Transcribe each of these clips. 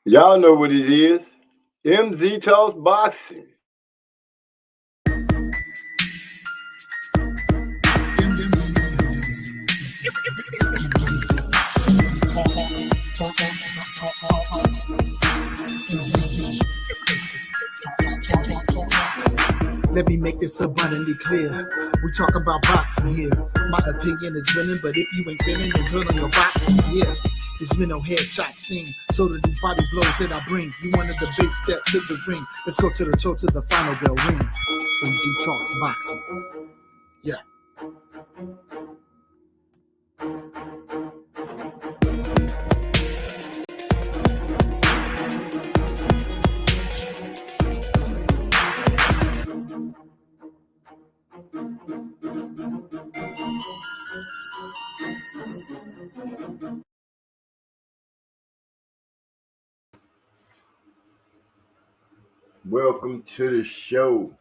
Y'all know what it is. MZ Talks Boxing. Let me make this abundantly clear. We talk about boxing here. My opinion is winning, but if you ain't feeling it good on your boxing, yeah. This mental headshot sting. So do these body blows that I bring. You wanted the big step to the ring. Let's go to the toe to the final bell ring. MZ Talks Boxing. Yeah. Welcome to the show.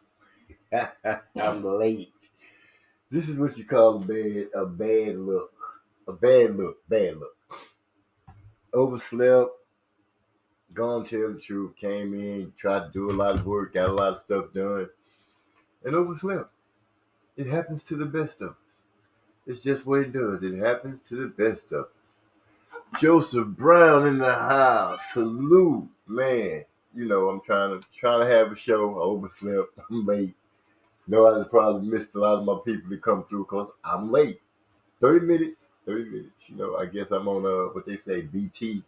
I'm late. This is what you call a bad look. Bad look. Overslept, gone tell the truth, came in, tried to do a lot of work, got a lot of stuff done, and overslept. It happens to the best of us. It's just what it does. It happens to the best of us. Joseph Brown in the house. Salute, man. You know, I'm trying to have a show. I overslept. I'm late. No, I probably missed a lot of my people to come through because I'm late. 30 minutes. 30 minutes. You know, I guess I'm on what they say, BT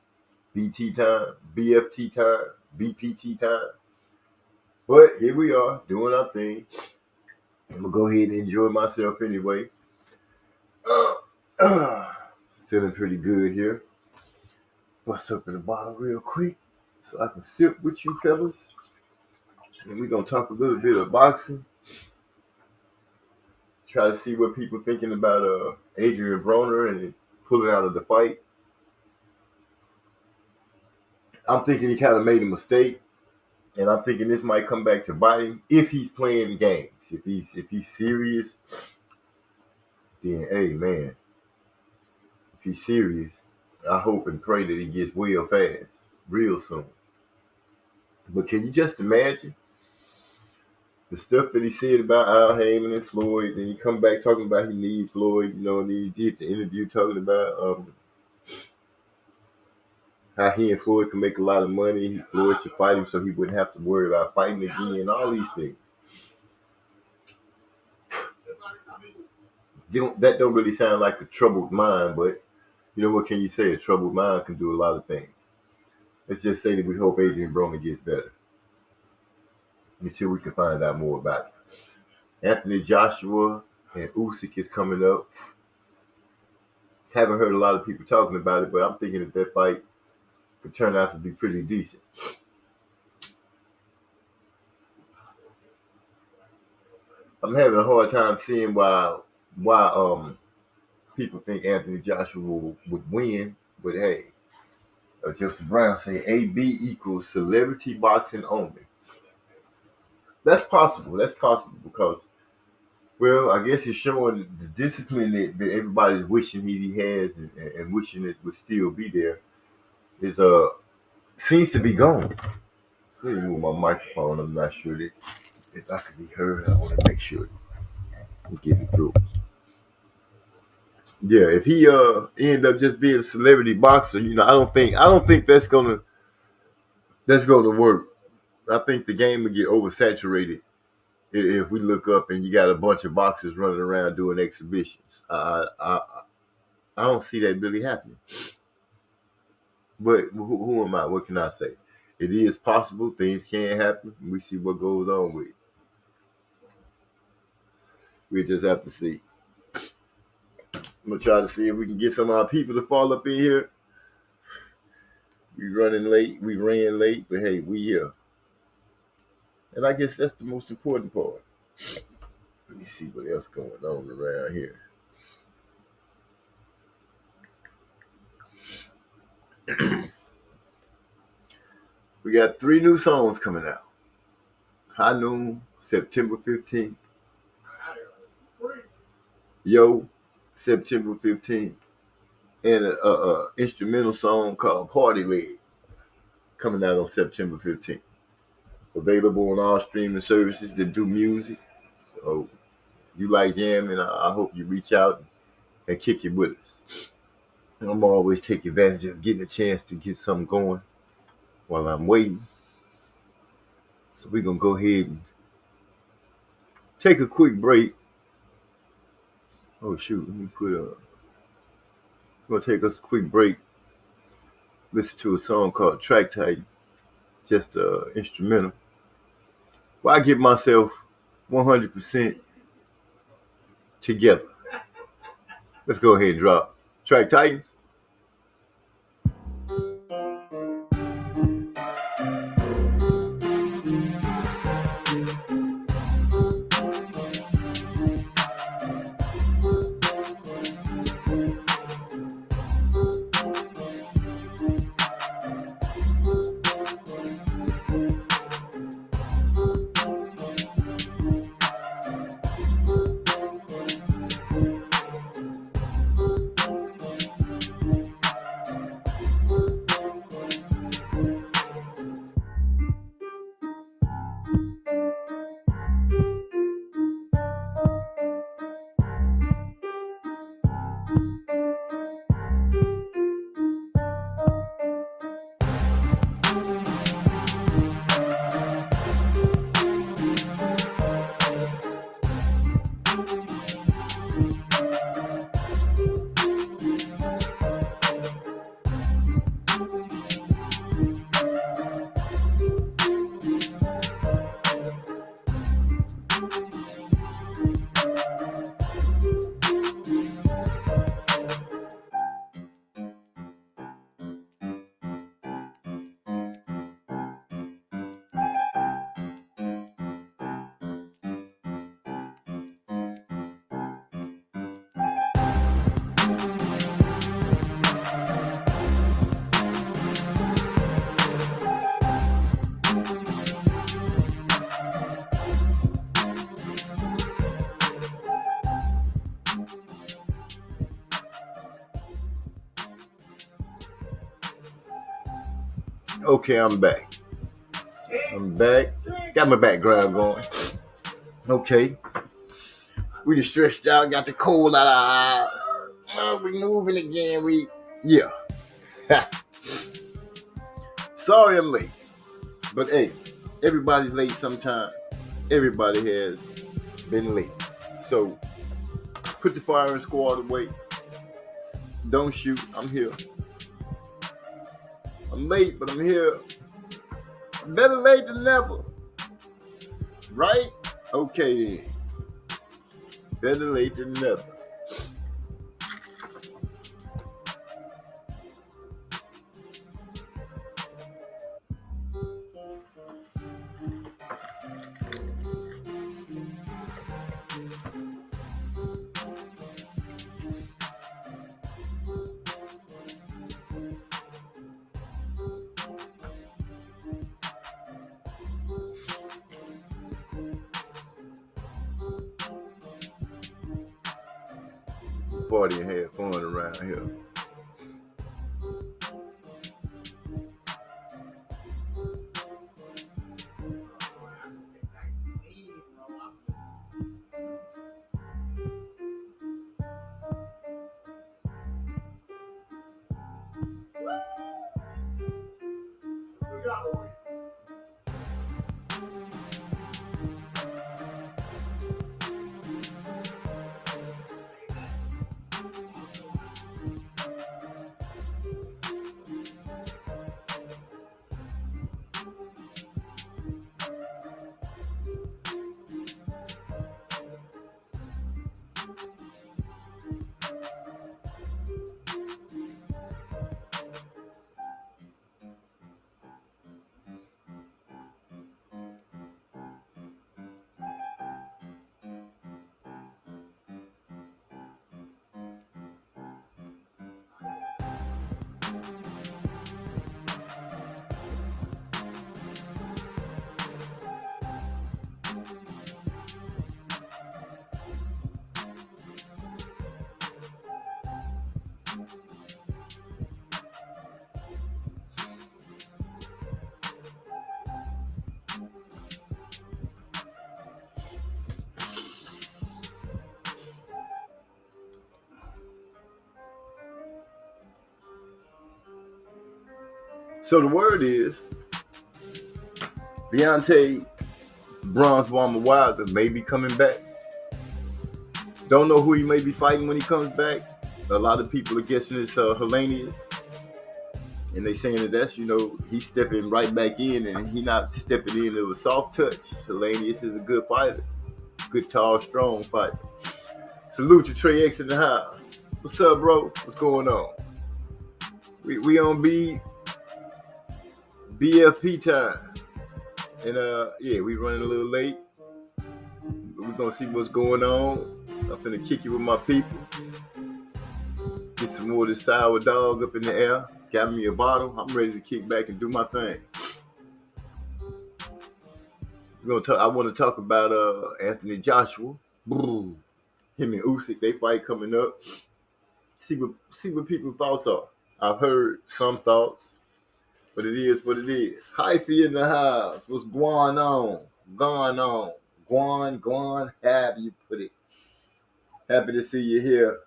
time, BFT time, BPT time. But here we are doing our thing. I'm gonna go ahead and enjoy myself anyway. Feeling pretty good here. Bust open the bottle real quick so I can sip with you fellas. And we're gonna talk a little bit of boxing. Try to see what people thinking about Adrian Broner and pulling out of the fight. I'm thinking he kind of made a mistake, and I'm thinking this might come back to bite him if he's playing games. If he's serious, then hey man, if he's serious, I hope and pray that he gets well fast, real soon. But can you just imagine the stuff that he said about Al Heyman and Floyd? Then he come back talking about he need Floyd, you know, and then he did the interview talking about how he and Floyd can make a lot of money. Floyd should fight him so he wouldn't have to worry about fighting again. All these things. That don't really sound like a troubled mind, but you know what can you say? A troubled mind can do a lot of things. Let's just say that we hope Adrian Broner gets better until we can find out more about it. Anthony Joshua and Usyk is coming up. Haven't heard a lot of people talking about it, but I'm thinking that fight could turn out to be pretty decent. I'm having a hard time seeing why people think Anthony Joshua would win, but hey, Joseph Brown say AB equals celebrity boxing only. That's possible. That's possible because, well, I guess it's showing the discipline that everybody's wishing he has and wishing it would still be there is seems to be gone. Let me move my microphone. I'm not sure that if I can be heard. I want to make sure I'm getting through. Yeah, if he end up just being a celebrity boxer, you know, I don't think that's gonna work. I think the game will get oversaturated if we look up and you got a bunch of boxers running around doing exhibitions. I don't see that really happening. But who am I? What can I say? It is possible. Things can happen. We see what goes on with it. We just have to see. I'm gonna try to see if we can get some of our people to fall up in here. We running late. We ran late, but hey, we here. And I guess that's the most important part. Let me see what else going on around here. We got 3 new songs coming out. High Noon, September 15th. Yo, September 15th. And a instrumental song called Party Leg coming out on September 15th. Available on all streaming services that do music. So you like jamming, I hope you reach out and kick it with us. I'm always taking advantage of getting a chance to get something going while I'm waiting. So we're going to go ahead and take a quick break. Oh, shoot. Let me we're going to take us a quick break. Listen to a song called Track Titan. Just instrumental. Well, I get myself 100% together. Let's go ahead and drop Track Titans. Okay, I'm back. Got my background going. Okay. We just stretched out, got the cold out of our eyes. We moving again. Yeah. Sorry I'm late. But hey, everybody's late sometime. Everybody has been late. So put the firing squad away. Don't shoot. I'm here. I'm late, but I'm here. Better late than never. Right? Okay then. Better late than never. Party and have fun around here. So the word is Deontay Bronze Bomber Wilder may be coming back. Don't know who he may be fighting when he comes back. A lot of people are guessing it's Helenius. And they saying that that's, he's stepping right back in and he not stepping in with a soft touch. Helenius is a good fighter. Good, tall, strong fighter. Salute to Trey X in the house. What's up, bro? What's going on? We on BFP time. And we running a little late. We're gonna see what's going on. I'm finna kick it with my people. Get some more of this sour dog up in the air. Got me a bottle. I'm ready to kick back and do my thing. I want to talk about Anthony Joshua. Him and Usyk, they fight coming up. See what people's thoughts are. I've heard some thoughts, but it is what it is. Hyphy in the house. What's going on? Guan, have you put it? Happy to see you here.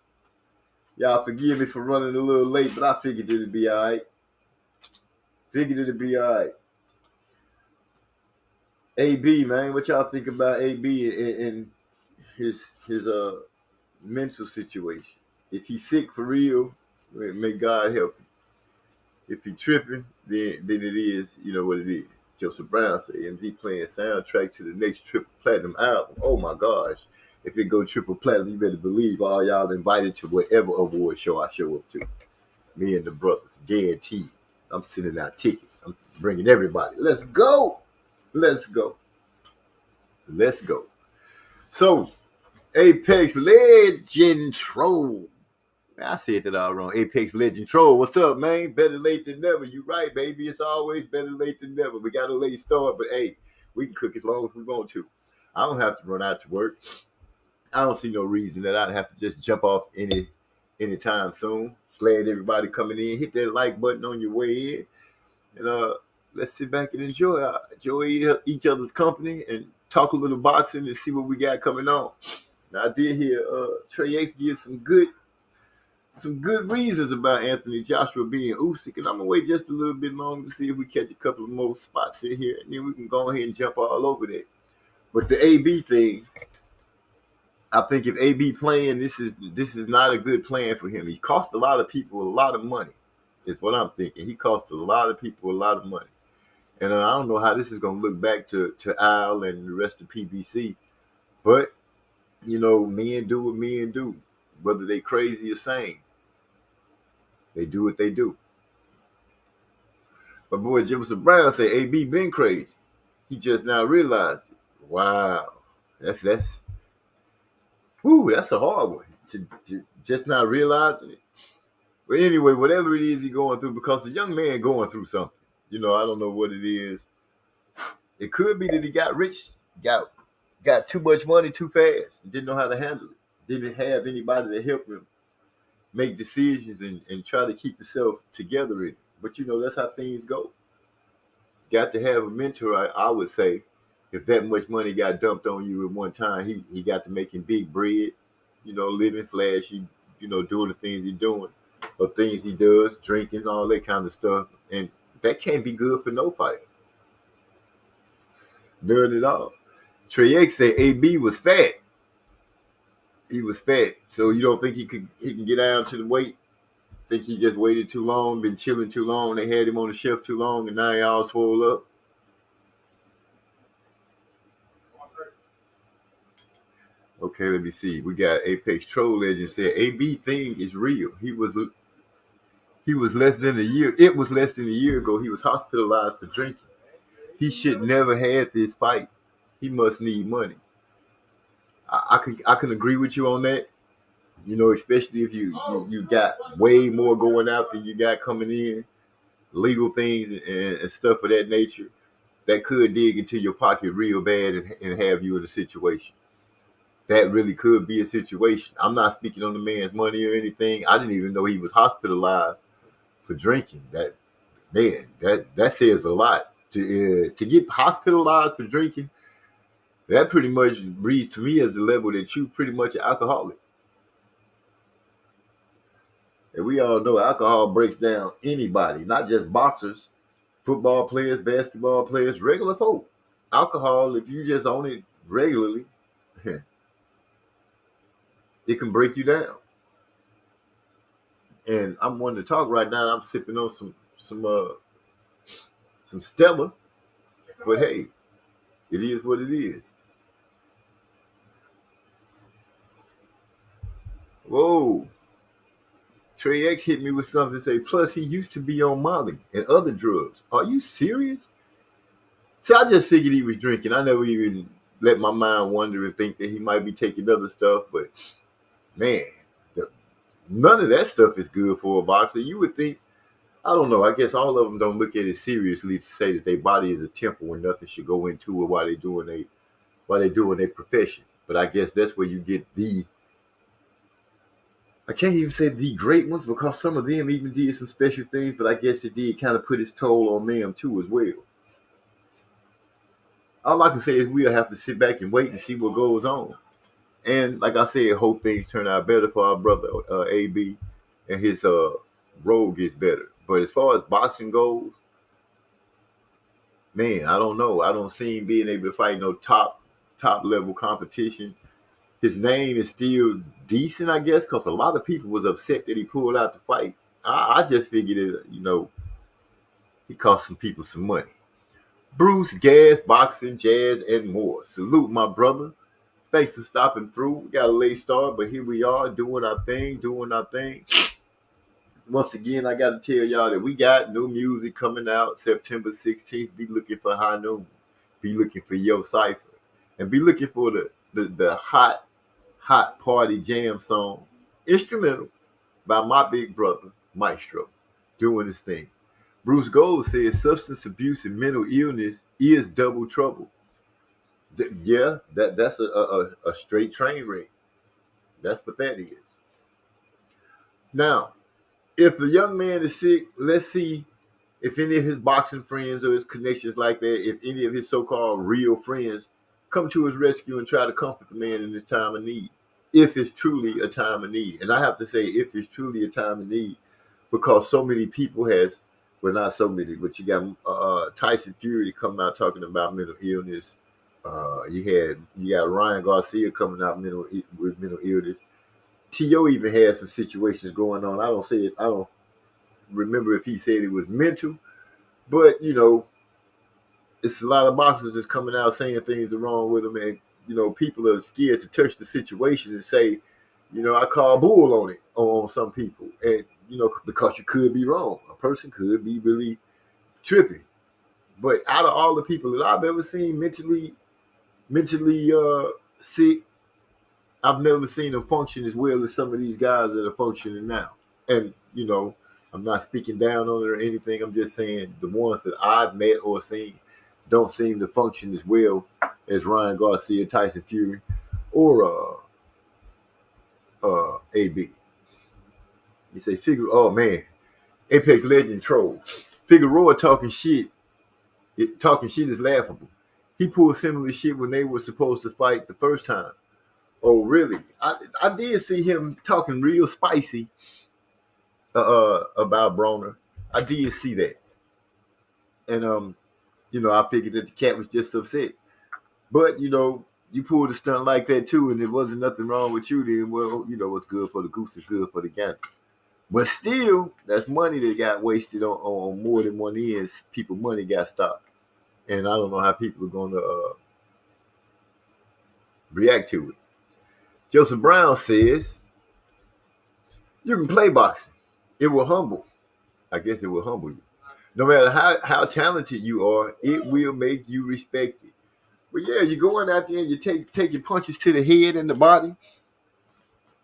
Y'all forgive me for running a little late, but I figured it'd be all right. AB, man, what y'all think about AB and his mental situation? If he's sick for real, may God help him. If he tripping, then it is, what it is. Joseph Brown said, MZ playing soundtrack to the next triple platinum album. Oh my gosh. If it go triple platinum, you better believe all y'all invited to whatever award show I show up to. Me and the brothers, guaranteed. I'm sending out tickets. I'm bringing everybody. Let's go. So, Apex Legend Troll. I said that all wrong. Apex Legend Troll. What's up, man? Better late than never. You right, baby. It's always better late than never. We got a late start, but hey, we can cook as long as we want to. I don't have to run out to work. I don't see no reason that I'd have to just jump off anytime soon. Glad everybody coming in. Hit that like button on your way in. And let's sit back and enjoy each other's company and talk a little boxing and see what we got coming on. Now, I did hear Trey X give some good reasons about Anthony Joshua being Usyk, and I'm going to wait just a little bit longer to see if we catch a couple of more spots in here, and then we can go ahead and jump all over that. But the AB thing, I think if AB playing, this is not a good plan for him. He cost a lot of people a lot of money, is what I'm thinking. He cost a lot of people a lot of money. And I don't know how this is going to look back to Al and the rest of PBC, but, men do what men do, whether they crazy or sane. They do what they do. But boy, Jefferson Brown said AB been crazy. He just now realized it. Wow. That's a hard one. To just not realizing it. But anyway, whatever it is he's going through, because the young man going through something. I don't know what it is. It could be that he got rich, got too much money too fast, and didn't know how to handle it. Didn't have anybody to help him make decisions and try to keep yourself together in it. But that's how things go. Got to have a mentor, I would say. If that much money got dumped on you at one time, he got to making big bread, living flashy, doing the things he's doing, or things he does, drinking, all that kind of stuff. And that can't be good for no fighter. None at all. Trey X said AB was fat. He was fat, so you don't think he can get down to the weight? Think he just waited too long, been chilling too long, they had him on the shelf too long, and now he all swole up? Okay, let me see. We got Apex Troll Legend said AB thing is real. He was less than a year. It was less than a year ago. He was hospitalized for drinking. He should never had this fight. He must need money. I can agree with you on that. Especially if you got way more going out than you got coming in, legal things and stuff of that nature, that could dig into your pocket real bad and have you in a situation. That really could be a situation. I'm not speaking on the man's money or anything. I didn't even know he was hospitalized for drinking. That says a lot. To get hospitalized for drinking, that pretty much reads to me as the level that you pretty much an alcoholic. And we all know alcohol breaks down anybody, not just boxers, football players, basketball players, regular folk. Alcohol, if you just own it regularly, it can break you down. And I'm wanting to talk right now. I'm sipping on some Stella, but hey, it is what it is. Whoa. Trey X hit me with something to say, plus he used to be on Molly and other drugs. Are you serious? See, I just figured he was drinking. I never even let my mind wander and think that he might be taking other stuff, but man, none of that stuff is good for a boxer. You would think, I don't know, I guess all of them don't look at it seriously to say that their body is a temple and nothing should go into it while they're doing their profession. But I guess that's where you get I can't even say the great ones because some of them even did some special things, but I guess it did kind of put its toll on them too as well. All I can say is we'll have to sit back and wait and see what goes on. And like I said, hope things turn out better for our brother AB and his road gets better. But as far as boxing goes, man, I don't know. I don't see him being able to fight no top level competition. His name is still decent, I guess, because a lot of people was upset that he pulled out the fight. I just figured it, he cost some people some money. Bruce, Gas, Boxing, Jazz, and more. Salute, my brother. Thanks for stopping through. We got a late start, but here we are doing our thing. Once again, I got to tell y'all that we got new music coming out September 16th. Be looking for High Noon. Be looking for Yo Cypher. And be looking for the hot party jam song, instrumental, by my big brother, Maestro, doing his thing. Bruce Gold says substance abuse and mental illness is double trouble. That's a straight train wreck. That's what that is. Now, if the young man is sick, let's see if any of his boxing friends or his connections like that, if any of his so-called real friends come to his rescue and try to comfort the man in his time of need. If it's truly a time of need. And I have to say, if it's truly a time of need, because so many people well, not so many, but you got Tyson Fury coming out talking about mental illness. You got Ryan Garcia coming out with mental illness. T.O. even had some situations going on. I don't remember if he said it was mental, but, it's a lot of boxers that's coming out saying things are wrong with them, and people are scared to touch the situation and say, I call bull on it on some people, and because you could be wrong, a person could be really tripping. But out of all the people that I've ever seen mentally sick, I've never seen them function as well as some of these guys that are functioning now. And I'm not speaking down on it or anything. I'm just saying the ones that I've met or seen don't seem to function as well as Ryan Garcia, Tyson Fury, or AB. You say oh man, Apex Legend troll. Figueroa talking shit is laughable. He pulled similar shit when they were supposed to fight the first time. Oh really? I did see him talking real spicy about Broner. I did see that, and I figured that the cat was just upset. But, you pulled a stunt like that too, and there wasn't nothing wrong with you then. Well, what's good for the goose is good for the gander. But still, that's money that got wasted on more than one end. People's money got stopped. And I don't know how people are going to react to it. Joseph Brown says, you can play boxing. It will humble. I guess it will humble you. No matter how talented you are, it will make you respected. But yeah, you're going out there and you're taking punches to the head and the body,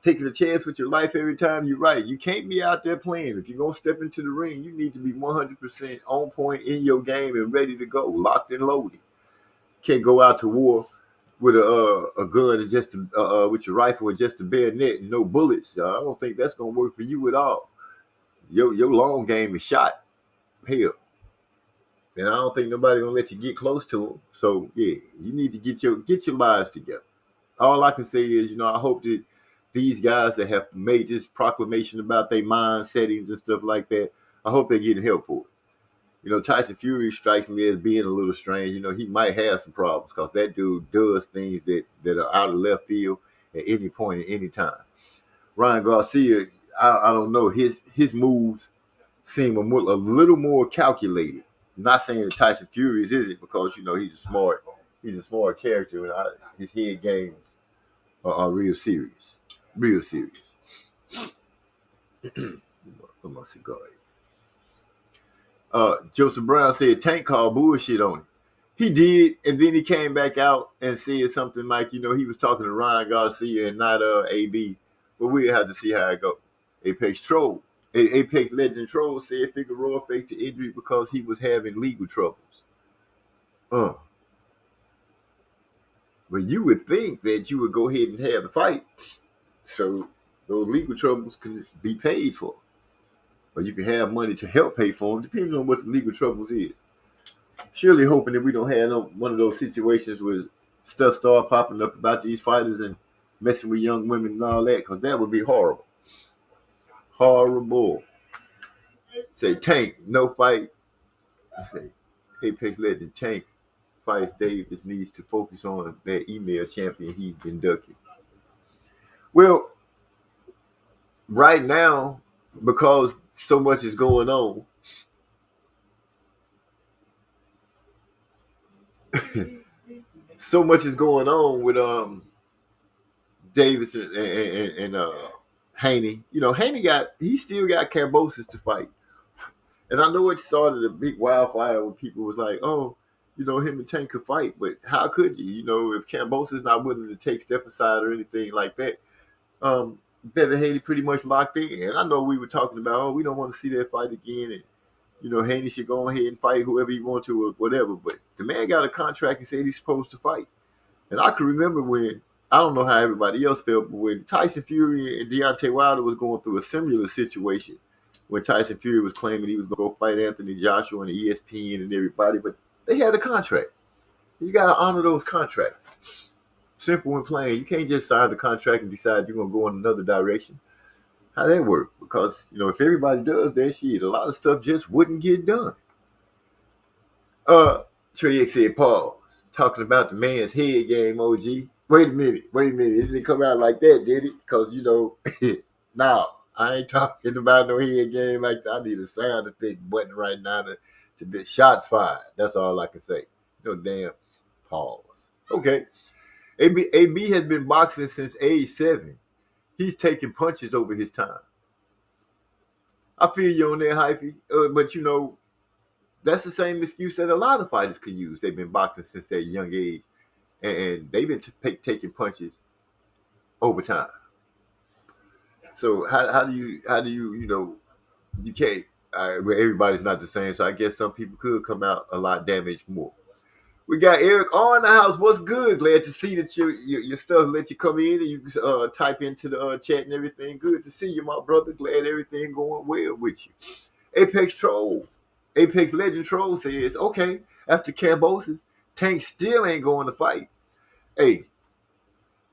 taking a chance with your life every time you're right. You can't be out there playing. If you're going to step into the ring, you need to be 100% on point in your game and ready to go, locked and loaded. Can't go out to war with a gun and just with your rifle with just a bayonet and no bullets. I don't think that's going to work for you at all. Your long game is shot. Hell. And I don't think nobody gonna let you get close to them. So yeah, you need to get your lives together. All I can say is, I hope that these guys that have made this proclamation about their mind settings and stuff like that, I hope they're getting help for it. Tyson Fury strikes me as being a little strange. He might have some problems because that dude does things that are out of left field at any point at any time. Ryan Garcia, I don't know. His moves seem a little more calculated. I'm not saying that Tyson Fury's isn't, because he's a smart character, and his head games are real serious. Real serious. Put my cigar. Joseph Brown said Tank called bullshit on him. He did, and then he came back out and said something like, he was talking to Ryan Garcia and not AB. But we'll have to see how it goes. Apex Legend Troll said Figueroa faked the injury because he was having legal troubles. But you would think that you would go ahead and have the fight, so those legal troubles can be paid for. Or you can have money to help pay for them, depending on what the legal troubles is. Surely hoping that we don't have one of those situations where stuff start popping up about these fighters and messing with young women and all that, because that would be horrible. Horrible. Say Tank, no fight. I say Apex Legend Tank fights Davis needs to focus on that email champion he's been ducking. Well, right now, because so much is going on, with Davis and Haney. Haney he still got Kambosos to fight. And I know it started a big wildfire when people was like, oh, him and Tank could fight, but how could you? If Kambosos not willing to take step aside or anything like that, Devin Haney pretty much locked in. And I know we were talking about, we don't want to see that fight again, and Haney should go ahead and fight whoever he wants to or whatever. But the man got a contract and said he's supposed to fight. And I can remember when, I don't know how everybody else felt, but when Tyson Fury and Deontay Wilder was going through a similar situation, when Tyson Fury was claiming he was going to go fight Anthony Joshua and ESPN and everybody, but they had a contract. You got to honor those contracts. Simple and plain. You can't just sign the contract and decide you're going to go in another direction. How that work? Because, if everybody does that shit, a lot of stuff just wouldn't get done. Trey X said, pause. Talking about the man's head game, OG. Wait a minute. It didn't come out like that, did it? Because, now, I ain't talking about no head game like that. I need a sound effect button right now to be shots fired. That's all I can say. No damn pause. Okay. AB has been boxing since age 7. He's taking punches over his time. I feel you on there, Hyphy. But, that's the same excuse that a lot of fighters could use. They've been boxing since their young age, and they've been taking punches over time. So how do you you can't. Well, everybody's not the same, so I guess some people could come out a lot damaged more. We got Eric on the house. What's good? Glad to see that your stuff let you come in and you type into the chat and everything. Good to see you, my brother. Glad everything going well with you. Apex Legend Troll says, okay, after Kambosos, Tank still ain't going to fight. Hey,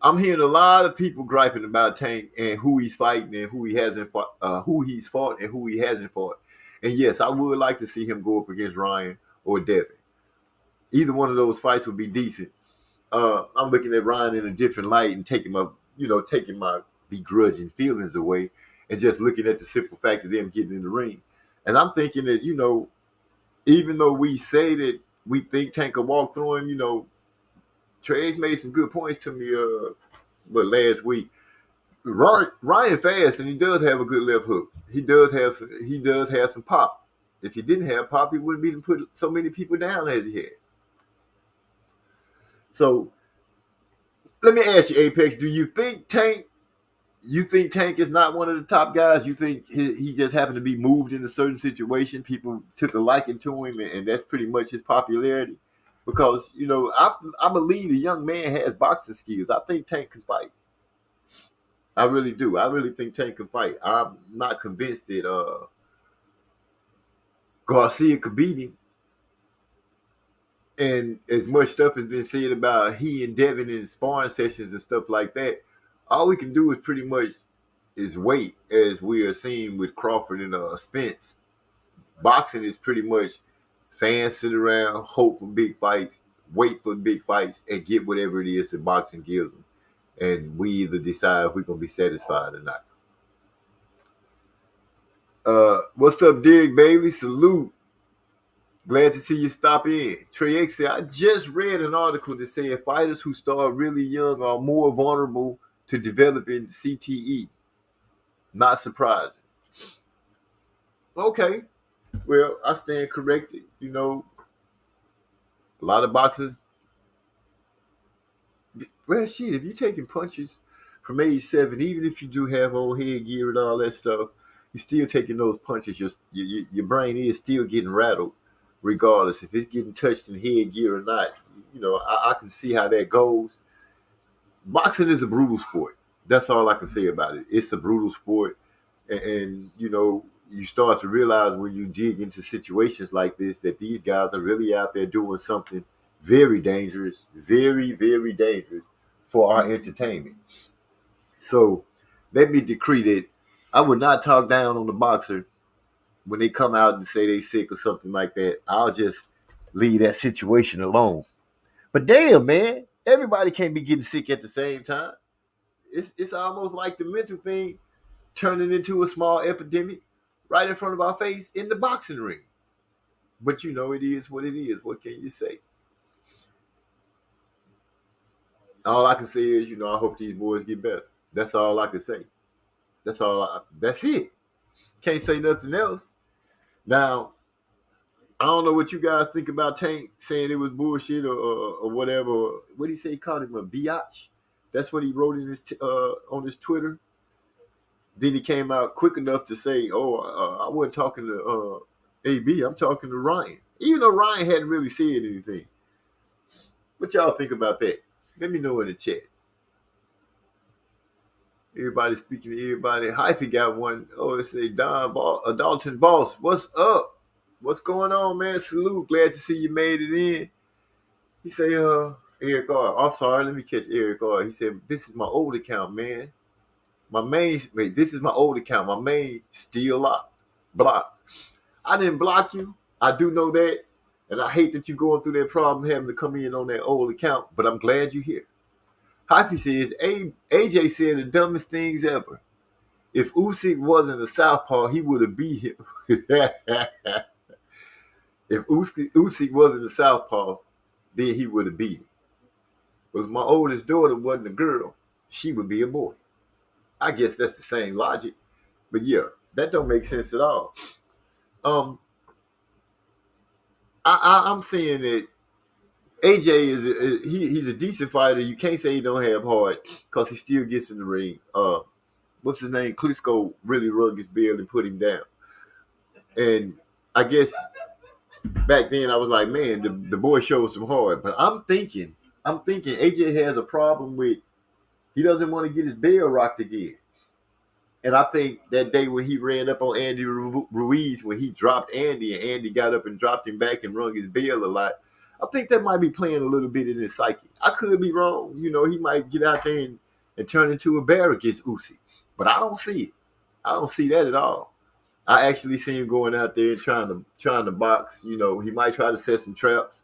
I'm hearing a lot of people griping about Tank and who he's fighting and who he hasn't fought, who he's fought and who he hasn't fought. And yes, I would like to see him go up against Ryan or Devin. Either one of those fights would be decent. I'm looking at Ryan in a different light and taking my begrudging feelings away and just looking at the simple fact of them getting in the ring. And I'm thinking that, even though we say that we think Tank will walk through him, Trey's made some good points to me last week. Ryan fast, and he does have a good left hook. He does have some pop. If he didn't have pop, he wouldn't be put so many people down as he had. So let me ask you, Apex, do you think Tank is not one of the top guys? You think he just happened to be moved in a certain situation? People took a liking to him, and that's pretty much his popularity? Because, I believe the young man has boxing skills. I think Tank can fight. I really do. I really think Tank can fight. I'm not convinced that Garcia could beat him. And as much stuff has been said about he and Devin in sparring sessions and stuff like that, all we can do is pretty much is wait, as we are seeing with Crawford and Spence. Boxing is pretty much Fans sit around, hope for big fights, wait for big fights, and get whatever it is that boxing gives them. And we either decide if we're going to be satisfied or not. What's up, Dig Bailey? Salute. Glad to see you stop in. Trey X said, I just read an article that said fighters who start really young are more vulnerable to developing CTE. Not surprising. Okay. Well, I stand corrected. You know, a lot of boxers. Well, shit, if you're taking punches from age 7, even if you do have old headgear and all that stuff, you're still taking those punches. Your brain is still getting rattled, regardless if it's getting touched in headgear or not. You know, I can see how that goes. Boxing is a brutal sport. That's all I can say about it. It's a brutal sport. And you know, you start to realize when you dig into situations like this that these guys are really out there doing something very dangerous, very, very dangerous for our entertainment. So let me decree that I would not talk down on the boxer when they come out and say they sick or something like that. I'll just leave that situation alone. But damn, man, everybody can't be getting sick at the same time. It's almost like the mental thing turning into a small epidemic right in front of our face in the boxing ring. But you know, it is what it is. What can you say? All I can say is, you know, I hope these boys get better. That's all I can say. That's it. Can't say nothing else. Now, I don't know what you guys think about Tank saying it was bullshit or whatever. What did he say? He called him a biatch. That's what he wrote in his on his Twitter. Then he came out quick enough to say, I wasn't talking to AB. I'm talking to Ryan. Even though Ryan hadn't really said anything. What y'all think about that? Let me know in the chat. Everybody speaking to everybody. Hyphy got one. Oh, it say Dalton Boss. What's up? What's going on, man? Salute. Glad to see you made it in. He say, Eric R. I'm sorry. Let me catch Eric R. He said, this is my old account, man. This is my old account. My main still blocked. I didn't block you. I do know that. And I hate that you're going through that problem having to come in on that old account, but I'm glad you're here. Hyphy says, AJ said the dumbest things ever. If Usyk wasn't a southpaw, he would have beat him. If Usyk wasn't a southpaw, then he would have beat him. But if my oldest daughter wasn't a girl, she would be a boy. I guess that's the same logic. But yeah, that don't make sense at all. I'm saying that AJ he's a decent fighter. You can't say he don't have heart because he still gets in the ring. What's his name? Klitschko really rug his bell and put him down. And I guess back then I was like, man, the boy showed some heart. But I'm thinking AJ has a problem with he doesn't want to get his bell rocked again. And I think that day when he ran up on Andy Ruiz, when he dropped Andy and Andy got up and dropped him back and rung his bell a lot, I think that might be playing a little bit in his psyche. I could be wrong. You know, he might get out there and turn into a bear against Usyk. But I don't see it. I don't see that at all. I actually see him going out there and trying to box. You know, he might try to set some traps.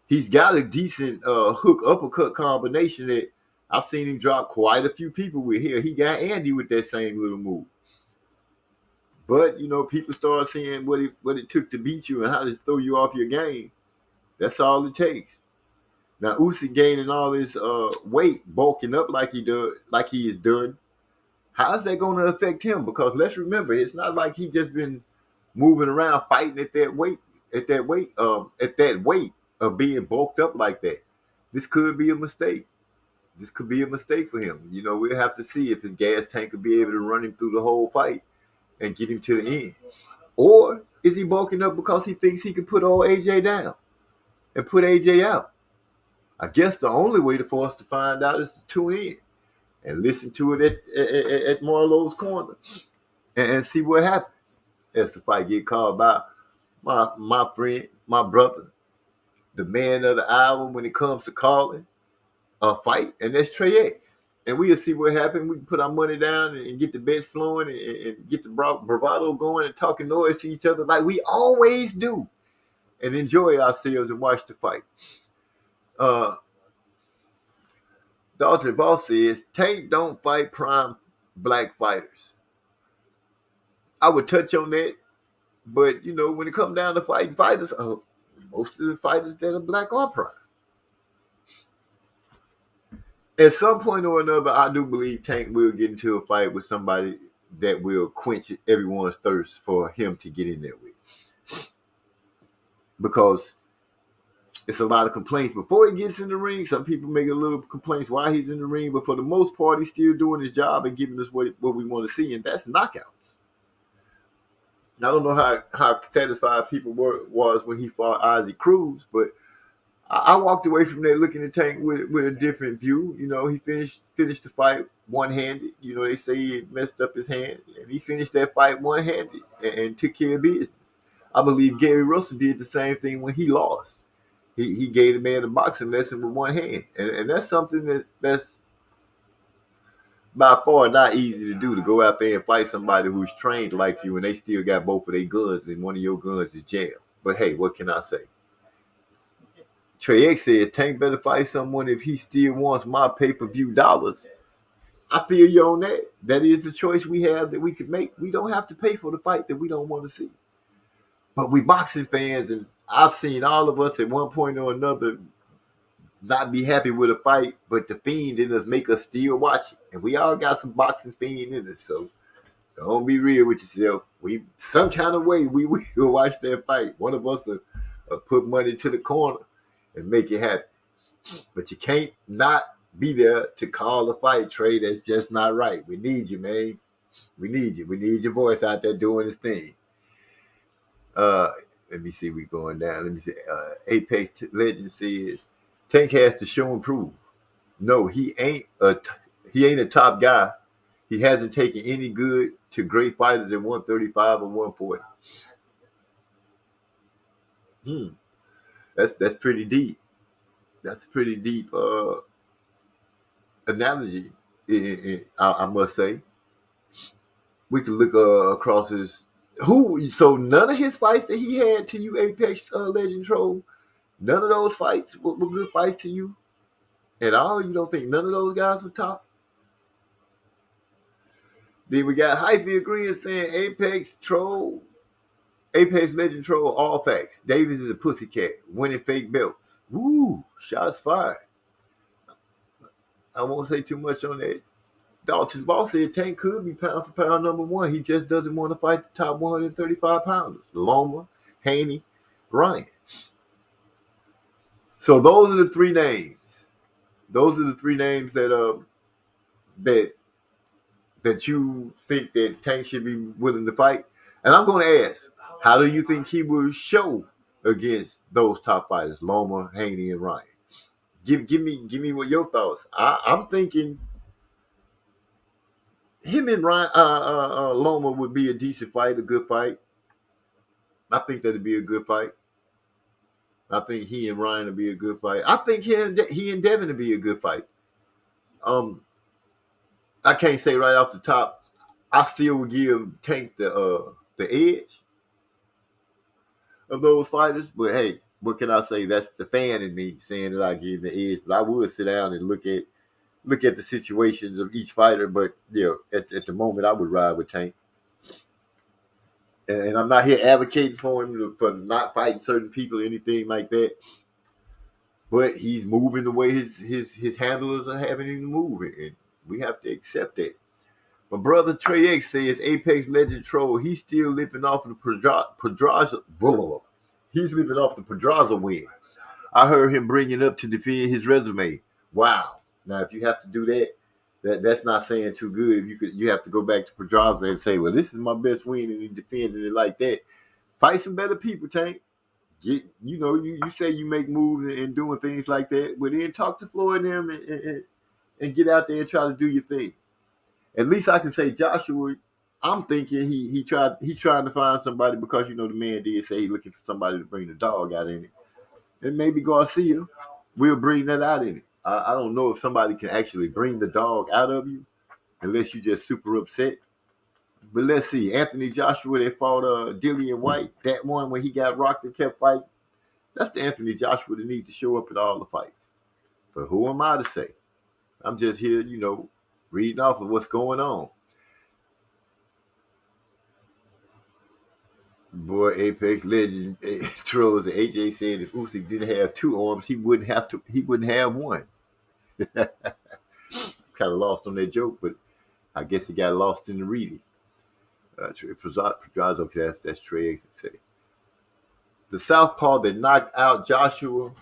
He's got a decent hook uppercut combination that I've seen him drop quite a few people with here. He got Andy with that same little move. But, you know, people start seeing what it took to beat you and how to throw you off your game. That's all it takes. Now, Usyk gaining all his weight, bulking up like he is done. How's that going to affect him? Because let's remember, it's not like he just been moving around fighting at that weight of being bulked up like that. This could be a mistake. This could be a mistake for him. You know, we'll have to see if his gas tank will be able to run him through the whole fight and get him to the end. Or is he bulking up because he thinks he can put old AJ down and put AJ out? I guess the only way for us to find out is to tune in and listen to it at Marlowe's Corner and see what happens as the fight get called by my friend, my brother, the man of the hour when it comes to calling a fight, and that's Trey X. And we'll see what happens. We can put our money down and get the bets flowing and get the bravado going and talking noise to each other like we always do. and enjoy ourselves and watch the fight. Dalton Boss says Tank don't fight prime black fighters. I would touch on that, but when it comes down to fighting fighters, most of the fighters that are black are prime. At some point or another, I do believe Tank will get into a fight with somebody that will quench everyone's thirst for him to get in there with. Because it's a lot of complaints before he gets in the ring. Some people make a little complaints why he's in the ring, but for the most part, he's still doing his job and giving us what we want to see, and that's knockouts. I don't know how satisfied people was when he fought Isaac Cruz, but I walked away from there looking at Tank with a different view. He finished the fight one-handed. They say he messed up his hand, and he finished that fight one-handed and took care of business. I believe Gary Russell did the same thing when he lost. He gave the man a boxing lesson with one hand, and that's something that's by far not easy to do, to go out there and fight somebody who's trained like you and they still got both of their guns and one of your guns is jammed. But hey, what can I say? Trey X says Tank better fight someone if he still wants my pay-per-view dollars. I feel you on that. That is the choice we have that we could make. We don't have to pay for the fight that we don't want to see. But we boxing fans, and I've seen all of us at one point or another not be happy with a fight, but the fiend in us make us still watch it. And we all got some boxing fiend in us, so don't be real with yourself. We some kind of way we will watch that fight. One of us will put money to the corner and make it happen. But you can't not be there to call the fight, Trey. That's just not right. We need you, man. We need you. We need your voice out there doing this thing. Let me see. We going down. Let me see. Apex Legend says Tank has to show and prove. No, he ain't a top guy. He hasn't taken any good to great fighters at 135 or 140. That's pretty deep. That's a pretty deep analogy. I must say. We could look across his. So none of his fights that he had to you, Apex Legend Troll, none of those fights were good fights to you at all? You don't think none of those guys were top? Then we got Hyphy agreeing, saying Apex Legend Troll, all facts. Davis is a pussycat, winning fake belts. Woo, shots fired. I won't say too much on that. Dalton's boss said Tank could be pound for pound number one. He just doesn't want to fight the top 135 pounders. Loma, Haney, Ryan. So those are the three names. Those are the three names that you think that Tank should be willing to fight. And I'm going to ask, how do you think he will show against those top fighters, Loma, Haney, and Ryan? Give me what your thoughts. I'm thinking him and Ryan, Loma would be a decent fight, a good fight. I think that'd be a good fight. I think he and Ryan would be a good fight. I think he and Devin would be a good fight. I can't say right off the top. I still would give Tank the edge of those fighters. But hey, what can I say? That's the fan in me saying that I give the edge. But I would sit down and look at the situations of each fighter, but at the moment, I would ride with Tank. And I'm not here advocating for him for not fighting certain people or anything like that. But he's moving the way his handlers are having him move, and we have to accept that. My brother Trey X says Apex Legend Troll. He's still living off of the Pedraza. He's living off the Pedraza win. I heard him bring it up to defend his resume. Wow. Now, if you have to do that's not saying too good. If you have to go back to Pedraza and say, well, this is my best win, and he defended it like that. Fight some better people, Tank. You say you make moves and doing things like that, but then talk to Floyd and them and get out there and try to do your thing. At least I can say Joshua. I'm thinking he's trying to find somebody because the man did say he's looking for somebody to bring the dog out in it, and maybe Garcia will bring that out in it. I don't know if somebody can actually bring the dog out of you unless you're just super upset. But let's see. Anthony Joshua, they fought Dillian White. That one when he got rocked and kept fighting. That's the Anthony Joshua that need to show up at all the fights. But who am I to say? I'm just here, reading off of what's going on. Boy, Apex Legend trolls. AJ said if Usyk didn't have two arms, he wouldn't have one. Kind of lost on that joke, but I guess he got lost in the reading. Okay, that's Trey say. The southpaw that knocked out Joshua,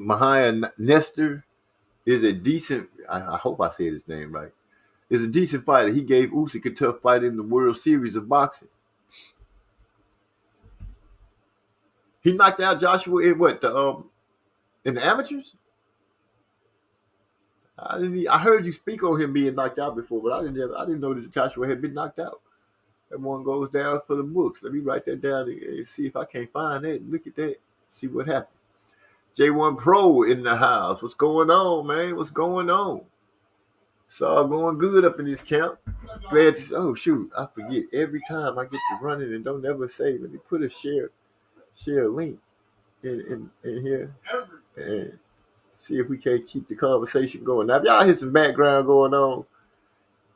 Mahia Nestor, is a decent. I hope I said his name right. Is a decent fighter. He gave Usyk a tough fight in the World Series of boxing. He knocked out Joshua in what in the amateurs? I heard you speak on him being knocked out before, but I didn't know that Joshua had been knocked out. That one goes down for the books. Let me write that down and see if I can't find that. Look at that. See what happened. J1 Pro in the house. What's going on, man? What's going on? It's all going good up in this camp. Glad to. Oh shoot, I forget every time I get to running and don't ever say. Let me put a share link in here and see if we can't keep the conversation going. Now, if y'all hear some background going on,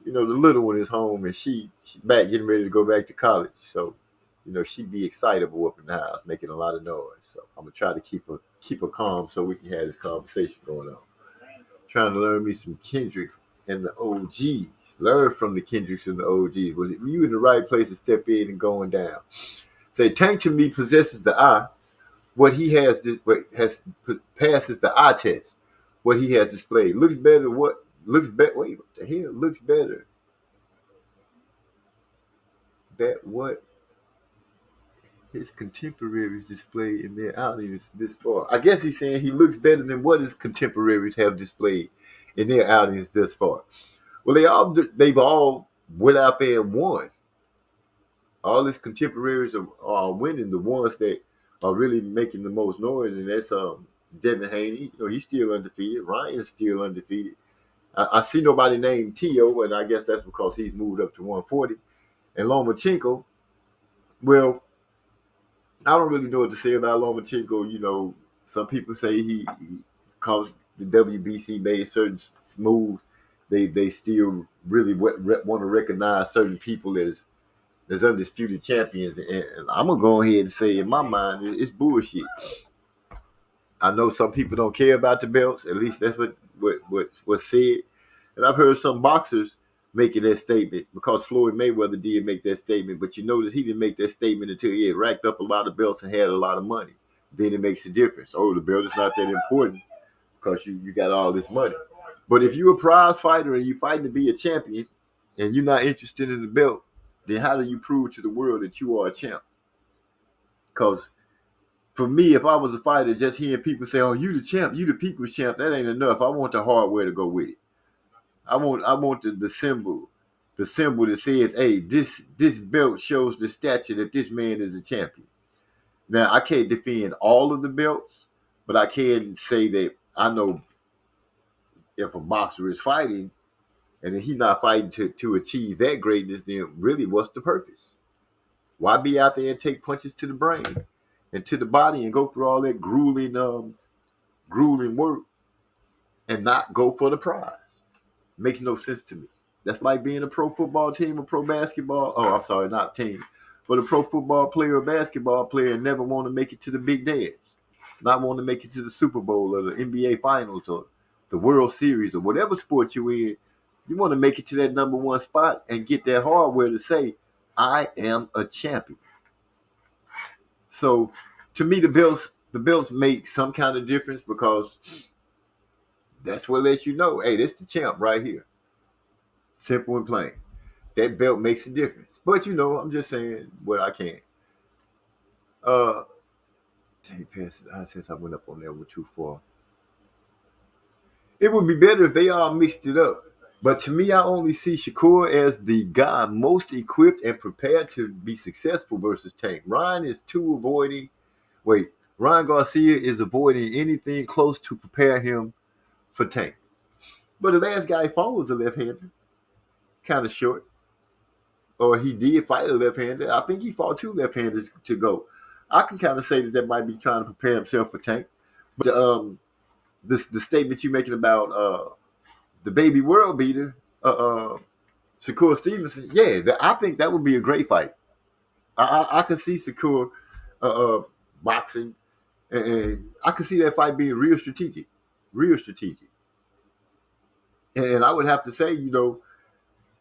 the little one is home and she back getting ready to go back to college. So, she be excitable up in the house, making a lot of noise. So I'm gonna try to keep her calm so we can have this conversation going on. Trying to learn me some Kendrick and the OGs. Learn from the Kendricks and the OGs. Was it you in the right place to step in and going down? Say Tank to me possesses the eye. What he has passes the eye test. What he has displayed looks better. What looks better? Wait, what the hell looks better? That what his contemporaries display in their outings this far. I guess he's saying he looks better than what his contemporaries have displayed in their outings this far. Well, they've all went out there and won. All his contemporaries are winning. The ones that are really making the most noise, and that's Devin Haney. He's still undefeated. Ryan's still undefeated. I see nobody named Tio, and I guess that's because he's moved up to 140. And Lomachenko, well, I don't really know what to say about Lomachenko. Some people say he caused the WBC made certain moves. They still really want to recognize certain people as undisputed champions, and I'm gonna go ahead and say, in my mind, it's bullshit. I know some people don't care about the belts. At least that's what's said. And I've heard some boxers making that statement because Floyd Mayweather did make that statement. But you notice he didn't make that statement until he had racked up a lot of belts and had a lot of money. Then it makes a difference. Oh, the belt is not that important because you got all this money. But if you're a prize fighter and you're fighting to be a champion and you're not interested in the belt, then how do you prove to the world that you are a champ? Because for me, if I was a fighter, just hearing people say, "Oh, you the champ, you the people's champ," that ain't enough. I want the hardware to go with it. I want the symbol that says, "Hey, this belt shows the stature that this man is a champion." Now, I can't defend all of the belts, but I can say that I know if a boxer is fighting, and if he's not fighting to achieve that greatness, then really what's the purpose? Why be out there and take punches to the brain and to the body and go through all that grueling work and not go for the prize? Makes no sense to me. That's like being a pro football team or pro basketball. Oh, I'm sorry, not team. But a pro football player or basketball player and never want to make it to the big dance. Not want to make it to the Super Bowl or the NBA Finals or the World Series or whatever sport you're in. You want to make it to that number one spot and get that hardware to say, I am a champion. So to me, the belts make some kind of difference because that's what lets you know, hey, this the champ right here. Simple and plain. That belt makes a difference. But I'm just saying what I can. Since I went up on there with too far. It would be better if they all mixed it up. But to me, I only see Shakur as the guy most equipped and prepared to be successful versus Tank. Ryan Garcia is avoiding anything close to prepare him for Tank. But the last guy he fought was a left-hander. Kind of short. Or he did fight a left-hander. I think he fought two left-handers to go. I can kind of say that might be trying to prepare himself for Tank. But the statement you making about the baby world beater, Shakur Stevenson, yeah, I think that would be a great fight. I can see Shakur boxing, and I can see that fight being real strategic, real strategic. And I would have to say,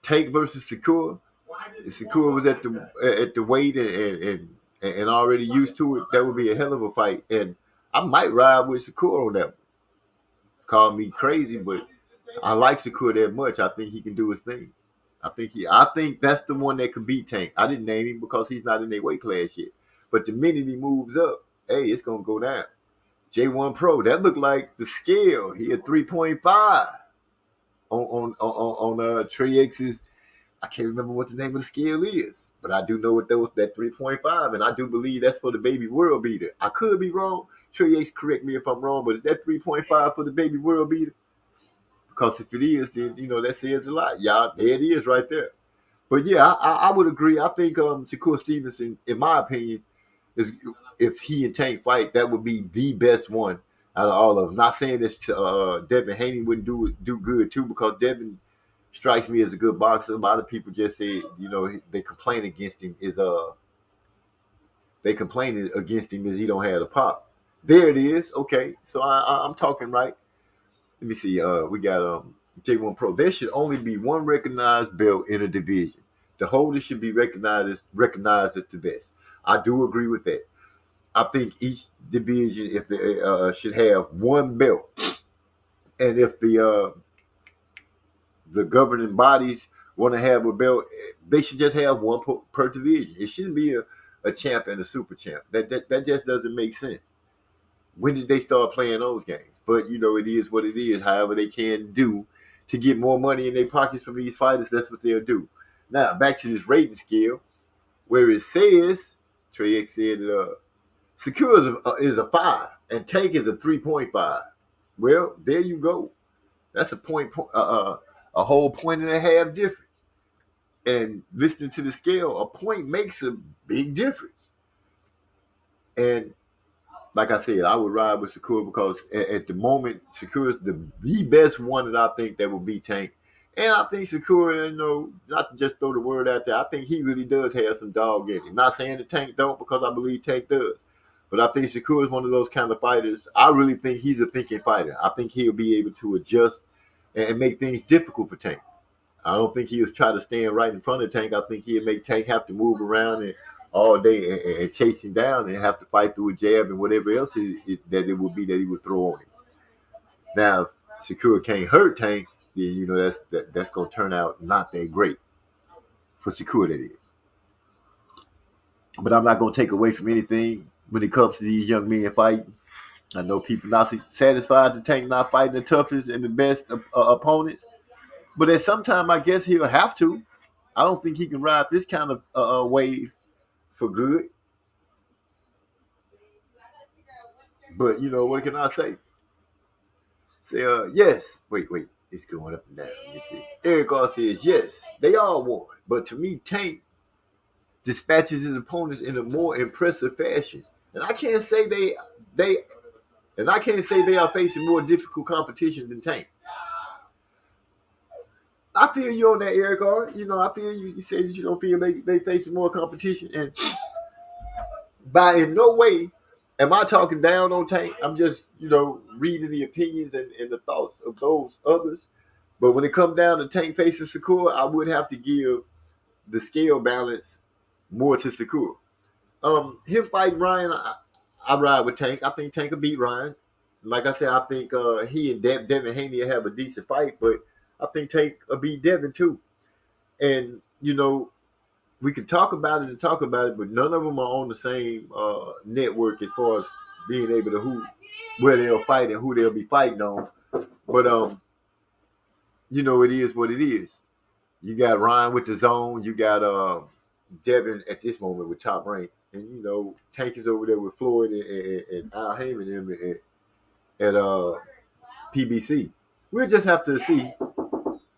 Tank versus Shakur. If Shakur was at the weight and already used to it, that would be a hell of a fight. And I might ride with Shakur on that one. Call me crazy, but I like Shakur that much. I think he can do his thing. I think that's the one that could beat Tank. I didn't name him because he's not in their weight class yet. But the minute he moves up, hey, it's gonna go down. J1 Pro, that looked like the scale. He had 3.5 on Trey X's. I can't remember what the name of the scale is, but I do know what that 3.5, and I do believe that's for the baby world beater. I could be wrong. Trey X, correct me if I'm wrong, but is that 3.5 for the baby world beater? Because if it is, then that says a lot. Y'all, there it is right there. But yeah, I would agree. I think Shakur Stevenson, in my opinion, is if he and Tank fight, that would be the best one out of all of them. Not saying that Devin Haney wouldn't do good too, because Devin strikes me as a good boxer. A lot of people just say, they complain against him is he don't have the pop. There it is. Okay, so I'm talking right. Let me see. We got J1 Pro. There should only be one recognized belt in a division. The holder should be recognized as the best. I do agree with that. I think each division, if they should have one belt, and if the governing bodies want to have a belt, they should just have one per division. It shouldn't be a champ and a super champ. That just doesn't make sense. When did they start playing those games? But, it is what it is. However they can do to get more money in their pockets from these fighters, that's what they'll do. Now, back to this rating scale, where it says, Trey X said, Shakur is a 5, and Tank is a 3.5. Well, there you go. That's a whole point and a half difference. And listening to the scale, a point makes a big difference. And like I said, I would ride with Shakur because at the moment, Shakur is the best one that I think that will beat Tank. And I think Shakur, not to just throw the word out there, I think he really does have some dog in him. Not saying that Tank don't, because I believe Tank does. But I think Shakur is one of those kind of fighters. I really think he's a thinking fighter. I think he'll be able to adjust and make things difficult for Tank. I don't think he'll try to stand right in front of Tank. I think he'll make Tank have to move around and all day and chase him down and have to fight through a jab and whatever else that it would be that he would throw on him. Now, if Shakur can't hurt Tank, then that's going to turn out not that great for Shakur, that is. But I'm not going to take away from anything when it comes to these young men fighting. I know people not satisfied to Tank not fighting the toughest and the best opponents, but at some time I guess he'll have to. I don't think he can ride this kind of wave for good. But what can I say? Say yes. Wait. It's going up and down. Let me see. Eric R says yes, they all won. But to me, Tank dispatches his opponents in a more impressive fashion. And I can't say they are facing more difficult competition than Tank. I feel you on that, Eric R. I feel you. You said that you don't feel they facing more competition, and by in no way am I talking down on Tank. I'm just reading the opinions and the thoughts of those others. But when it comes down to Tank facing Shakur, I would have to give the scale balance more to Shakur. Him fighting Ryan, I ride with Tank. I think Tank will beat Ryan. Like I said, I think he and Devin Haney will have a decent fight, but I think Tank will beat Devin too. And, we can talk about it, but none of them are on the same network as far as being able to where they'll fight and who they'll be fighting on. But, it is what it is. You got Ryan with the zone. You got Devin at this moment with Top Rank. And, Tank is over there with Floyd and Al Heyman at PBC. We'll just have to see.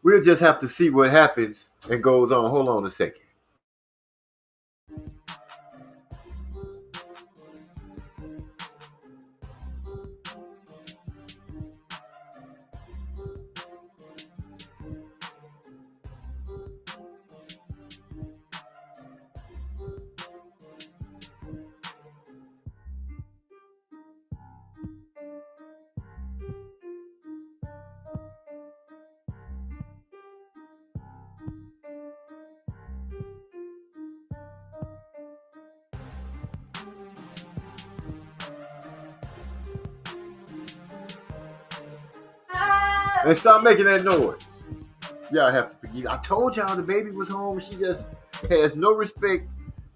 We'll just have to see what happens and goes on. Hold on a second. And stop making that noise. Y'all have to forgive. I told y'all the baby was home. She just has no respect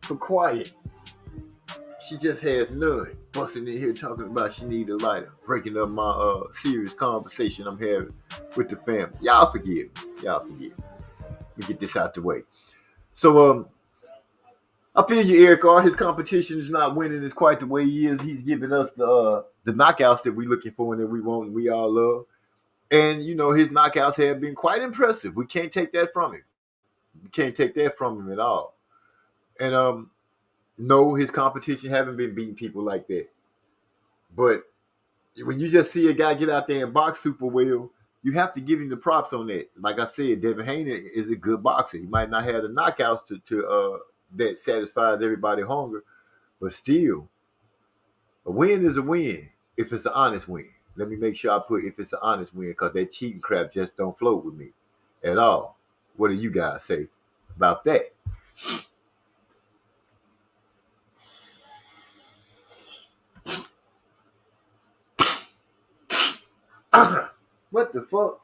for quiet. She just has none. Busting in here talking about she need a lighter. Breaking up my serious conversation I'm having with the family. Y'all forgive me. Y'all forgive me. Let me get this out the way. So, I feel you, Eric R. His competition is not winning as quite the way he is. He's giving us the knockouts that we're looking for and that we want and we all love. And, you know, his knockouts have been quite impressive. We can't take that from him. We can't take that from him at all. And, no, his competition haven't been beating people like that. But when you just see a guy get out there and box super well, you have to give him the props on that. Like I said, Devin Haney is a good boxer. He might not have the knockouts to that satisfies everybody's hunger, but still, a win is a win if it's an honest win. Let me make sure I put if it's an honest win, because that cheating crap just don't float with me at all. What do you guys say about that? What the fuck?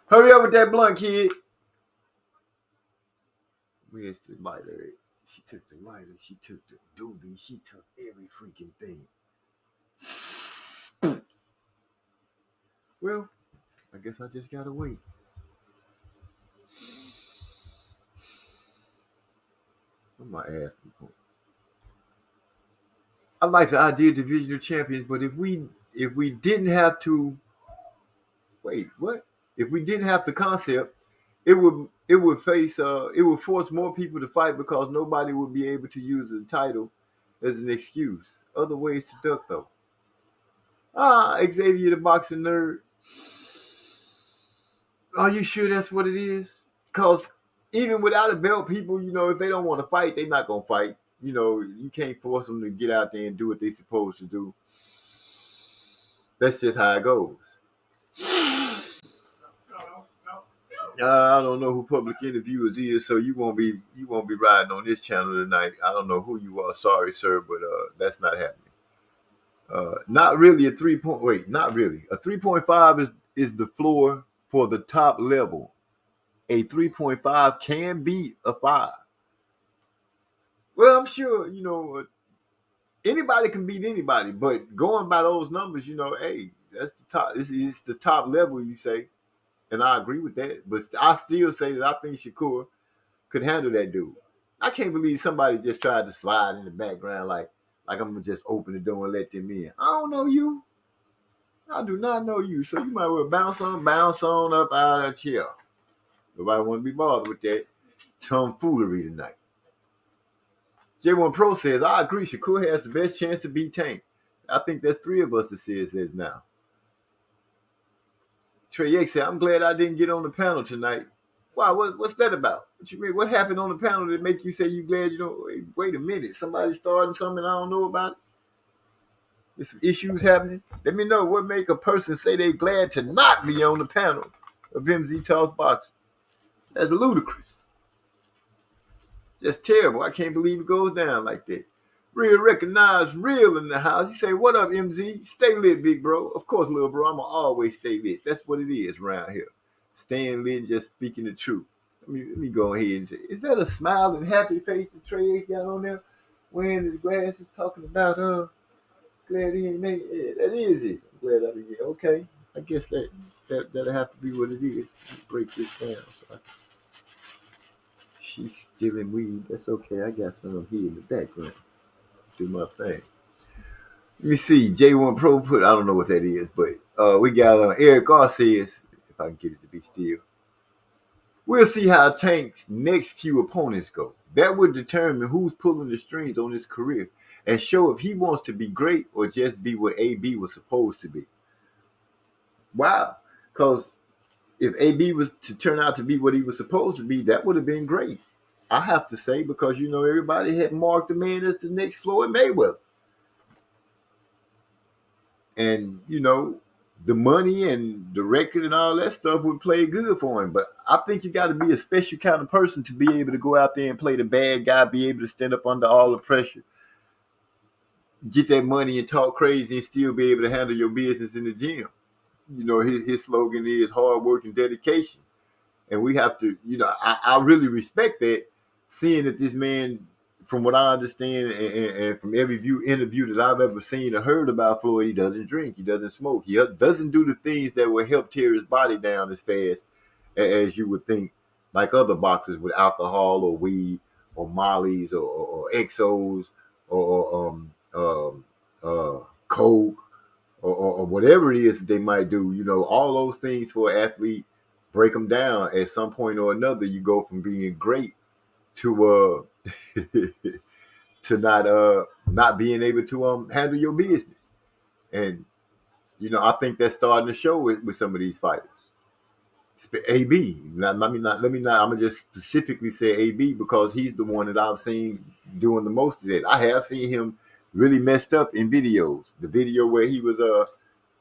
Hurry up with that blunt, kid. Where's the lighter? She took the lighter. She took the doobie. She took every freaking thing. Well, I guess I just gotta wait. What am I asking for? I like the idea of divisional champions, but if we didn't have to wait, what? If we didn't have the concept, it would force more people to fight because nobody would be able to use the title as an excuse. Other ways to duck though. Xavier the boxing nerd. Are you sure that's what it is? Because even without a belt, people, you know, if they don't want to fight, they're not gonna fight. You know, you can't force them to get out there and do what they're supposed to do. That's just how it goes. I don't know who Public Interviewers is, so you won't be riding on this channel tonight. I don't know who you are. Sorry, sir, but that's not happening. Not really a 3 point. Wait, not really. A 3.5 is the floor for the top level. A 3.5 can beat a 5. Well, I'm sure, you know, anybody can beat anybody, but going by those numbers, you know, hey, that's the top. This is the top level, you say. And I agree with that. But I still say that I think Shakur could handle that dude. I can't believe somebody just tried to slide in the background like I'm going to just open the door and let them in. I don't know you. I do not know you. So you might well bounce on up out of that chair. Nobody want to be bothered with that tomfoolery tonight. J1 Pro says, I agree. Shakur has the best chance to beat Tank. I think there's 3 of us that says this now. Trey X said, I'm glad I didn't get on the panel tonight. Why? What's that about? What you mean? What happened on the panel that make you say you glad you don't? Wait a minute. Somebody starting something I don't know about? There's some issues happening. Let me know what make a person say they glad to not be on the panel of MZ Talks Boxing. That's ludicrous. That's terrible. I can't believe it goes down like that. Real recognized real in the house. He say, what up, MZ? Stay lit, big bro. Of course, little bro. I'm going to always stay lit. That's what it is around here. Staying lit and just speaking the truth. Let me go ahead and say, is that a smiling, happy face that Trey X got on there? Wearing his glasses, talking about, glad he ain't made it. Yeah, that is it. I'm glad I didn't get it. Okay. I guess that'll have to be what it is. Break this down. So she's stealing weed. That's okay. I got some here in the background. Do my thing. Let me see. J1 Pro put, I don't know what that is, but we got Eric R says, if I can get it to be still. We'll see how Tank's next few opponents go. That would determine who's pulling the strings on his career and show if he wants to be great or just be what AB was supposed to be. Wow. Because if AB was to turn out to be what he was supposed to be, that would have been great. I have to say, because, you know, everybody had marked the man as the next Floyd Mayweather. And, you know, the money and the record and all that stuff would play good for him. But I think you got to be a special kind of person to be able to go out there and play the bad guy, be able to stand up under all the pressure. get that money and talk crazy and still be able to handle your business in the gym. You know, his slogan is hard work and dedication. And we have to, you know, I really respect that, seeing that this man, from what I understand and from every interview that I've ever seen or heard about Floyd, he doesn't drink, he doesn't smoke, he doesn't do the things that will help tear his body down as fast as you would think, like other boxers with alcohol or weed or mollies or Exos or coke or whatever it is that they might do. You know, all those things for an athlete break them down at some point or another. You go from being great to to not being able to handle your business. And you know, I think that's starting to show with some of these fighters. AB. Let me not. I'm gonna just specifically say AB because he's the one that I've seen doing the most of that. I have seen him really messed up in videos. The video where he was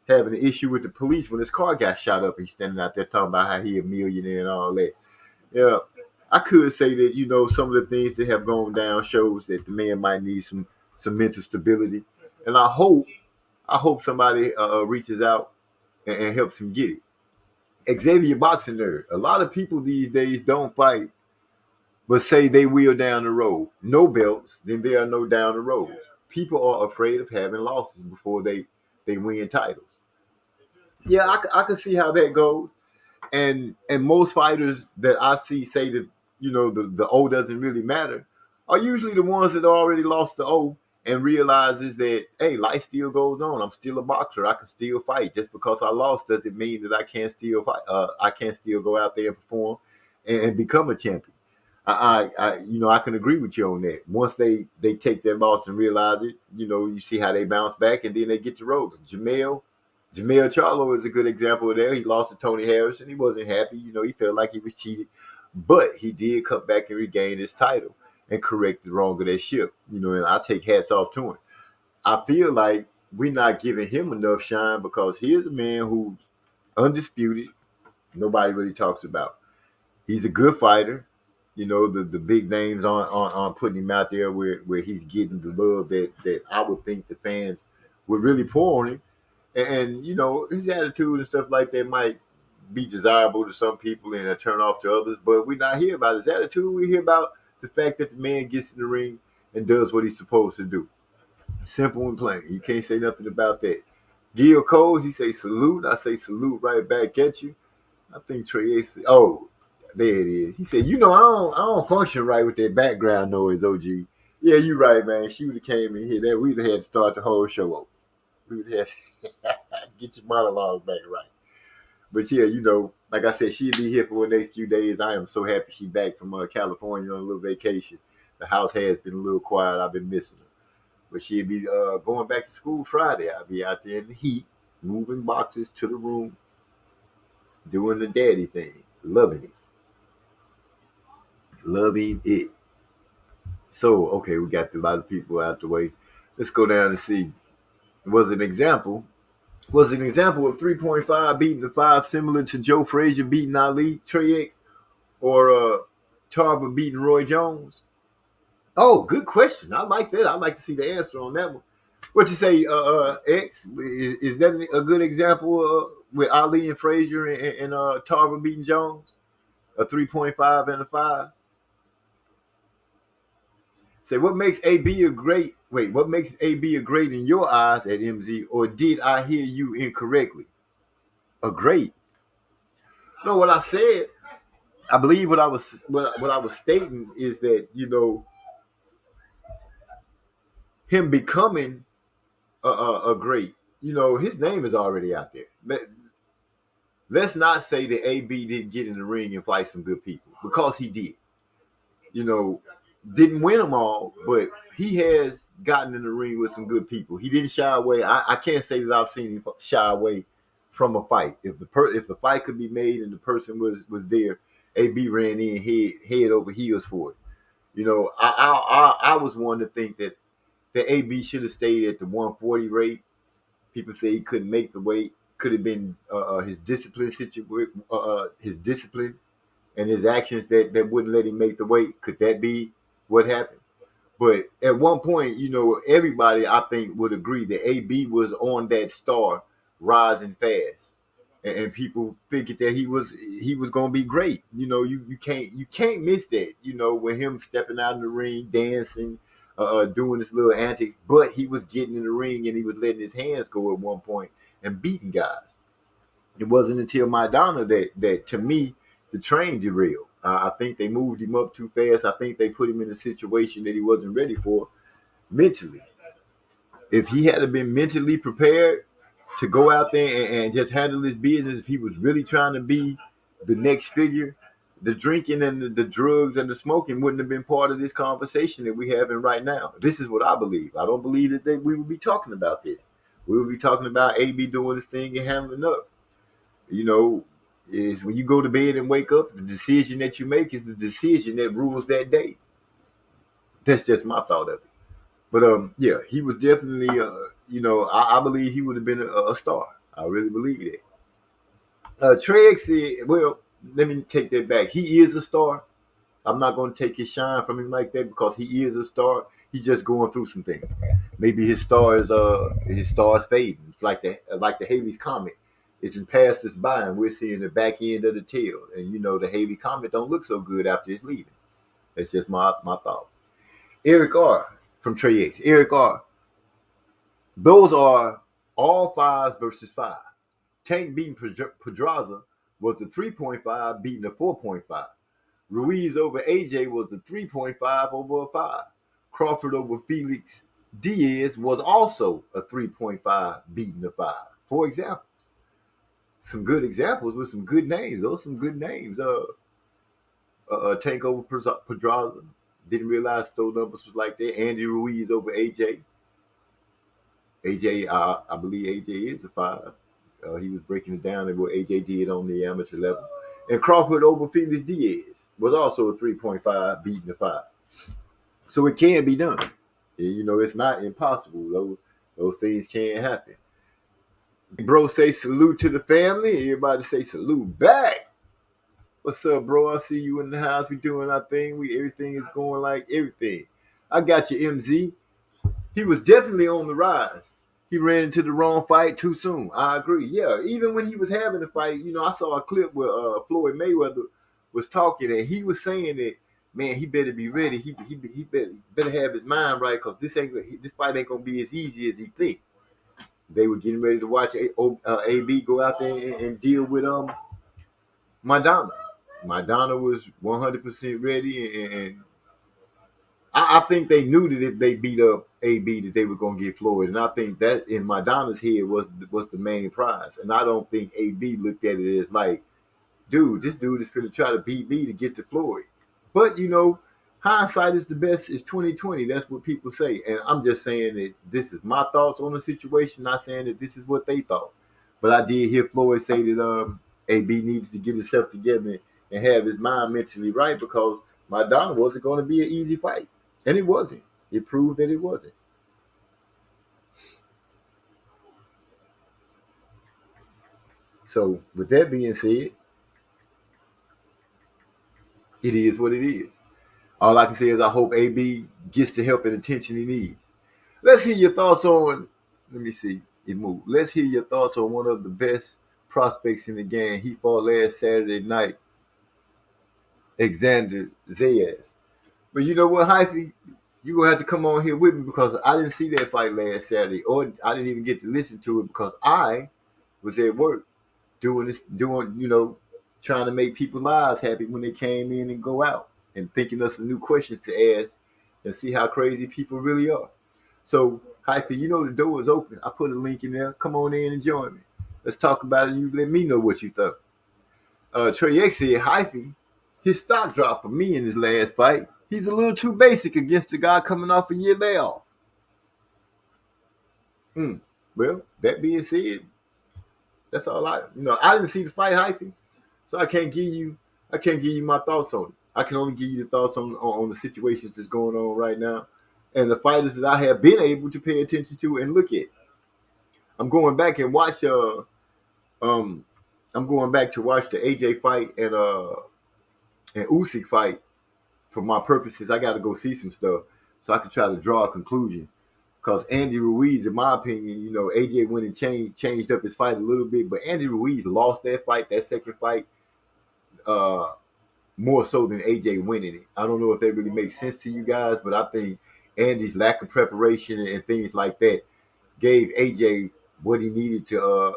having an issue with the police when his car got shot up. He's standing out there talking about how he a millionaire and all that. Yeah, I could say that, you know, some of the things that have gone down shows that the man might need some mental stability, and I hope somebody reaches out and helps him get it. Xavier Boxing Nerd. A lot of people these days don't fight, but say they will down the road. No belts, then there are no down the road. People are afraid of having losses before they win titles. Yeah, I can see how that goes. And most fighters that I see say that, you know, the O doesn't really matter are usually the ones that already lost the O and realizes that, hey, life still goes on. I'm still a boxer. I can still fight. Just because I lost doesn't mean that I can't still fight. I can't still go out there and perform and become a champion. You know, I can agree with you on that. Once they take their loss and realize it, you know, you see how they bounce back and then they get to rolling. Jermell Charlo is a good example of that. He lost to Tony Harrison. He wasn't happy. You know, he felt like he was cheated, but he did come back and regain his title and correct the wrong of that ship. You know, and I take hats off to him. I feel like we're not giving him enough shine because here's a man who's undisputed. Nobody really talks about. He's a good fighter. You know, the big names on putting him out there where he's getting the love that I would think the fans would really pour on him. And you know, his attitude and stuff like that might be desirable to some people and a turn off to others, but we're not here about his attitude. We hear about the fact that the man gets in the ring and does what he's supposed to do. Simple and plain. You can't say nothing about that. Gil Coles, he say salute. I say salute right back at you. I think Trey Ace. Oh, there it is. He said, you know, I don't function right with that background noise, OG. Yeah, you right, man. She would have came in here. We'd have had to start the whole show over. We would have to get your monologue back right. But yeah, you know, like I said, she'll be here for the next few days. I am so happy she's back from California on a little vacation. The house has been a little quiet. I've been missing her. But she'll be going back to school Friday. I'll be out there in the heat, moving boxes to the room, doing the daddy thing, loving it. Loving it. So, okay, we got a lot of people out the way. Let's go down and see. Was an example of 3.5 beating the 5 similar to Joe Frazier beating Ali, Trey X, or Tarver beating Roy Jones? Oh, good question. I like that. I'd like to see the answer on that one. What you say, X? Is that a good example with Ali and Frazier and Tarver beating Jones? A 3.5 and a 5? Say, what makes AB a great in your eyes at MZ, or did I hear you incorrectly? A great. No, what I said, I believe what I was stating is that, you know, him becoming a great, you know, his name is already out there. Let's not say that AB didn't get in the ring and fight some good people, because he did. You know, didn't win them all, but he has gotten in the ring with some good people. He didn't shy away. I can't say that I've seen him shy away from a fight. If the fight could be made and the person was there, AB ran in head over heels for it. You know, I was one to think that AB should have stayed at the 140 rate. People say he couldn't make the weight. Could have been his discipline his discipline and his actions that wouldn't let him make the weight. Could that be what happened? But at one point, everybody I think would agree that AB was on that star rising fast, and people figured that he was going to be great. You can't miss that. With him stepping out in the ring, dancing, doing his little antics, but he was getting in the ring and he was letting his hands go at one point and beating guys. It wasn't until Maidana that to me the train derailed. I think they moved him up too fast. I think they put him in a situation that he wasn't ready for mentally. If he had been mentally prepared to go out there and just handle his business, if he was really trying to be the next figure, the drinking and the drugs and the smoking wouldn't have been part of this conversation that we're having right now. This is what I believe. I don't believe that we would be talking about this. We would be talking about AB doing his thing and handling up. Is when you go to bed and wake up, the decision that you make is the decision that rules that day. That's just my thought of it. But yeah, he was definitely, I believe he would have been a star. I really believe that. Trey said, well, let me take that back. He is a star. I'm not going to take his shine from him like that because he is a star. He's just going through some things. Maybe his star is fading. It's like the Halley's Comet. It's passed us by, and we're seeing the back end of the tail. And the Halley Comet don't look so good after it's leaving. That's just my thought. Eric R. from Trey X. Eric R. Those are all 5s versus 5s. Tank beating Pedraza was the 3.5 beating the 4.5. Ruiz over AJ was the 3.5 over a 5. Crawford over Felix Diaz was also a 3.5 beating the 5. For example. Some good examples with some good names. Those are some good names. Tank over Pedraza. Didn't realize those numbers was like that. Andy Ruiz over AJ. AJ, I believe AJ is a 5. He was breaking it down and what AJ did on the amateur level. And Crawford over Felix Diaz was also a 3.5 beating the 5. So it can be done. It's not impossible. Those things can happen. Bro say salute to the family. Everybody say salute back. What's up, bro? I see you in the house. We doing our thing. Everything is going like everything. I got you, MZ. He was definitely on the rise. He ran into the wrong fight too soon. I agree. Yeah, even when he was having the fight, I saw a clip where Floyd Mayweather was talking and he was saying that, man, he better be ready. He better have his mind right because this fight ain't gonna be as easy as he think. They were getting ready to watch AB go out there and deal with Maidana. Maidana was 100% ready, and I think they knew that if they beat up AB that they were going to get Floyd. And I think that in Maidana's head was the main prize. And I don't think AB looked at it as like, dude, this dude is finna try to beat me to get to Floyd. But, hindsight is the best. It's 2020. That's what people say. And I'm just saying that this is my thoughts on the situation, not saying that this is what they thought. But I did hear Floyd say that AB needs to get himself together and have his mind mentally right because Maidana wasn't going to be an easy fight. And it wasn't. It proved that it wasn't. So with that being said, it is what it is. All I can say is I hope AB gets the help and attention he needs. Let's hear your thoughts on, let me see, it moved. Let's hear your thoughts on one of the best prospects in the game. He fought last Saturday night, Alexander Zayas. But you know what, Hyphy? You're going to have to come on here with me because I didn't see that fight last Saturday or I didn't even get to listen to it because I was at work doing, trying to make people's lives happy when they came in and go out. And thinking of some new questions to ask and see how crazy people really are. So, Hyphy, the door is open. I put a link in there. Come on in and join me. Let's talk about it. You let me know what you thought. Trey X said, Hyphy, his stock dropped for me in his last fight. He's a little too basic against the guy coming off a year layoff. Well, that being said, that's all I didn't see the fight, Hyphy, so I can't give you my thoughts on it. I can only give you the thoughts on the situations that's going on right now and the fighters that I have been able to pay attention to and look at. I'm going back and watch I'm going back to watch the AJ fight and Usyk fight for my purposes. I got to go see some stuff. so I can try to draw a conclusion. Because Andy Ruiz, in my opinion, AJ went and changed up his fight a little bit, but Andy Ruiz lost that fight, that second fight, more so than AJ winning it. I don't know if that really makes sense to you guys, but I think Andy's lack of preparation and things like that gave AJ what he needed to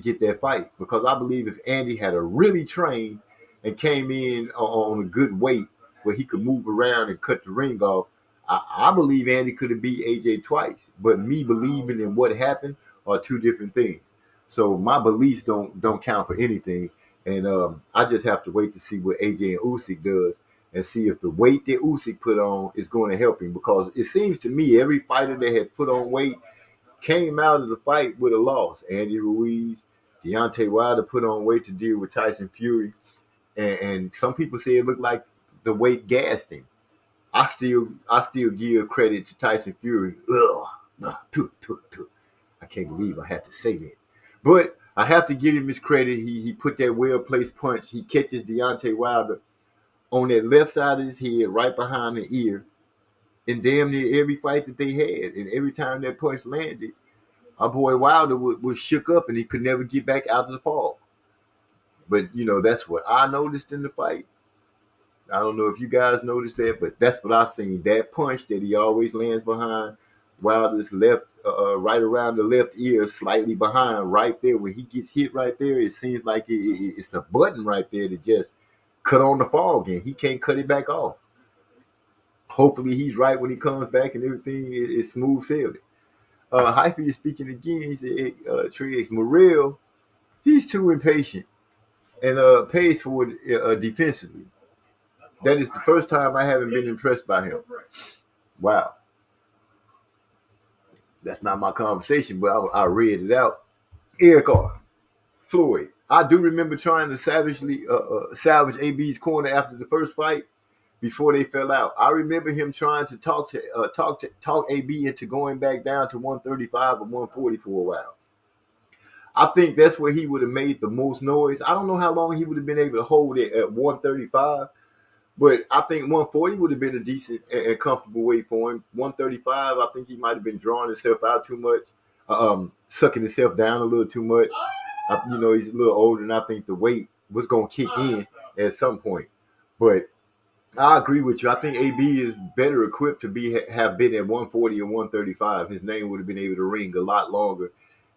get that fight. Because I believe if Andy had a really trained and came in on a good weight where he could move around and cut the ring off, I believe Andy could have beat AJ twice. But me believing in what happened are two different things. So my beliefs don't count for anything. And I just have to wait to see what AJ and Usyk does and see if the weight that Usyk put on is going to help him. Because it seems to me every fighter that had put on weight came out of the fight with a loss. Andy Ruiz, Deontay Wilder put on weight to deal with Tyson Fury. And some people say it looked like the weight gassed him. I still give credit to Tyson Fury. I can't believe I have to say that. But I have to give him his credit. He put that well-placed punch. He catches Deontay Wilder on that left side of his head, right behind the ear, in damn near every fight that they had. And every time that punch landed, our boy Wilder was shook up and he could never get back out of the fall. But, that's what I noticed in the fight. I don't know if you guys noticed that, but that's what I seen. That punch that he always lands behind Wilder's left, right around the left ear, slightly behind, right there. When he gets hit right there, it seems like it's a button right there to just cut on the fall again. He can't cut it back off. Hopefully he's right when he comes back and everything is smooth sailing. Hyphy is speaking again. He said, Trey Morrell, he's too impatient and pays for it defensively. That is the first time I haven't been impressed by him. Wow. That's not my conversation, but I read it out. Eric R. Floyd. I do remember trying to salvage AB's corner after the first fight before they fell out. I remember him trying to talk AB into going back down to 135 or 140 for a while. I think that's where he would have made the most noise. I don't know how long he would have been able to hold it at 135. But I think 140 would have been a decent and comfortable weight for him. 135, I think he might have been drawing himself out too much, sucking himself down a little too much. He's a little older, and I think the weight was going to kick in at some point. But I agree with you. I think AB is better equipped to have been at 140 or 135. His name would have been able to ring a lot longer,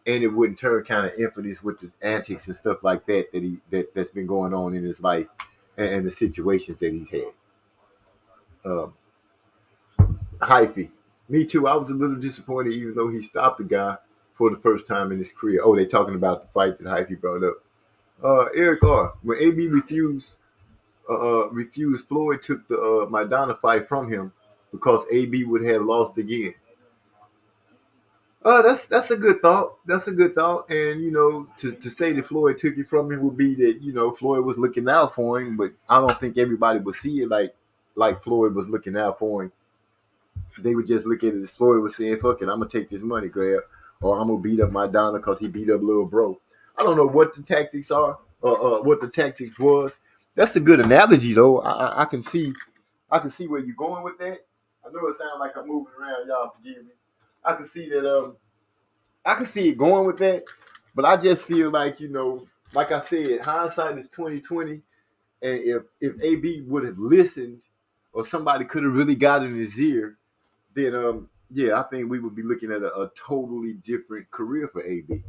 and it wouldn't turn kind of infamous with the antics and stuff like that's been going on in his life. And the situations that he's had. Hyphy. Me too. I was a little disappointed even though he stopped the guy for the first time in his career. Oh, they're talking about the fight that Hyphy brought up. Eric R. When AB refused, Floyd took the Maidana fight from him because AB would have lost again. That's a good thought. That's a good thought. And, to say that Floyd took it from him would be that, Floyd was looking out for him, but I don't think everybody would see it like Floyd was looking out for him. They would just look at it as Floyd was saying, fuck it, I'm going to take this money grab, or I'm going to beat up Maidana because he beat up Lil Bro. I don't know what the tactics are, or what the tactics was. That's a good analogy, though. I can see where you're going with that. I know it sounds like I'm moving around. Y'all forgive me. I can see that. I can see it going with that, but I just feel like like I said, hindsight is 20/20, and if AB would have listened, or somebody could have really got in his ear, then I think we would be looking at a totally different career for AB.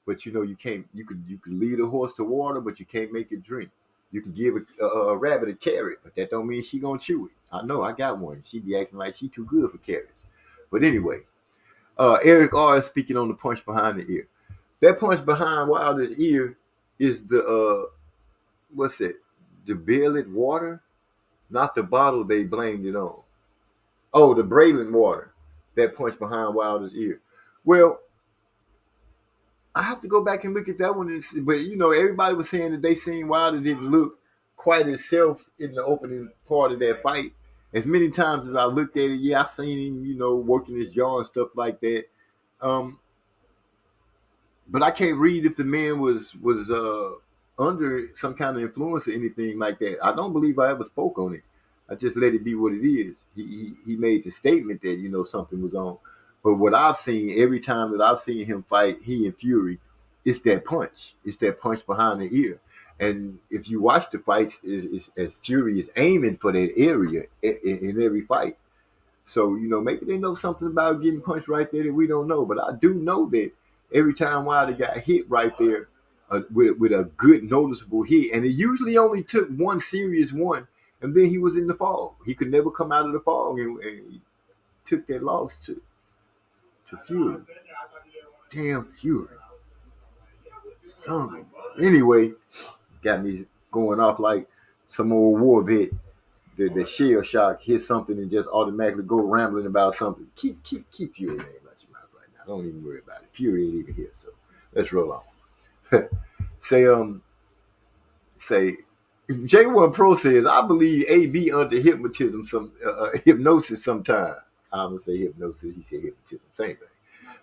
But you can't. You could lead a horse to water, but you can't make it drink. You can give a rabbit a carrot, but that don't mean she gonna chew it. I know, I got one. She be acting like she too good for carrots. But anyway, Eric R. is speaking on the punch behind the ear. That punch behind Wilder's ear is the, what's it? The Bearlet water? Not the bottle they blamed it on. Oh, the Braylon water. That punch behind Wilder's ear. Well, I have to go back and look at that one. But, everybody was saying that they seen Wilder didn't look quite himself in the opening part of that fight. As many times as I looked at it, I seen him, working his jaw and stuff like that. But I can't read if the man was under some kind of influence or anything like that. I don't believe I ever spoke on it. I just let it be what it is. He made the statement that, you know, something was on. But what I've seen every time that I've seen him fight, he and Fury, it's that punch. It's that punch behind the ear. And if you watch the fights, as Fury is aiming for that area in every fight. So, you know, maybe they know something about getting punched right there that we don't know. But I do know that every time Wilder got hit right there with a good noticeable hit, and it usually only took one serious one, and then he was in the fog. He could never come out of the fog, and he took that loss to Fury. Damn Fury. Son of a... Anyway, got me going off like some old war vet. The shell shock hit something and just automatically go rambling about something. Keep Fury name out your mouth right now. Don't even worry about it. Fury ain't even here, so let's roll on. say J1 Pro says, I believe AB under hypnosis sometimes. I'm gonna say hypnosis. He said hypnotism. Same thing.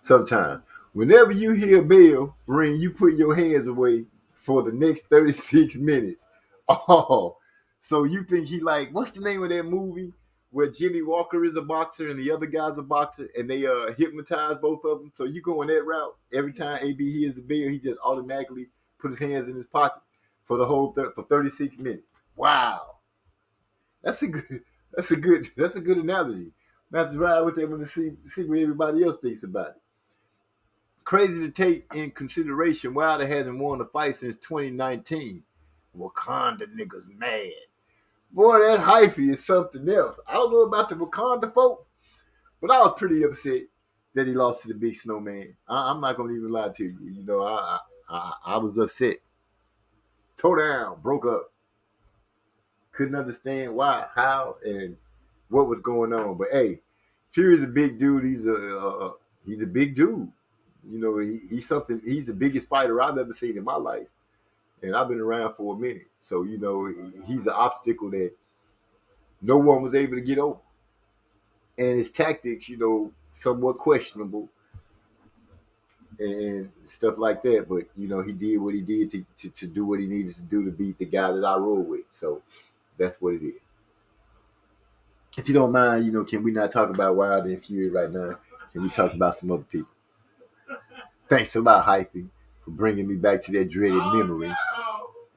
Sometimes. Whenever you hear a bell ring, you put your hands away for the next 36 minutes. Oh. So you think he like, what's the name of that movie where Jimmy Walker is a boxer and the other guy's a boxer and they hypnotize both of them? So you go on that route. Every time AB hears the bell, he just automatically put his hands in his pocket for the whole for 36 minutes. Wow. That's a good analogy. I have to ride with them to see what everybody else thinks about it. Crazy to take in consideration, Wilder hasn't won a fight since 2019. Wakanda niggas mad. Boy, that hyphy is something else. I don't know about the Wakanda folk, but I was pretty upset that he lost to the Big Snowman. I'm not going to even lie to you. You know, I was upset. Tore down, broke up. Couldn't understand why, how, and what was going on. But hey, Fury's a big dude. He's a big dude. You know, he's something. He's the biggest fighter I've ever seen in my life. And I've been around for a minute. So, you know, he's an obstacle that no one was able to get over. And his tactics, you know, somewhat questionable and stuff like that. But, you know, he did what he did to do what he needed to do to beat the guy that I roll with. So that's what it is. If you don't mind, you know, can we not talk about Wilder and Fury right now? Can we talk about some other people? Thanks a lot, Hyphy, for bringing me back to that dreaded memory.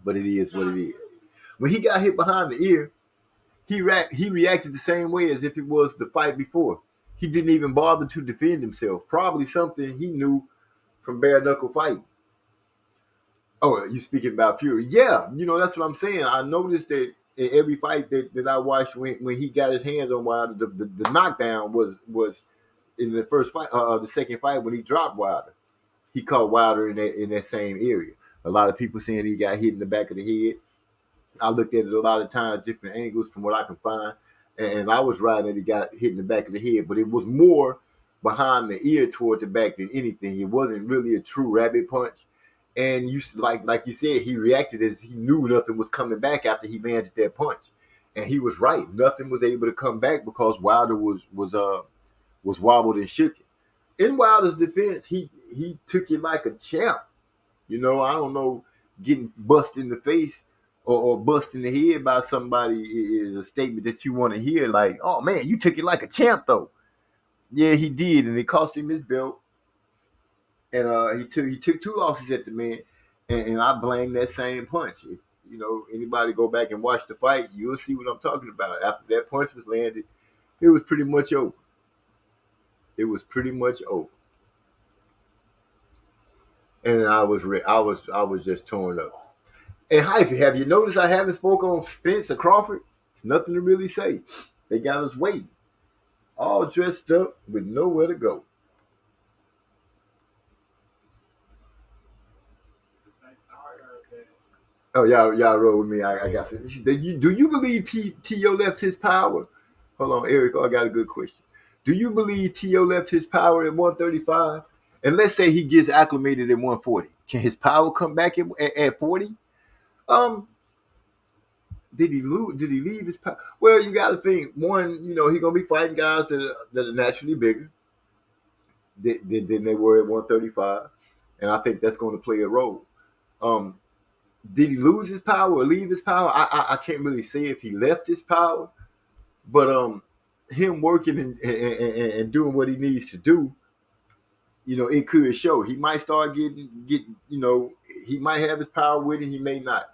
But it is what it is. When he got hit behind the ear, he reacted the same way as if it was the fight before. He didn't even bother to defend himself. Probably something he knew from bare knuckle fighting. Oh, you speaking about Fury? Yeah, you know, that's what I'm saying. I noticed that in every fight that I watched when he got his hands on Wilder, the knockdown was in the first fight, the second fight when he dropped Wilder. He caught Wilder in that same area. A lot of people saying he got hit in the back of the head. I looked at it a lot of times, different angles from what I can find, and I was right that he got hit in the back of the head, but it was more behind the ear toward the back than anything. It wasn't really a true rabbit punch. And you like you said, he reacted as he knew nothing was coming back after he landed that punch, and he was right. Nothing was able to come back because Wilder was wobbled and shook. In Wilder's defense, he took it like a champ. You know, I don't know, getting busted in the face or bust in the head by somebody is a statement that you want to hear. Like, oh man, you took it like a champ though. Yeah, he did, and it cost him his belt. And he took 2 losses at the man, and I blame that same punch. If you know anybody go back and watch the fight, you'll see what I'm talking about. After that punch was landed, it was pretty much over. It was pretty much over. And I was just torn up. And Hyphy, have you noticed I haven't spoken on Spence or Crawford? It's nothing to really say. They got us waiting, all dressed up with nowhere to go. Oh, y'all roll with me. I got some. Do you believe T.O. left his power? Hold on, Eric. I got a good question. Do you believe T.O. left his power at 135? And let's say he gets acclimated at 140. Can his power come back at 40? Did he lose? Did he leave his power? Well, you got to think. One, you know, he's gonna be fighting guys that are naturally bigger than they were at 135, and I think that's going to play a role. Did he lose his power or leave his power? I can't really say if he left his power, But him working and doing what he needs to do, it could show. He might start getting, he might have his power with him. He may not.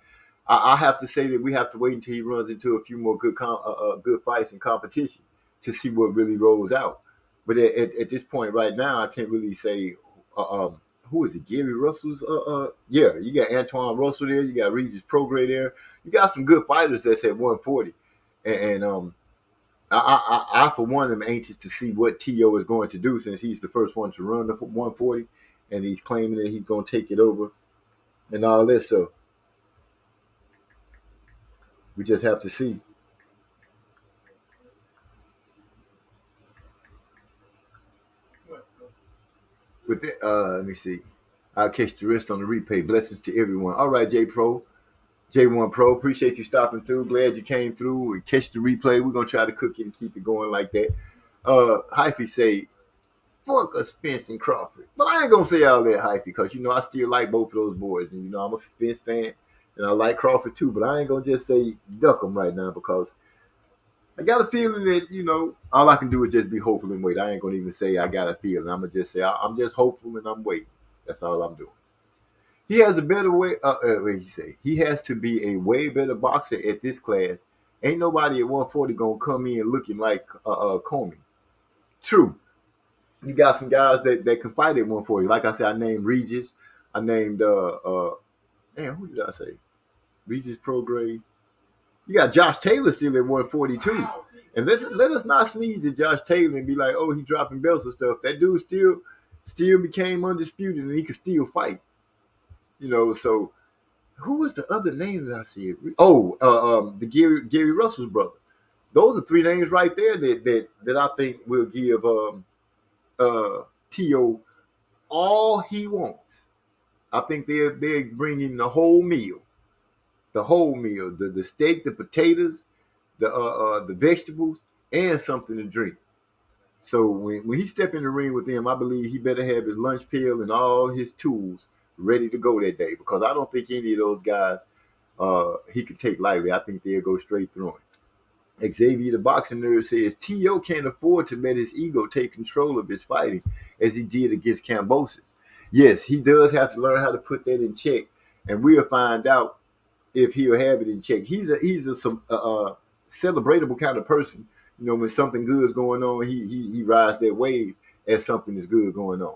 I have to say that we have to wait until he runs into a few more good fights and competition to see what really rolls out. But at this point right now, I can't really say who is it? Gary Russell's. Yeah, you got Antoine Russell there. You got Regis Prograis there. You got some good fighters that's at 140, and I for one am anxious to see what T.O. is going to do since he's the first one to run the 140, and he's claiming that he's going to take it over and all that stuff. We just have to see. With it, let me see. I'll catch the rest on the replay. Blessings to everyone. All right, J1 Pro, appreciate you stopping through. Glad you came through and catch the replay. We're gonna try to cook it and keep it going like that. Hyphy say, fuck a Spence and Crawford. But I ain't gonna say all that, Hyphy, because I still like both of those boys. And I'm a Spence fan and I like Crawford too, but I ain't gonna just say duck them right now because I got a feeling that, all I can do is just be hopeful and wait. I ain't gonna even say I got a feeling. I'm gonna just say I'm just hopeful and I'm waiting. That's all I'm doing. He has a better way. He has to be a way better boxer at this class. Ain't nobody at 140 gonna come in looking like Comey. True, you got some guys that can fight at 140. Like I said, I named Regis. I named who did I say? Regis Prograis. You got Josh Taylor still at 142. And let us not sneeze at Josh Taylor and be like, oh, he dropping belts and stuff. That dude still became undisputed and he could still fight. So who was the other name that I said? Oh, the Gary Russell's brother. Those are three names right there that I think will give T.O. all he wants. I think they're bringing the whole meal. The steak, the potatoes, the vegetables, and something to drink. So when he step in the ring with them, I believe he better have his lunch pail and all his tools ready to go that day because I don't think any of those guys he could take lightly. I think they'll go straight through him. Xavier the boxing nerd says T.O. can't afford to let his ego take control of his fighting as he did against Kambosos. Yes, he does have to learn how to put that in check, and we'll find out if he'll have it in check. He's a celebratable kind of person. When something good is going on, he rides that wave as something is good going on.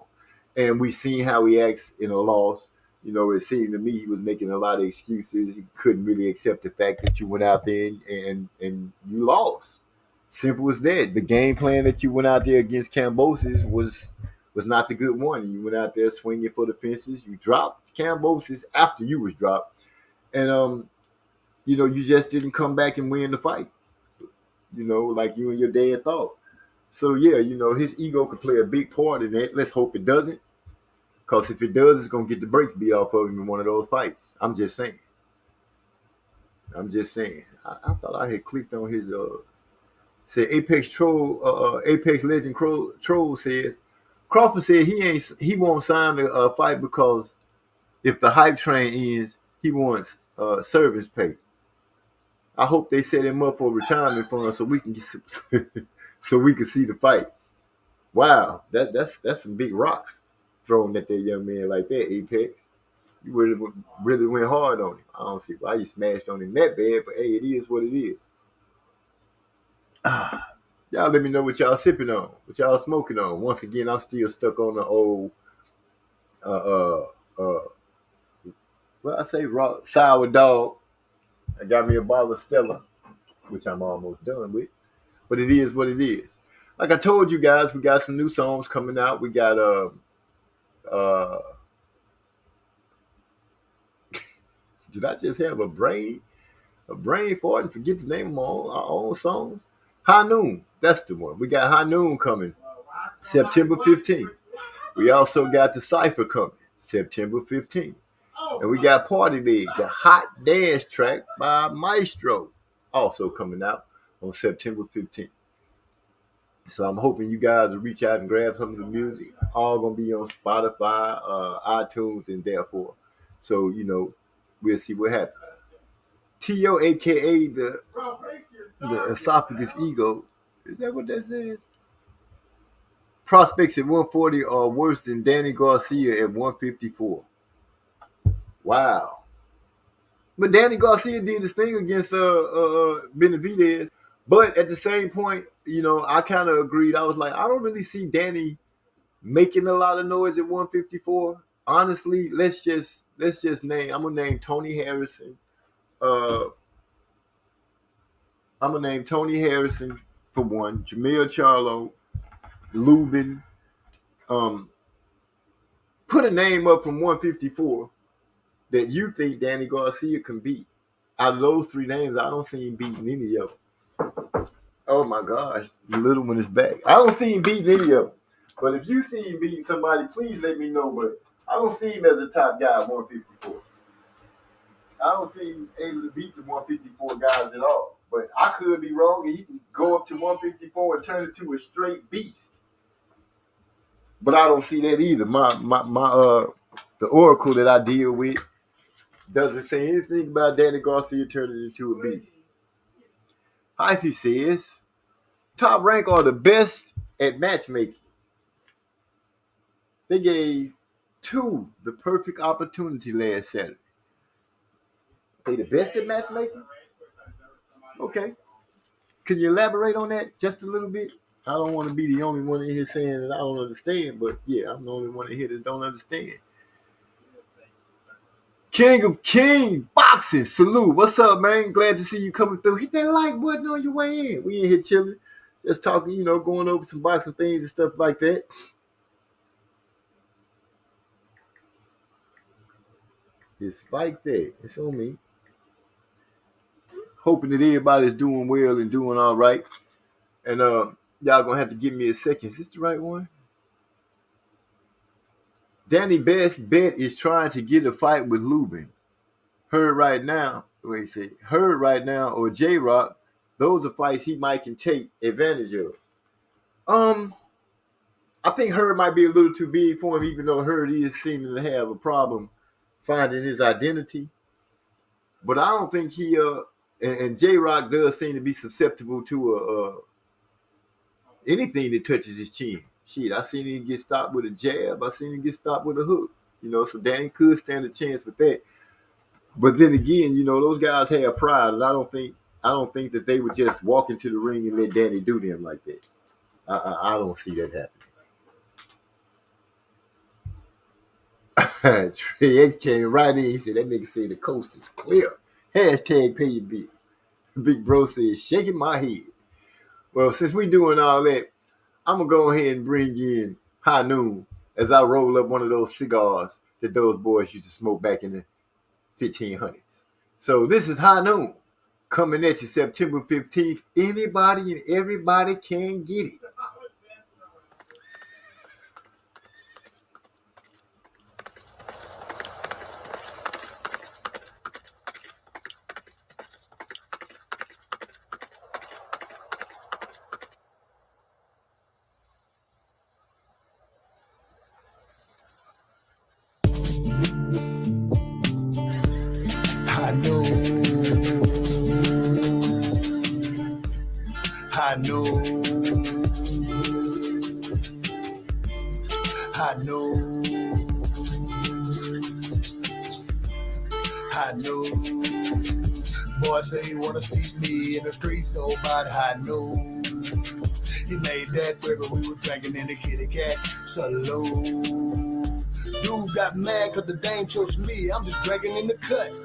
And we seen how he acts in a loss. It seemed to me he was making a lot of excuses. He couldn't really accept the fact that you went out there and you lost. Simple as that. The game plan that you went out there against Kambosos was not the good one. You went out there swinging for the fences. You dropped Kambosos after you was dropped. And, you just didn't come back and win the fight, like you and your dad thought. So, yeah, his ego could play a big part in that. Let's hope it doesn't. Because if it does, it's going to get the brakes beat off of him in one of those fights. I'm just saying. I thought I had clicked on his, say Apex Legend Troll says, Crawford said he won't sign the fight because if the hype train ends, he wants service pay. I hope they set him up for retirement fund so we can get so we can see the fight. Wow, that's some big rocks thrown at that young man like that, Apex. You really went hard on him. I don't see why you smashed on him that bad, but hey, it is what it is. Y'all let me know what y'all sipping on, what y'all smoking on. Once again, I'm still stuck on the old raw sour dog. I got me a bottle of Stella, which I'm almost done with. But it is what it is. Like I told you guys, we got some new songs coming out. We got did I just have a brain fart and forget the name of our own songs? High Noon, that's the one. We got High Noon coming September 15th. We also got the Cypher coming September 15th. And we got Party League, the hot dance track by Maestro, also coming out on September 15th. So I'm hoping you guys will reach out and grab some of the music. All going to be on Spotify, iTunes, and therefore. So, we'll see what happens. T.O., a.k.a. the The esophagus ego. Is that what that says? Prospects at 140 are worse than Danny Garcia at 154. Wow. But Danny Garcia did his thing against Benavidez. But at the same point, I kind of agreed. I was like, I don't really see Danny making a lot of noise at 154. Honestly, let's just name. I'm gonna name Tony Harrison. I'm gonna name Tony Harrison for one. Jamil Charlo, Lubin. Put a name up from 154 that you think Danny Garcia can beat. Out of those three names, I don't see him beating any of them. Oh my gosh, the little one is back. I don't see him beating any of them. But if you see him beating somebody, please let me know. But I don't see him as a top guy at 154. I don't see him able to beat the 154 guys at all. But I could be wrong, and he can go up to 154 and turn into a straight beast. But I don't see that either. The oracle that I deal with doesn't say anything about Danny Garcia turning into a beast. Hyphy says, Top Rank are the best at matchmaking. They gave 2 the perfect opportunity last Saturday. They the best at matchmaking? Okay. Can you elaborate on that just a little bit? I don't want to be the only one in here saying that I don't understand, but yeah, I'm the only one in here that don't understand. King of King Boxing, salute. What's up, man? Glad to see you coming through. Hit that like button on your way in. We in here chilling, just talking, going over some boxing things and stuff like that. It's like that. It's on me. Hoping that everybody's doing well and doing all right. And y'all gonna have to give me a second. Is this the right one? Danny best bet is trying to get a fight with Lubin. Heard right now or J-Rock, those are fights he might can take advantage of. I think Hurd might be a little too big for him, even though Hurd is seeming to have a problem finding his identity. But I don't think he and J-Rock does seem to be susceptible to anything that touches his chin. Shit, I seen him get stopped with a jab. I seen him get stopped with a hook. So Danny could stand a chance with that. But then again, those guys have pride, and I don't think that they would just walk into the ring and let Danny do them like that. I don't see that happening. Trey X came right in. He said, that nigga said the coast is clear. Hashtag pay your bill. Big bro says, shaking my head. Well, since we doing all that, I'm going to go ahead and bring in High Noon as I roll up one of those cigars that those boys used to smoke back in the 1500s. So this is High Noon coming at you September 15th. Anybody and everybody can get it. I know. Boy say he wanna see me in the streets so bad. I know. He made that river we were drinking in the kitty cat saloon. Dude got mad cause the dame chose me. I'm just drinking in the cut.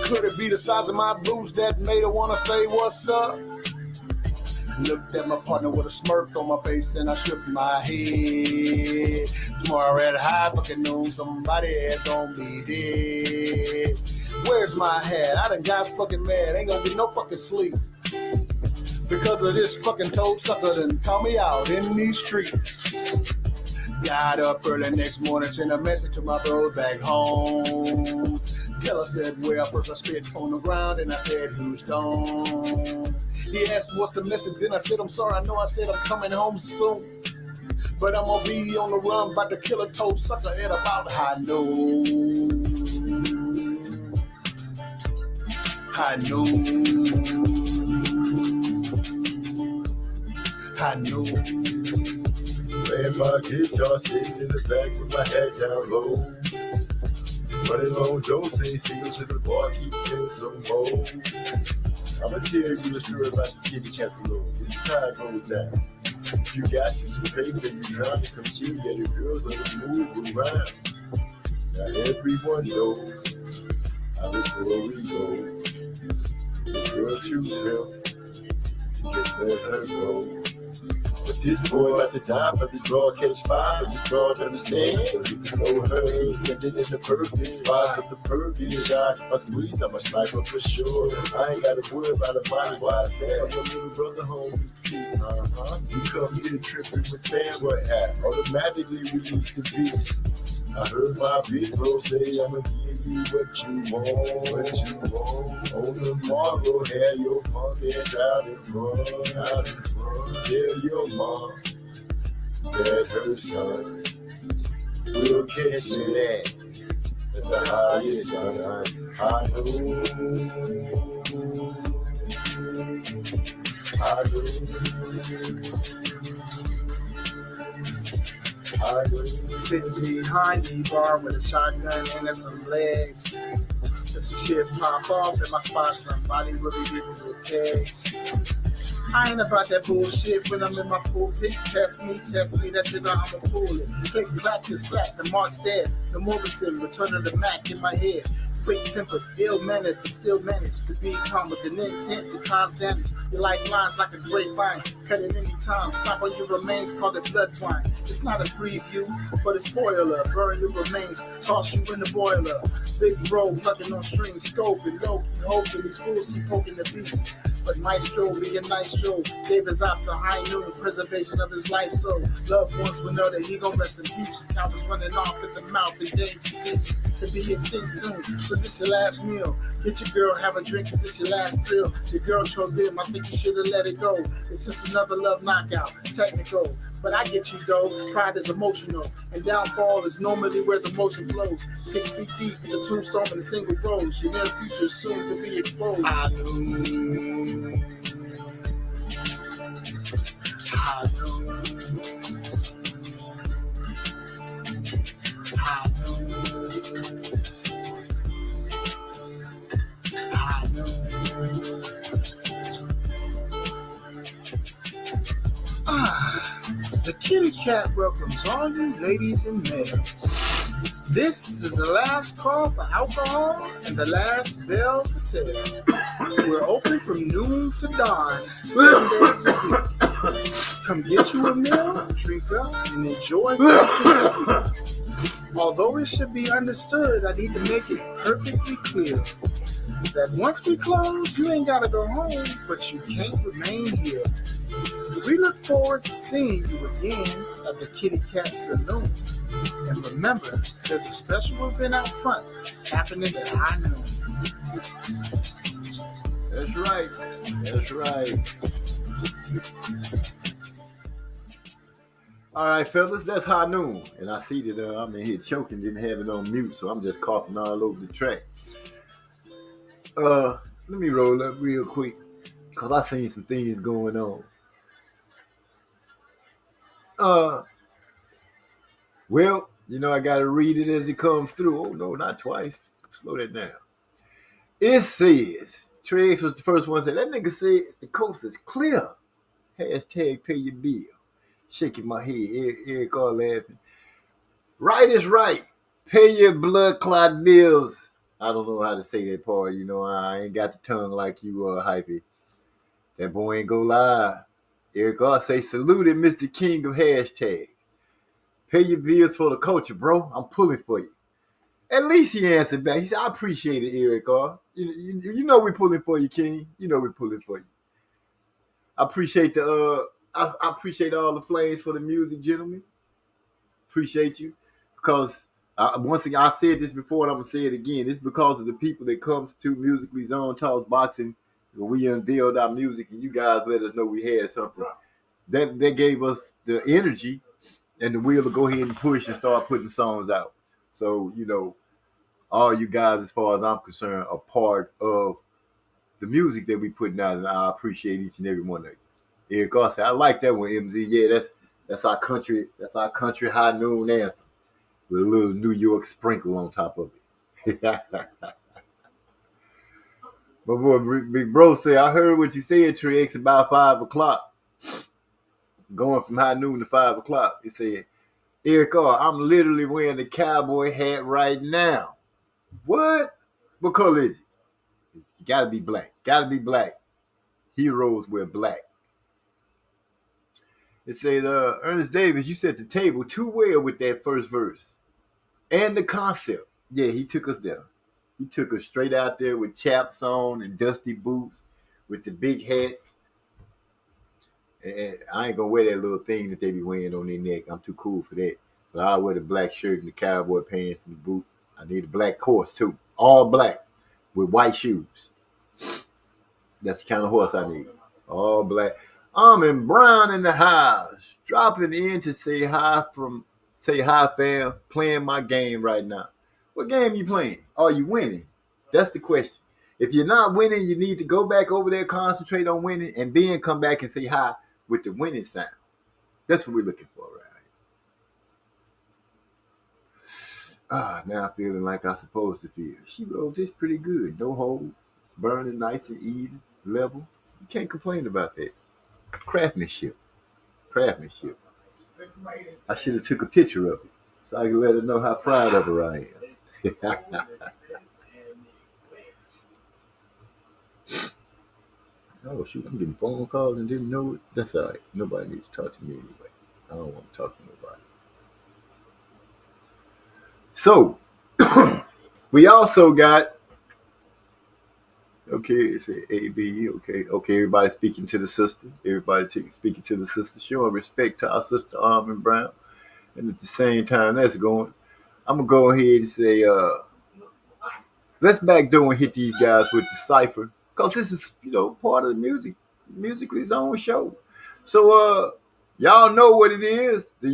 Could it be the size of my boots that made her wanna say what's up? Looked at my partner with a smirk on my face and I shook my head. Tomorrow at high fucking noon, somebody ass gon' be dead. Where's my hat? I done got fucking mad, ain't gonna get no fucking sleep. Because of this fucking toad sucker done call me out in these streets. Got up early next morning, sent a message to my bros back home. Teller said, where first I spit on the ground, and I said, who's gone? He asked, what's the message? Then I said, I'm sorry, I know I said I'm coming home soon. But I'm gonna be on the run, about to kill a toad sucker at about high noon. High noon. I know. Playing my guitar, sitting in the back with my head down low. Running on Joe, say single to the bar, keep singing some more. I'ma tell you a story about the kitty casserole. This is how it goes down. You got you some paper and you trying to come cheat, yeah, the girls let us move around. Now everyone knows how this story goes. The girl choose him, just let her go. But this boy about to die for this broad catch fire, but this broad understand. Know her, he's standing in the perfect spot of the perfect shot. If I squeeze, I'm a sniper for sure. I ain't gotta worry about a body wise there. My little brother home is too. You come here tripping with fans, what happened? Automatically we used to be. I heard my big bro say I'ma give you what you want, what you want. On tomorrow, have your punk ass out in front, out in front. Tell your mom that her son will catch me at the highest sun. I Sitting behind the bar with a shotgun and some legs. If some shit pop off in my spot, somebody will be giving me tags. I ain't about that bullshit when I'm in my pulpit. Test me, that you know I'ma pull it. Click, clack is black, the mark's dead. The Morrison, return of the Mac in my head. Quick tempered, ill-mannered, but still managed to be calm with an intent to cause damage. Your lifelines like a grapevine, cut it any time. Stop on your remains, call it blood wine. It's not a preview, but a spoiler. Burn your remains, toss you in the boiler. Big bro, plucking on strings, scope and low key, hoping these fools keep poking the beast. But Maestro be a Maestro, gave his op to high noon, preservation of his life. So loved ones will know that he gon' rest in peace. His count was running off at the mouth, and dangerous species could be extinct soon. So this your last meal. Get your girl, have a drink, cause this your last thrill. Your girl chose him, I think you should've let it go. It's just another love knockout, technical. But I get you though, pride is emotional. And downfall is normally where the motion flows. 6 feet deep in the tombstone and a single rose. Your near future is soon to be exposed. I knew. The kitty cat welcomes all you ladies and males. This is the last call for alcohol and the last bell for tail. We're open from noon to dawn, 7 days a week. Come get you a meal, drink up, and enjoy something sweet. Although it should be understood, I need to make it perfectly clear that once we close, you ain't gotta go home, but you can't remain here. We look forward to seeing you again at the Kitty Cat Saloon. And remember, there's a special event out front happening at high noon. That's right. That's right. All right, fellas, that's high noon. And I see that I'm in here choking, didn't have it on mute, so I'm just coughing all over the track. Let me roll up real quick, because I seen some things going on. Well, I got to read it as it comes through. Oh, no, not twice. Slow that down. It says, Trex was the first one to say, that nigga said the coast is clear. Hashtag pay your bill. Shaking my head. Eric all laughing. Right is right. Pay your blood clot bills. I don't know how to say that part. I ain't got the tongue like you, Hypey. That boy ain't go live. Eric all say, saluted Mr. King of hashtags. Pay your bills for the culture, bro. I'm pulling for you. At least he answered back. He said, I appreciate it, Eric R. You know we're pulling for you, King. You know we're pulling for you. I appreciate I appreciate all the flames for the music, gentlemen. Appreciate you. Because once again, I've said this before and I'm going to say it again. It's because of the people that comes to Musically Zone Talks Boxing when we unveiled our music and you guys let us know we had something. That gave us the energy and the will to go ahead and push and start putting songs out. So, all you guys, as far as I'm concerned, are part of the music that we putting out, and I appreciate each and every one of you. Eric Carr said, I like that one, MZ. Yeah, that's our country high noon anthem with a little New York sprinkle on top of it. My boy Big Bro said, I heard what you said, Trey X, about 5 o'clock. Going from high noon to 5 o'clock. He said, Eric Carr, I'm literally wearing the cowboy hat right now. What? What color is it? You gotta be black. Gotta be black. Heroes wear black. It said, Ernest Davis, you set the table too well with that first verse. And the concept. Yeah, he took us there. He took us straight out there with chaps on and dusty boots with the big hats. And I ain't gonna wear that little thing that they be wearing on their neck. I'm too cool for that. But I'll wear the black shirt and the cowboy pants and the boot. I need a black horse too. All black with white shoes. That's the kind of horse I need. All black. Armin Brown in the house. Dropping in to say hi fam. Playing my game right now. What game you playing? Are you winning? That's the question. If you're not winning, you need to go back over there, concentrate on winning, and then come back and say hi with the winning sound. That's what we're looking for right here. Now I'm feeling like I'm supposed to feel. She wrote this pretty good. No holes. It's burning nice and even, level. You can't complain about that. Craftsmanship. I should have took a picture of it so I can let her know how proud of her I am. Oh, shoot, I'm getting phone calls and didn't know it. That's all right. Nobody needs to talk to me anyway. I don't want to talk to nobody. So, we also got, okay, it's AB, okay, everybody speaking to the sister. Speaking to the sister, showing respect to our sister Armin Brown. And at the same time that's going, I'm going to go ahead and say, let's backdoor and hit these guys with the cipher. Because this is, part of the Musically Zone show. So, y'all know what it is. The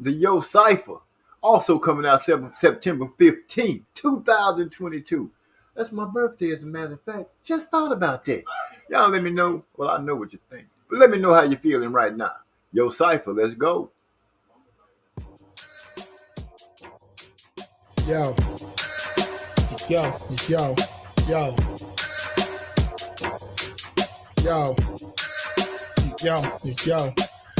Yo Cipher. Also coming out September 15th, 2022. That's my birthday, as a matter of fact. Just thought about that. Y'all let me know. Well, I know what you think. But let me know how you're feeling right now. Yo Cipher, let's go. Yo. Yo. Yo. Yo. Yo. Yo. Yo.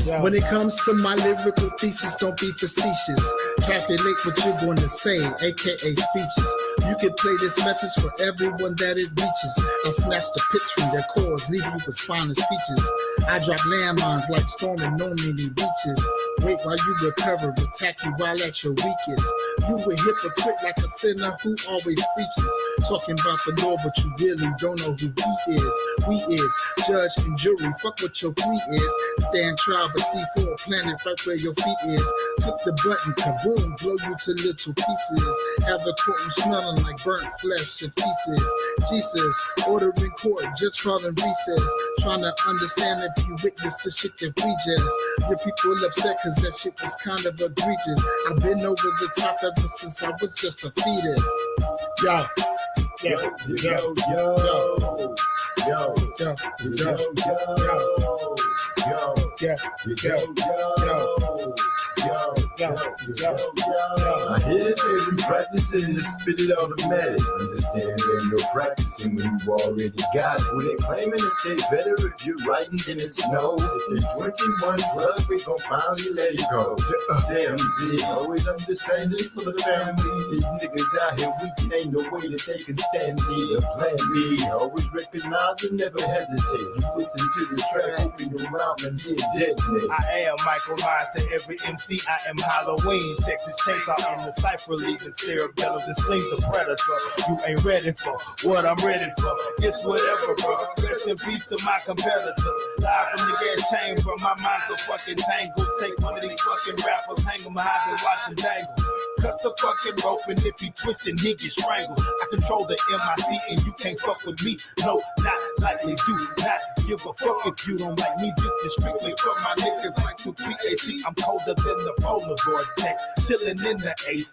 Yo. When it comes to my lyrical thesis, don't be facetious. Calculate what you're going to say, aka speeches. You can play this message for everyone that it reaches. I snatch the pits from their cores, leaving you with spineless speeches. I drop landmines like storming no many beaches. Wait while you recover, attack you while at your weakest. You a hypocrite like a sinner who always preaches. Talking about the Lord, but you really don't know who he is. We is judge and jury, fuck what your plea is. Stand trial, but see for a planet right where your feet is. Click the button, kaboom, blow you to little pieces. Have the courtroom smelling like burnt flesh and pieces. Jesus, ordering court, judge calling recess. Trying to understand if you witness the shit that we just. Your people upset cause that shit was kind of egregious. I've been over the top ever since I was just a fetus. Yo. Yo, yo, yo, yo, yo, yo, yo, I hit it, baby, practicing to spit it automatic. Understand there's no practicing when you already got it. When they claiming it tastes better if you're writing, then it's no. If it's 21 plus, we gon' finally let it go. Damn, Z, always understand this for the family. These niggas out here weak, ain't no way that they can stand me or plan me. Always recognize and never hesitate. You listen to the track, open your mouth and get detonate. I am Michael Myers to every MC. I am Halloween, Texas Chainsaw in the cipher, leaving cerebellum displays the predator. You ain't ready for what I'm ready for. It's whatever, bro. Rest in peace to my competitors. Live from the gas chamber, my mind's so fucking tangled. Take one of these fucking rappers, hang them high and watch them dangle. Cut the fucking rope, and if you twist and he get strangled. I control the MIC and you can't fuck with me. No, not likely. Do not give a fuck if you don't like me. This is strictly for my niggas like 2-3-AC. I'm colder than the polar vortex, chilling in the AC.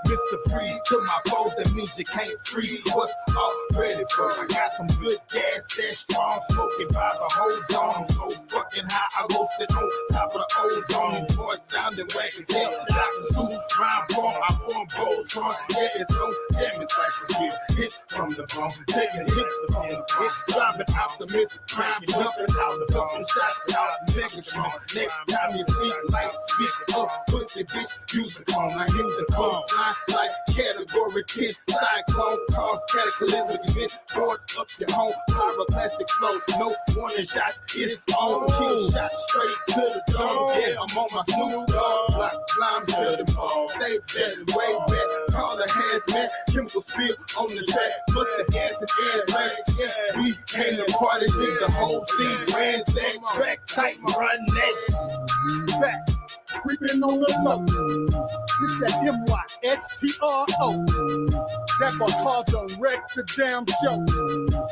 Mr. Freeze to my foes, that means you can't freeze what's already for. I got some good gas, that strong, smoking by the whole zone. I'm so fucking and how I roasted on top of the ozone. These boys sounding whack as hell. Dr. Seuss, rhyme form, I form Voltron. Yeah, it's on, damn it, Cypress Hill. Hits from the bone, taking hits from the bone. Driving optimistic, cracking jumping out the bumping shots out Megatron. Next time you speak like speak up, pussy bitch, use the phone. I use the phone, line like category 10. Cyclone, cause cataclysmic event. Board up your home, pyroclastic flow. No warning shots, it's on. Kill shots straight to the dome. Yeah, I'm on my Snoop Dogg block. Climb to the ball. Stay back, way back. Call the hazmat. Chemical spill on the track. Bust the gas and air rain. Yeah, we came to party, nigga. The whole scene ransack. Track tight, run that. Back, creeping on the low. It's that MYSTRO. That boy caused a wreck the damn show.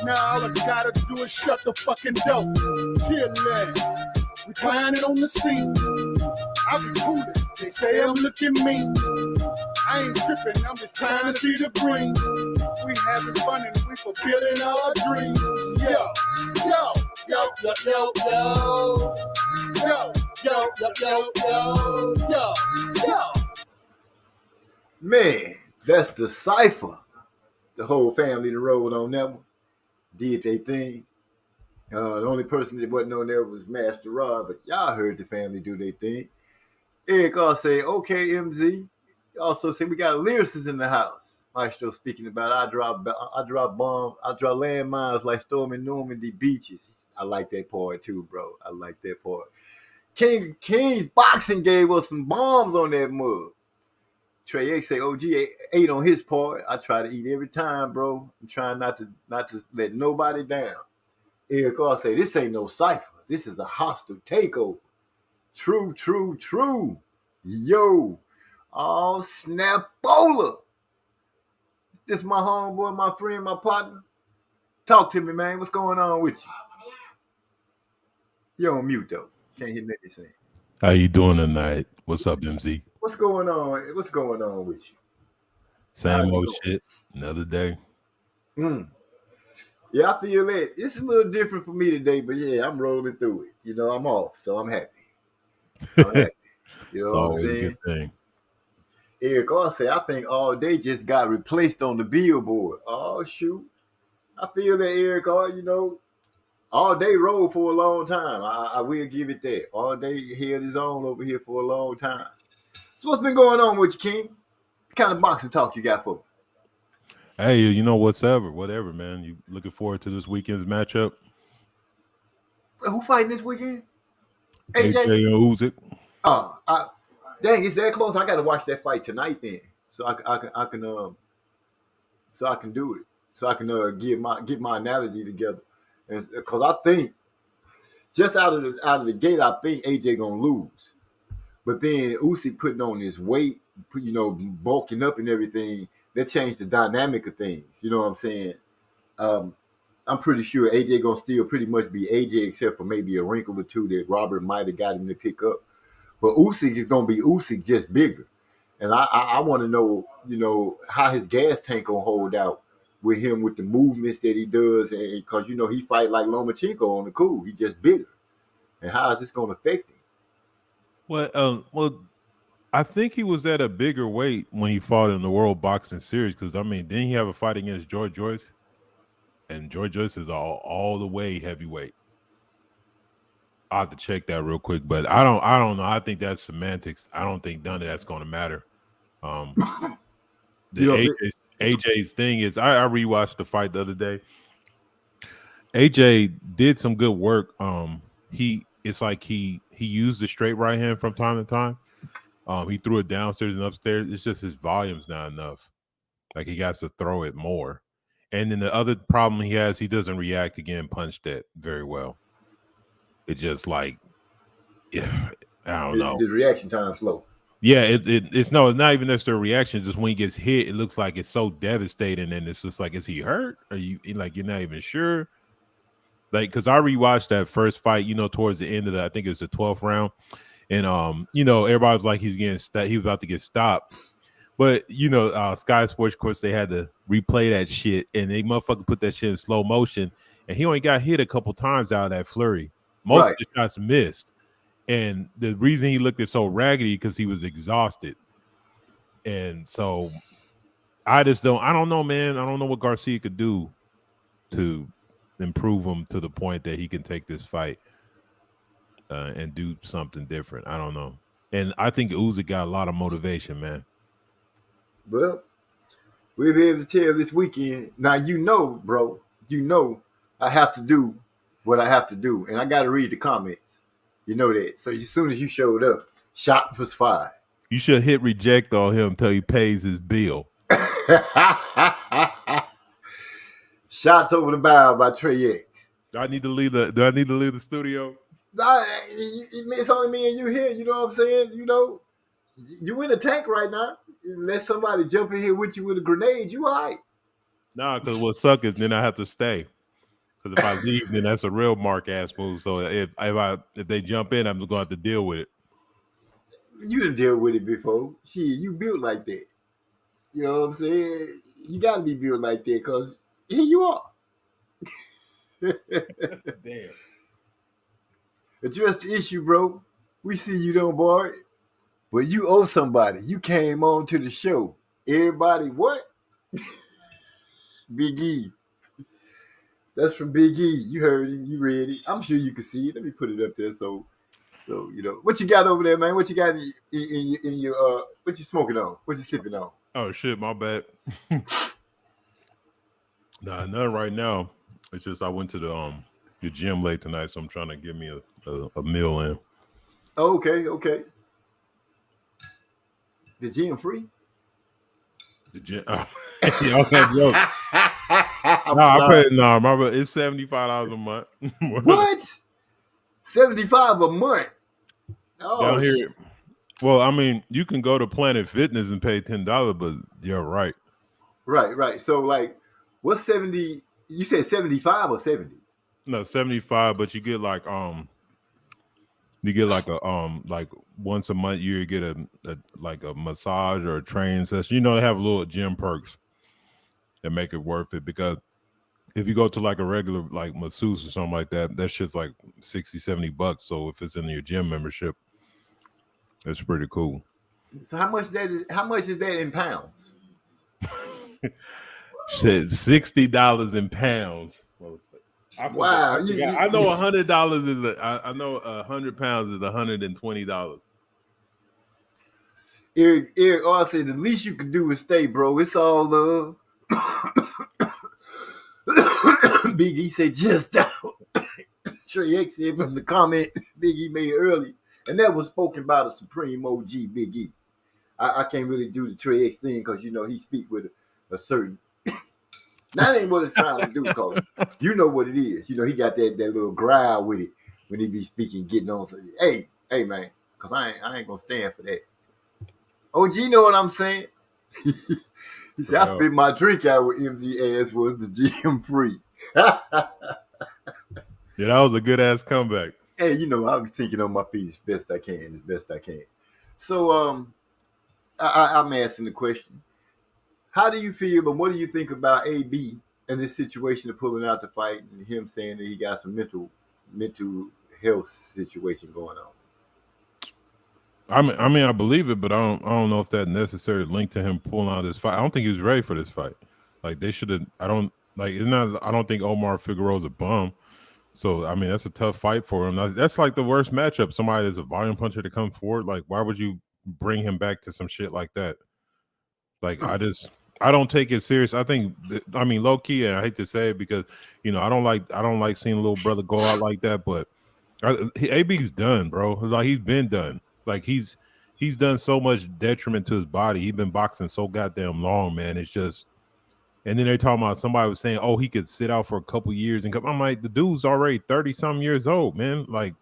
Now all I gotta do is shut the fucking door. Chillin', reclining on the scene. I be coolin', they say I'm looking mean. I ain't trippin', I'm just trying to see the green. We having fun and we fulfilling our dreams. Yo, yo, yo, yo, yo, yo. Yo, yo, yo, yo, yo, yo, yo. Man, that's the cipher. The whole family that rolled on that one. Did they thing. The only person that wasn't on there was Master Rod, but y'all heard the family do their thing. Eric also say, okay, MZ. Also say we got lyricists in the house. Maestro speaking about I drop bombs, I drop landmines like storming Normandy beaches. I like that part too, bro. I like that part. King's Boxing gave us some bombs on that mug. Trey X say OG ate on his part. I try to eat every time, bro. I'm trying not to let nobody down. Eric also say this ain't no cipher. This is a hostile takeover. True, true, true. Yo. Oh, snapola. This my homeboy, my friend, my partner. Talk to me, man. What's going on with you? You're on mute, though. Can't hear nothing saying. How you doing tonight? What's up, MZ? What's going on? What's going on with you? Same old shit. Another day. Yeah, I feel that. It's a little different for me today, but yeah, I'm rolling through it. You know, I'm off, so I'm happy. I'm happy. You know what I'm saying? A good thing. Eric also say, I think All Day just got replaced on the Billboard. Oh, shoot. I feel that, Eric, you know, All Day rolled for a long time. I will give it that. All Day held his own over here for a long time. So what's been going on with you, King? What kind of boxing talk you got for me? Hey, you know, whatever, man. You looking forward to this weekend's matchup? Who fighting this weekend? AJ and Usyk. Dang, it's that close. I got to watch that fight tonight then, so I can do it. So I can get my analogy together, because I think just out of the gate, I think AJ gonna lose, but then Usyk putting on his weight, you know, bulking up and everything, that changed the dynamic of things. You know what I'm saying? I'm pretty sure AJ gonna still pretty much be AJ, except for maybe a wrinkle or two that Robert might have got him to pick up. But Usyk is gonna be Usyk, just bigger. And I want to know, you know, how his gas tank gonna hold out with him, with the movements that he does, and because you know he fight like Lomachenko on the cool, he just bigger. And how is this gonna affect him? Well, I think he was at a bigger weight when he fought in the World Boxing Series, because I mean, didn't he have a fight against George Joyce? And George Joyce is all the way heavyweight. I'll have to check that real quick, but I don't know. I think that's semantics. I don't think none of that's going to matter. AJ's thing is, I rewatched the fight the other day. AJ did some good work. It's like he used the straight right hand from time to time. He threw it downstairs and upstairs. It's just his volume's not enough. Like, he got to throw it more. And then the other problem he has, he doesn't react to getting punched at very well. It just like, yeah, I don't know. His reaction time's slow. Yeah, it's not even necessarily a reaction. Just when he gets hit, it looks like it's so devastating, and it's just like, is he hurt? Are you like, you're not even sure? Like, because I rewatched that first fight, you know, towards the end of I think it was the 12th round, and you know, everybody was like, he was about to get stopped. But you know, Sky Sports, of course, they had to replay that shit, and they motherfucker put that shit in slow motion, and he only got hit a couple times out of that flurry. Most Right. of the shots missed. And the reason he looked so raggedy because he was exhausted. And so I don't know, man. I don't know what Garcia could do to improve him to the point that he can take this fight and do something different. I don't know. And I think Usyk got a lot of motivation, man. Well, we'll be able to tell this weekend. Now, bro, I have to do what I have to do. And I got to read the comments. You know that. So as soon as you showed up, shot was fired. You should hit reject on him until he pays his bill. Shots over the bow by Trey X. Do I need to leave the studio? Nah, it's only me and you here. You know what I'm saying? You know, you in a tank right now. Let somebody jump in here with you with a grenade. You all right? Nah, because what suck is then I have to stay. Because if I leave, then that's a real mark ass move. So if they jump in, I'm going to have to deal with it. You done deal with it before. Shit, you built like that. You know what I'm saying? You got to be built like that because here you are. Damn. Address the issue, bro. We see you don't bar it, but you owe somebody. You came on to the show. Everybody, what? Big E. That's from Big E. You heard it. You read it. I'm sure you can see it. Let me put it up there so you know. What you got over there, man? What you got in your what you smoking on? What you sipping on? Oh shit, my bad. Nah, none right now. It's just I went to the gym late tonight, so I'm trying to get me a meal in. Oh, okay. The gym free? The gym. Oh, yeah, that joke. It's $75 a month. What? $75 a month? Oh, down here. Well, I mean, you can go to Planet Fitness and pay $10, but you're right. Right. So, like, what's 70? You said 75 or 70? No, 75, but you get like like once a month you get a massage or a training session. You know, they have little gym perks that make it worth it, because if you go to like a regular like masseuse or something like that, that shit's like $60-$70. So if it's in your gym membership, it's pretty cool. So how much is that in pounds? Shit, $60 in pounds. Wow, I know $100 is I know 100 pounds is $120. Eric R said the least you can do is stay, bro. It's all love. Big E said just out. Trey X said from the comment Big E made early, and that was spoken by the Supreme OG Big E. I can't really do the Trey X thing because you know he speak with a certain. That ain't what it's trying to do, cause you know what it is. You know he got that little growl with it when he be speaking, getting on. So, hey, man, cause I ain't gonna stand for that. OG, know what I'm saying? He said, I spit my drink out with MZ ass was the GM free. Yeah, that was a good ass comeback. Hey, you know, I'm thinking on my feet as best I can. So, I'm asking the question. How do you feel, and what do you think about AB in this situation of pulling out the fight and him saying that he got some mental health situation going on? I mean, I believe it, but I don't know if that necessarily linked to him pulling out this fight. I don't think he was ready for this fight. Like they should have. I don't think Omar Figueroa's a bum. So I mean, that's a tough fight for him. That's like the worst matchup. Somebody that's a volume puncher to come forward. Like, why would you bring him back to some shit like that? Like, I don't take it serious. I mean, low key, and I hate to say it because you know I don't like seeing a little brother go out like that. But AB's done, bro. Like he's been done. Like he's done so much detriment to his body. He's been boxing so goddamn long, man. It's just, and then they're talking about somebody was saying, oh, he could sit out for a couple years and come. I'm like, the dude's already 30-some years old, man. Like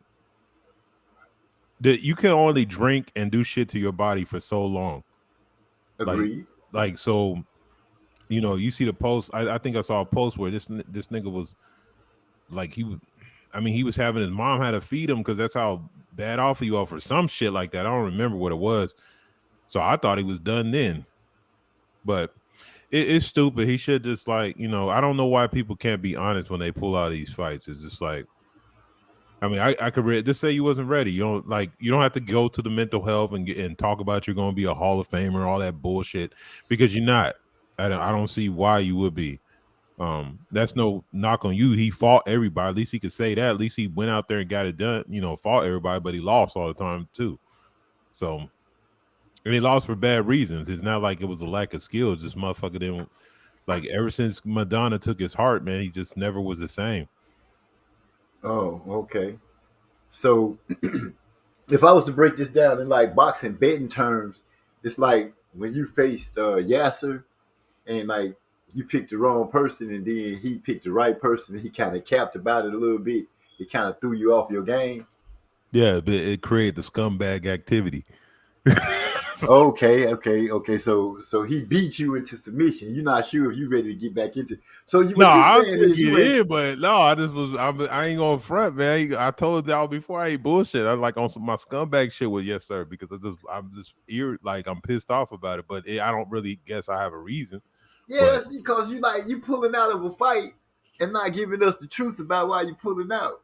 you can only drink and do shit to your body for so long. Agreed. Like so, you know, you see the post. I think I saw a post where this nigga was like he was having his mom had to feed him because that's how bad off you are for some shit like that. I don't remember what it was. So I thought he was done then. But it's stupid. He should just like, you know, I don't know why people can't be honest when they pull out of these fights. It's just like, I mean, I could just say you wasn't ready. You don't have to go to the mental health and talk about you're going to be a Hall of Famer, all that bullshit, because you're not. I don't see why you would be. That's no knock on you. He fought everybody. At least he could say that. At least he went out there and got it done. Fought everybody, but he lost all the time too. So, and he lost for bad reasons. It's not like it was a lack of skill. This motherfucker didn't ever since Madonna took his heart, man. He just never was the same. Oh, okay. So if I was to break this down in like boxing betting terms, it's like when you faced Yasser and like you picked the wrong person and then he picked the right person and he kind of capped about it a little bit. It kind of threw you off your game. Yeah, but it created the scumbag activity. Okay. So he beat you into submission. You're not sure if you're ready to get back into. So you. No, I was gonna get in, but no, I ain't going front, man. I told y'all before I ain't bullshit. I like on my scumbag shit with yes sir because I'm pissed off about it, but I don't really guess I have a reason. Yeah, that's because you pulling out of a fight and not giving us the truth about why you pulling out.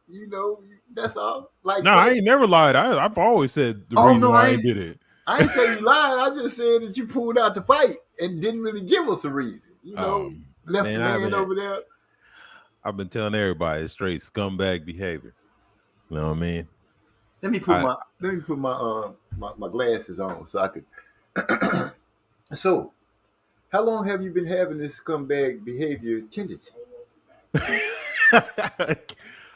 That's all. I ain't never lied. I've always said the reason why I did it. I ain't say you lied. I just said that you pulled out the fight and didn't really give us a reason. Left the man over there. I've been telling everybody it's straight scumbag behavior. You know what I mean? Let me put my glasses on so I could. So, how long have you been having this scumbag behavior tendency?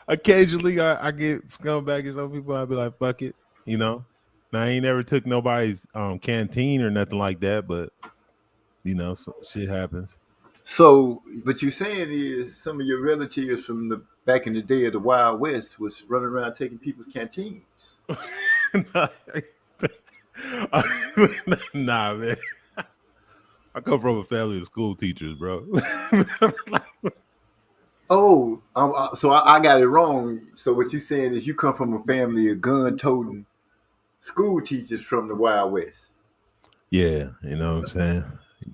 Occasionally, I get scumbagish on people. I'll be like, "Fuck it," Now, I ain't never took nobody's canteen or nothing like that, but shit happens. So, what you're saying is some of your relatives from the back in the day of the Wild West was running around taking people's canteens. Nah, man. I come from a family of school teachers, bro. So I got it wrong. So what you're saying is you come from a family of gun-toting school teachers from the Wild West. Yeah, you know what I'm saying?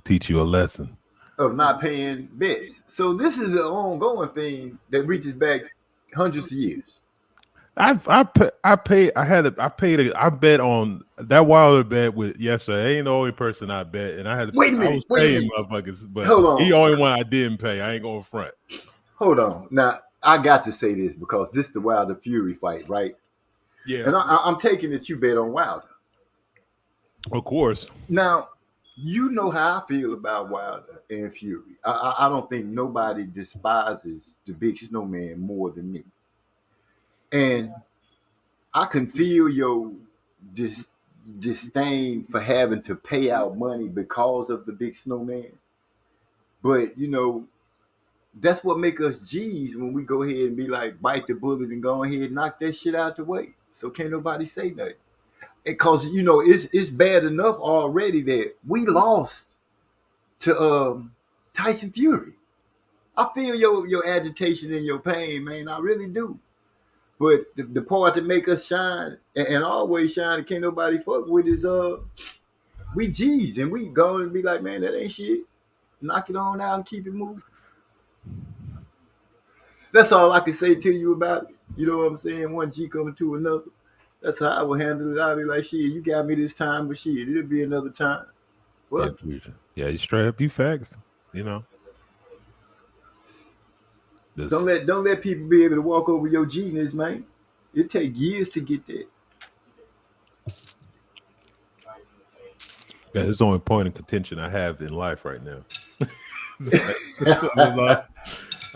Teach you a lesson of not paying bets. So this is an ongoing thing that reaches back hundreds of years. I bet on that Wilder bet with yes sir. Ain't the only person I bet, and I had to wait a minute. Motherfuckers, but hold on. He the only one I didn't pay. I ain't going front. Hold on. Now I got to say this because this is the Wilder Fury fight, right? Yeah. And I'm taking that you bet on Wilder. Of course. Now, you know how I feel about Wilder and Fury. I don't think nobody despises the Big Snowman more than me. And I can feel your disdain for having to pay out money because of the Big Snowman. But, that's what make us G's when we go ahead and be like, bite the bullet and go ahead and knock that shit out the way. So can't nobody say nothing. Because, it's bad enough already that we lost to Tyson Fury. I feel your agitation and your pain, man. I really do. But the part that make us shine and always shine and can't nobody fuck with is we G's and we go and be like, man, that ain't shit. Knock it on out and keep it moving. That's all I can say to you about it. You know what I'm saying? One G coming to another. That's how I will handle it. I'll be like, shit, you got me this time, but shit, it'll be another time. What? Yeah, you straight up, you facts. Don't let people be able to walk over your genius, man. It take years to get there. Yeah, it's the only point of contention I have in life right now.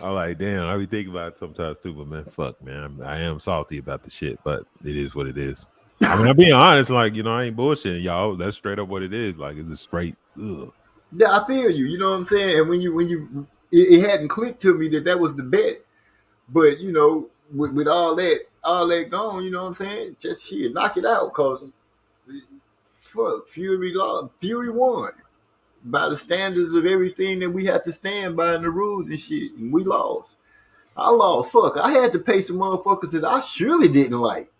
I'm like, damn, I be thinking about it sometimes too, but man, fuck, man. I am salty about the shit, but it is what it is. I mean, I'm being honest, I ain't bullshitting y'all. That's straight up what it is. Like, it's a straight, ugh. Yeah, I feel you. You know what I'm saying? And when you it hadn't clicked to me that was the bet, but with all that gone, you know what I'm saying? Just shit, knock it out, cause fuck, Fury won by the standards of everything that we had to stand by in the rules and shit, and we lost. I lost. Fuck, I had to pay some motherfuckers that I surely didn't like,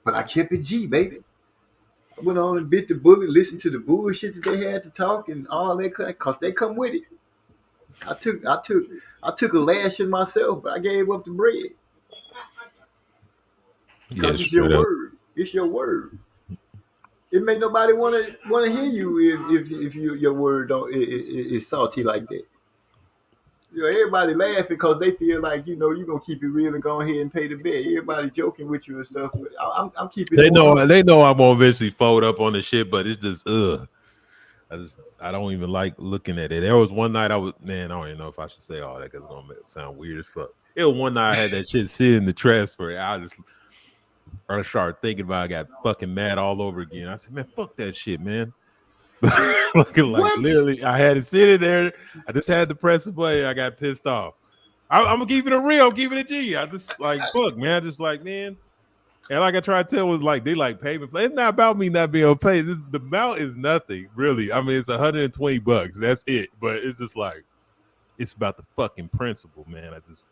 but I kept it G, baby. I went on and bit the bullet, listened to the bullshit that they had to talk and all that, cause they come with it. I took a lashing myself, but I gave up the bread. Because it's straight your up. word. It's your word. It make nobody want to hear you if your word don't is salty like that. You know, everybody laughing because they feel like you're gonna keep it real and go ahead and pay the bill. Everybody joking with you and stuff. But I'm keeping. They it know 100. they know I'm gonna eventually fold up on the shit, but it's just I don't even like looking at it. There was one night I don't even know if I should say all that because it's gonna sound weird as fuck. It was one night I had that shit sit in the trash for I started thinking about it, I got fucking mad all over again. I said, man, fuck that shit, man. Looking like What? literally, I had it sitting there. I just had to press the button. I got pissed off. I'm gonna keep it a real, I'm keeping it G. I just like fuck, man. I just like, man. And like I try to tell was like they like payment. It's not about me not being able to pay. The amount is nothing, really. I mean, it's $120. That's it. But it's just like it's about the fucking principle, man. I just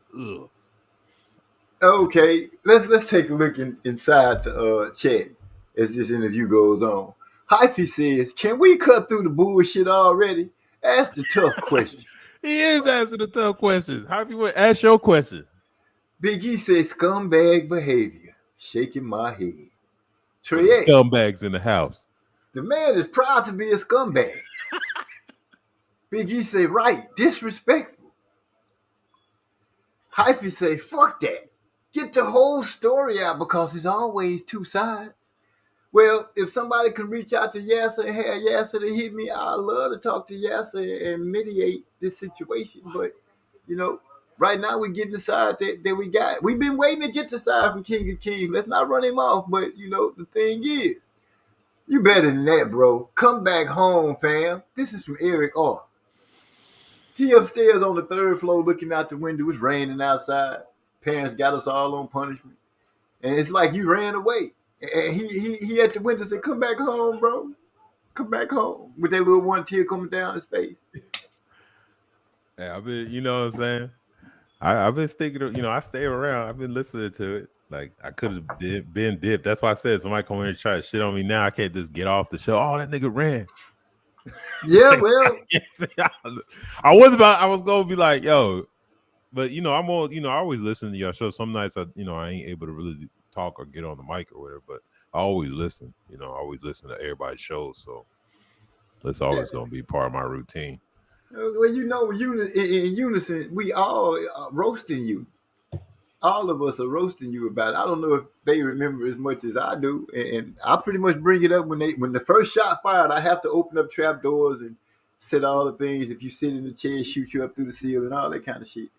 Okay, let's take a look inside the chat as this interview goes on. Hyphy says, "Can we cut through the bullshit already? Ask the tough questions." He is asking the tough questions. How people ask your question? Big E says, "Scumbag behavior." Shaking my head. Trey X, Scumbags in the house. the man is proud to be a scumbag. Big E say, "Right, disrespectful." Hyphy say, "Fuck that. Get the whole story out because there's always two sides." Well, if somebody can reach out to Yasser and have Yasser to hit me, I'd love to talk to Yasser and mediate this situation. But, right now we're getting the side that we got. We've been waiting to get the side from King of Kings. Let's not run him off. But, the thing is, you better than that, bro. Come back home, fam. This is from Eric R. He upstairs on the 3rd floor looking out the window. It's raining outside. Parents got us all on punishment. And it's like you ran away. And he at the window said, "Come back home, bro. Come back home." With that little one tear coming down his face. Yeah, I've been, you know what I'm saying? I've been sticking, I stay around. I've been listening to it. Like I could have been dipped. That's why I said somebody come here and try to shit on me now. I can't just get off the show. Oh, that nigga ran. Yeah, well, I was gonna be like, yo, but I'm on, I always listen to your show. Some nights I ain't able to really talk or get on the mic or whatever, but I always listen. I always listen to everybody's shows, so that's always gonna be part of my routine. Well, in unison, we all are roasting you. All of us are roasting you about it. I don't know if they remember as much as I do, and I pretty much bring it up when the first shot fired. I have to open up trap doors and set all the things. If you sit in the chair, shoot you up through the ceiling, all that kind of shit.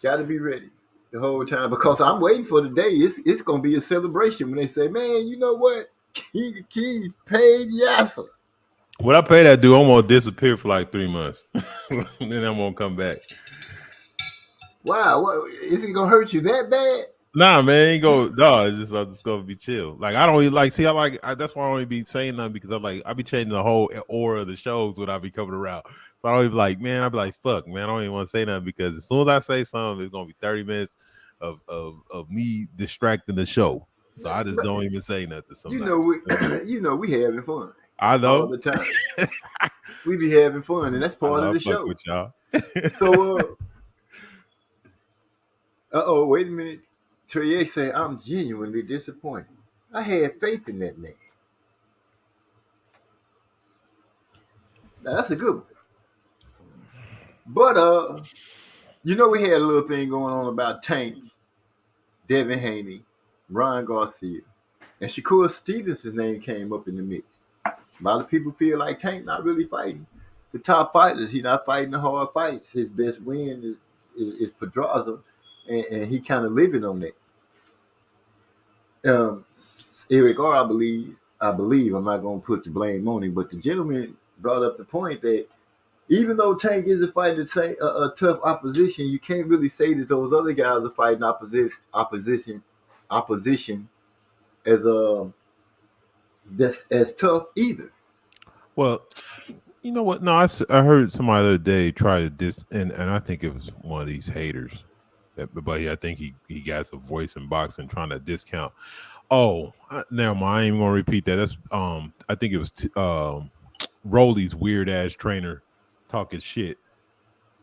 Got to be ready the whole time because I'm waiting for the day. It's gonna be a celebration when they say, "Man, you know what? King of Kings paid Yasser." What I pay that dude, I'm gonna disappear for like 3 months. Then I'm gonna come back. Wow, is it gonna hurt you that bad? Nah, man, ain't go. No, I'm just gonna be chill. Like I don't even like. See, that's why I don't even be saying nothing because I be changing the whole aura of the shows when I be coming around. So I don't even like, man. I be like, fuck, man. I don't even want to say nothing because as soon as I say something, it's gonna be 30 minutes of me distracting the show. So I just don't even say nothing. We having fun. I know all the time. We be having fun, and that's part of the show. With y'all. So, wait a minute. Trey said, "I'm genuinely disappointed. I had faith in that man." Now, that's a good one. But we had a little thing going on about Tank, Devin Haney, Ron Garcia, and Shakur Stevenson's name came up in the mix. A lot of people feel like Tank not really fighting the top fighters. He's not fighting the hard fights. His best win is Pedraza, and he kind of living on that. Eric R, I believe, I'm not going to put the blame on him, but the gentleman brought up the point that even though Tank isn't fighting a tough opposition, you can't really say that those other guys are fighting opposition as tough either. Well, you know what? No, I heard somebody the other day try to diss, and I think it was one of these haters. But I think he got some voice in boxing trying to discount. Oh, never mind. I ain't even gonna repeat that. That's I think it was Rolly's weird ass trainer talking shit.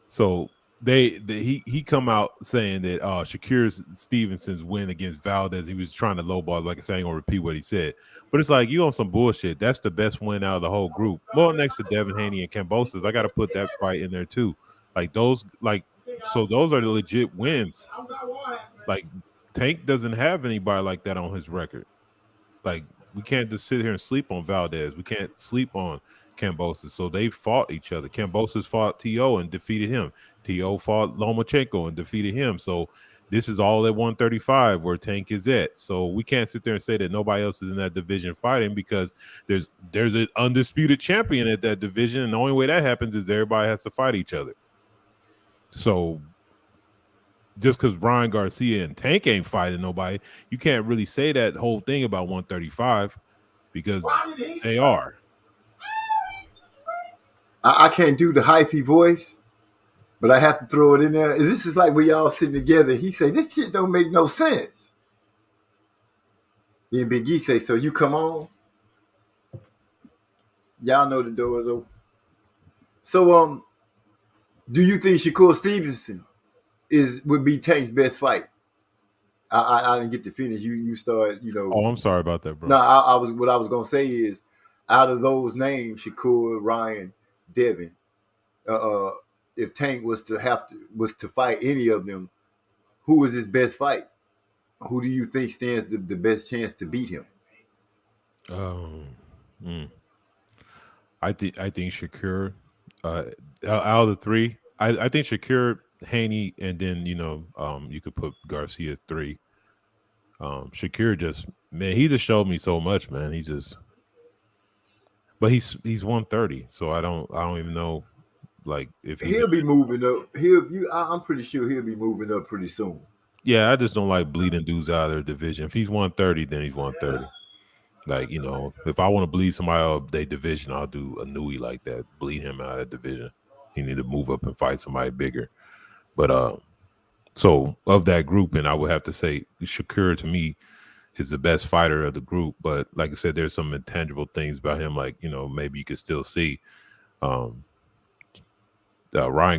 So he come out saying that Shakur Stevenson's win against Valdez, he was trying to lowball. Like I said, I ain't gonna repeat what he said, but it's like you on some bullshit. That's the best win out of the whole group. Well, next to Devin Haney and Kambosos, I got to put that fight in there too. Like those, so those are the legit wins. Like Tank doesn't have anybody like that on his record. Like we can't just sit here and sleep on Valdez. We can't sleep on Kambosos. So they fought each other. Kambosos fought T.O. and defeated him. T.O. fought Lomachenko and defeated him. So this is all at 135 where Tank is at. So we can't sit there and say that nobody else is in that division fighting because there's an undisputed champion at that division. And the only way that happens is everybody has to fight each other. So just because Ryan Garcia and Tank ain't fighting nobody, you can't really say that whole thing about 135 because they are. I can't do the hyphy voice, but I have to throw it in there. This is like we all sitting together. He say, this shit don't make no sense. And Big E say, so you come on? Y'all know the door is open. So, do you think Shakur Stevenson would be Tank's best fight? I didn't get to finish. You start, Oh, I'm sorry about that, bro. No, what I was gonna say is, out of those names, Shakur, Ryan, Devin, if Tank was to fight any of them, who was his best fight? Who do you think stands the best chance to beat him? I think Shakur. Out of the three, I think Shakur, Haney, and then you could put Garcia at 3. Shakur he just showed me so much, man. But he's 130, so I don't even know, like if he'll be moving up. I'm pretty sure he'll be moving up pretty soon. Yeah, I just don't like bleeding dudes out of their division. If he's 130, then he's 130. Like if I want to bleed somebody out of their division, I'll do a Nui like that. Bleed him out of that division. He need to move up and fight somebody bigger. But so of that group, and I would have to say Shakur to me is the best fighter of the group, but like I said, there's some intangible things about him, like maybe you could still see. Ryan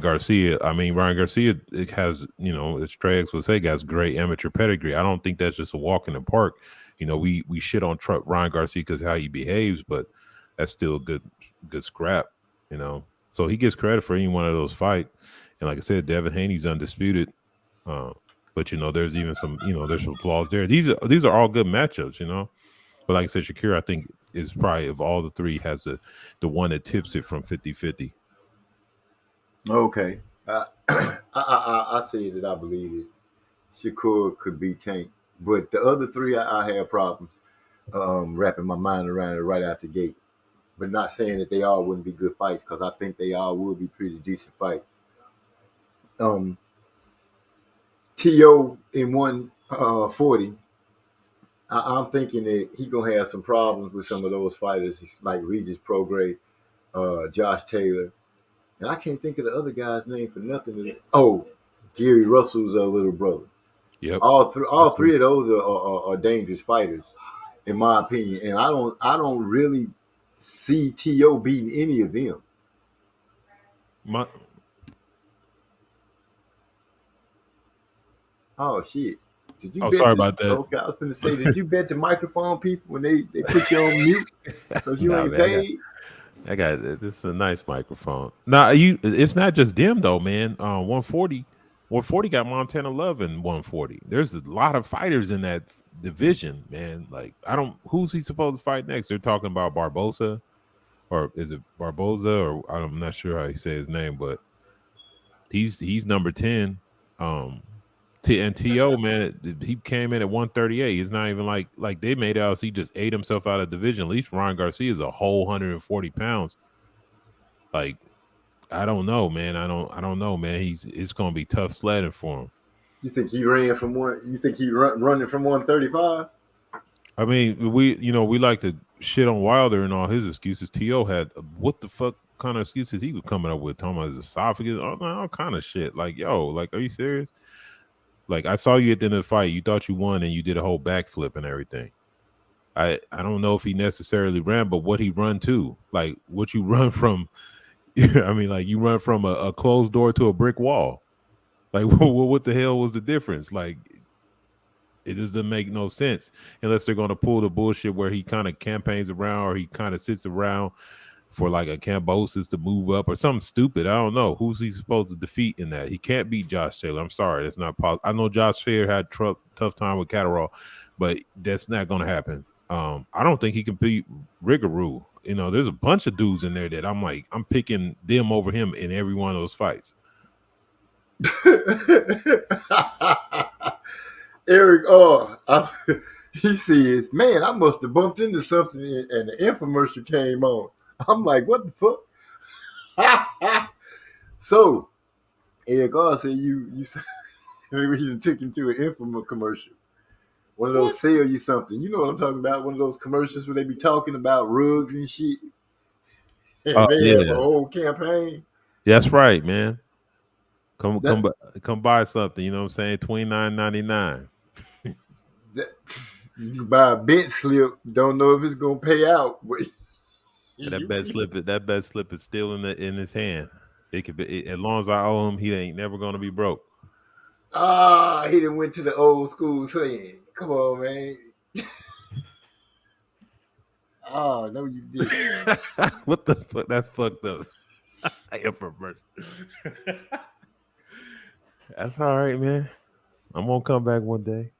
Garcia. I mean, Ryan Garcia, it has as Trey X would say, has great amateur pedigree. I don't think that's just a walk in the park. We shit on Ryan Garcia because how he behaves, but that's still a good scrap. So he gets credit for any one of those fights. And like I said, Devin Haney's undisputed. But there's even some, there's some flaws there. These are all good matchups, But like I said, Shakur, I think, is probably of all the three has the one that tips it from 50-50. Okay, I say that I believe it. Shakur could beat Tank, but the other three I have problems wrapping my mind around it right out the gate. But not saying that they all wouldn't be good fights, because I think they all would be pretty decent fights. T.O. in 140, I'm thinking that he gonna have some problems with some of those fighters like Regis Prograis, Josh Taylor, and I can't think of the other guy's name for nothing. Oh, Gary Russell's little brother. Yep. All three of those are dangerous fighters, in my opinion, and I don't really see T.O. beating any of them. Oh shit! Did you? Sorry about that. Okay, I was going to say, did you bet the microphone people when they put you on mute because you ain't paid? This is a nice microphone. Nah, it's not just them though, man. 140 got Montana Love in 140. There's a lot of fighters in that division, man. Like who's he supposed to fight next? They're talking about Barboza, or is it Barboza, or I'm not sure how you say his name, but he's number 10. And T.O., man, he came in at 138. It's not even like they made out. He just ate himself out of division. At least Ryan Garcia is a whole 140 pounds. Like, I don't know, man. I don't know, man. It's gonna be tough sledding for him. You think he ran from one? You think he running from 135? I mean, we like to shit on Wilder and all his excuses. T.O. had what the fuck kind of excuses he was coming up with, talking about his esophagus, all kind of shit. Like, yo, like, are you serious? Like, I saw you at the end of the fight. You thought you won, and you did a whole backflip and everything. I don't know if he necessarily ran, but what he run to, like what you run from. I mean, like you run from a closed door to a brick wall. Like, what the hell was the difference? Like, it doesn't make no sense unless they're going to pull the bullshit where he kind of campaigns around or he kind of sits around for like a Cambosis to move up or something stupid. I don't know. Who's he supposed to defeat in that? He can't beat Josh Taylor. I'm sorry. That's not possible. I know Josh Taylor had tough time with Catterall, but that's not going to happen. I don't think he can beat Riggaroo. You know, there's a bunch of dudes in there that I'm like, I'm picking them over him in every one of those fights. Eric, he says, man, I must have bumped into something and the infomercial came on. I'm like, what the fuck? So, Eric said you we took him to an infomercial commercial. One of those sell you something. You know what I'm talking about? One of those commercials where they be talking about rugs and shit. And they have a whole campaign. That's right, man. Come buy something. You know what I'm saying? $29.99. You can buy a bet slip. Don't know if it's gonna pay out. That bet slip is still in his hand. It could be as long as I owe him. He ain't never gonna be broke. He done went to the old school saying, "Come on, man." Oh no, you didn't. What the fuck? That's fucked up. That's all right, man. I'm gonna come back one day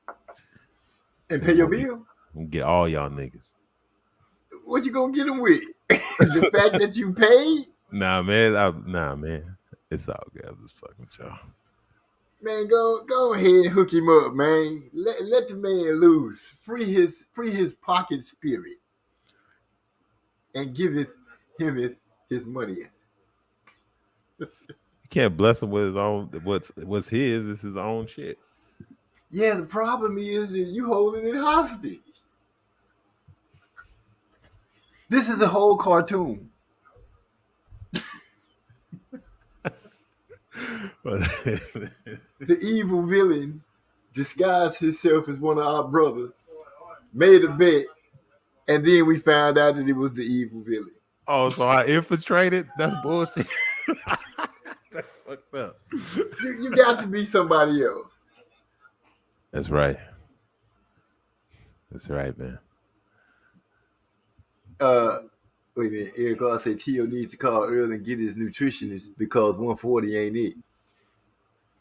and pay your bill. And get all y'all niggas. What you gonna get them with? The fact that you paid? Nah, man. It's all good. I'm just fucking with y'all. Man, go ahead and hook him up, man. Let the man loose. Free his pocket spirit. And giveth him his money. You can't bless him with his own what's his. It's his own shit. Yeah, the problem is that you holding it hostage. This is a whole cartoon. The evil villain disguised himself as one of our brothers, made a bet, and then we found out that it was the evil villain. Oh, so I infiltrated? That's bullshit. That's fucked up. You got to be somebody else. That's right. That's right, man. Wait a minute. Eric God said Tio needs to call early and get his nutritionist because 140 ain't it.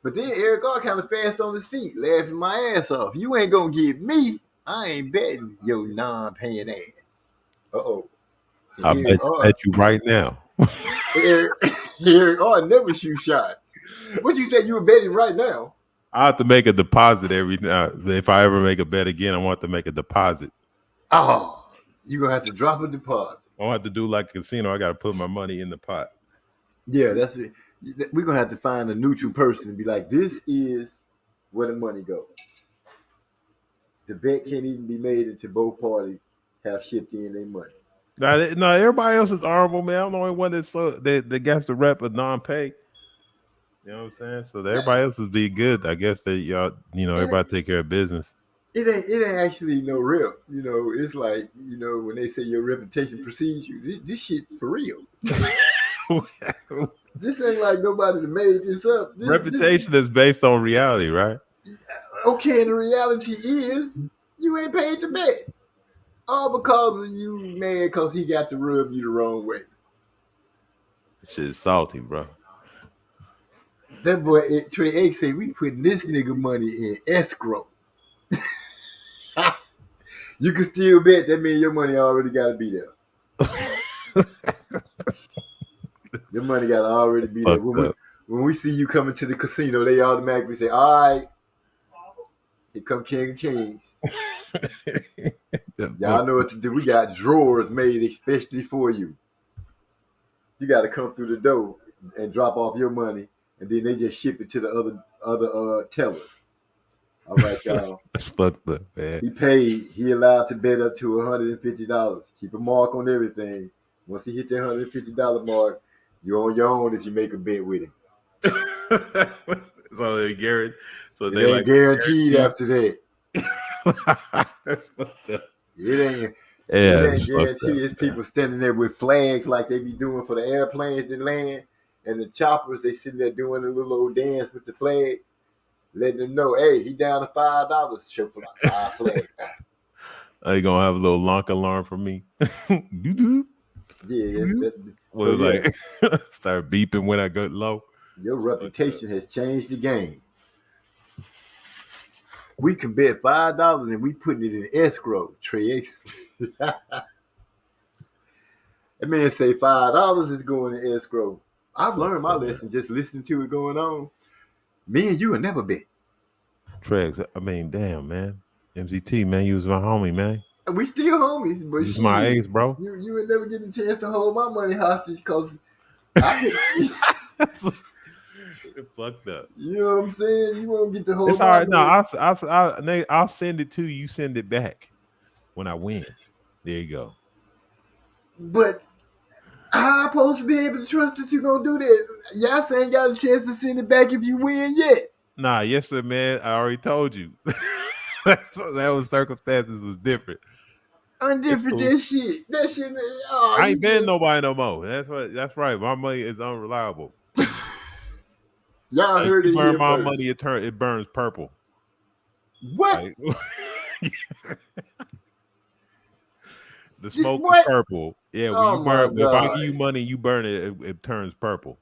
But then Eric God kind of fast on his feet, laughing my ass off. You ain't gonna get me. I ain't betting your non-paying ass. Uh-oh. I bet you right now. Eric never shoot shots. What you said you were betting right now? I have to make a deposit every now. If I ever make a bet again, I want to make a deposit. Oh, you're gonna have to drop a deposit. I don't have to do like a casino. I got to put my money in the pot. Yeah, that's it. We're gonna have to find a neutral person and be like, this is where the money goes. The bet can't even be made until both parties have shipped in their money. No, everybody else is honorable, man. I'm the only one that gets to rep a non-pay. You know what I'm saying? So everybody else is be good. I guess that y'all, everybody take care of business. It ain't actually no rep. It's like, when they say your reputation precedes you, this shit for real. This ain't like nobody that made this up. Reputation is based on reality, right? Okay, and the reality is you ain't paid the bet. All because of you mad because he got to rub you the wrong way. Shit is salty, bro. That boy Trey X say we putting this nigga money in escrow. You can still bet. That means your money already got to be there. Your money got to already be there. When we see you coming to the casino, they automatically say, all right, here come King of Kings. Y'all know what to do. We got drawers made especially for you. You got to come through the door and drop off your money, and then they just ship it to the other tellers. All right, y'all. That's fucked up, man. He paid. He allowed to bet up to $150. Keep a mark on everything. Once he hit that $150 mark, you're on your own if you make a bet with him. So they guaranteed. So they ain't guaranteed after that. It ain't guaranteed. It's people standing there with flags like they be doing for the airplanes that land, and the choppers, they sitting there doing a little old dance with the flags, letting them know, hey, he down to $5. Show for 5 flags. Are you gonna have a little lonk alarm for me? Doo-doo. Yeah, Well, it's like start beeping when I go low. Your reputation has changed the game. We can bet $5 and we putting it in escrow, Trace. That man say $5 is going in escrow. I've learned my lesson just listening to it going on. Me and you will never bet. Trex, I mean, damn, man. MZT, man, you was my homie, man. We still homies, but This is my ex, bro. You would never get a chance to hold my money hostage because I could. Fucked up. You know what I'm saying? You won't get to hold. It's all right. No, I'll send it to you. You send it back when I win. There you go. But how I supposed to be able to trust that you gonna do that? Y'all ain't got a chance to send it back if you win yet. Nah, yes sir, man. I already told you. That was circumstances was different. Undifferent Cool. that shit. Oh, I ain't been nobody no more. That's right. My money is unreliable. Y'all heard you it burn here my first. money, it burns purple. What? Like, the smoke What? is purple. Yeah, when Oh you burn, my if I God. give you money, you burn it, it turns purple.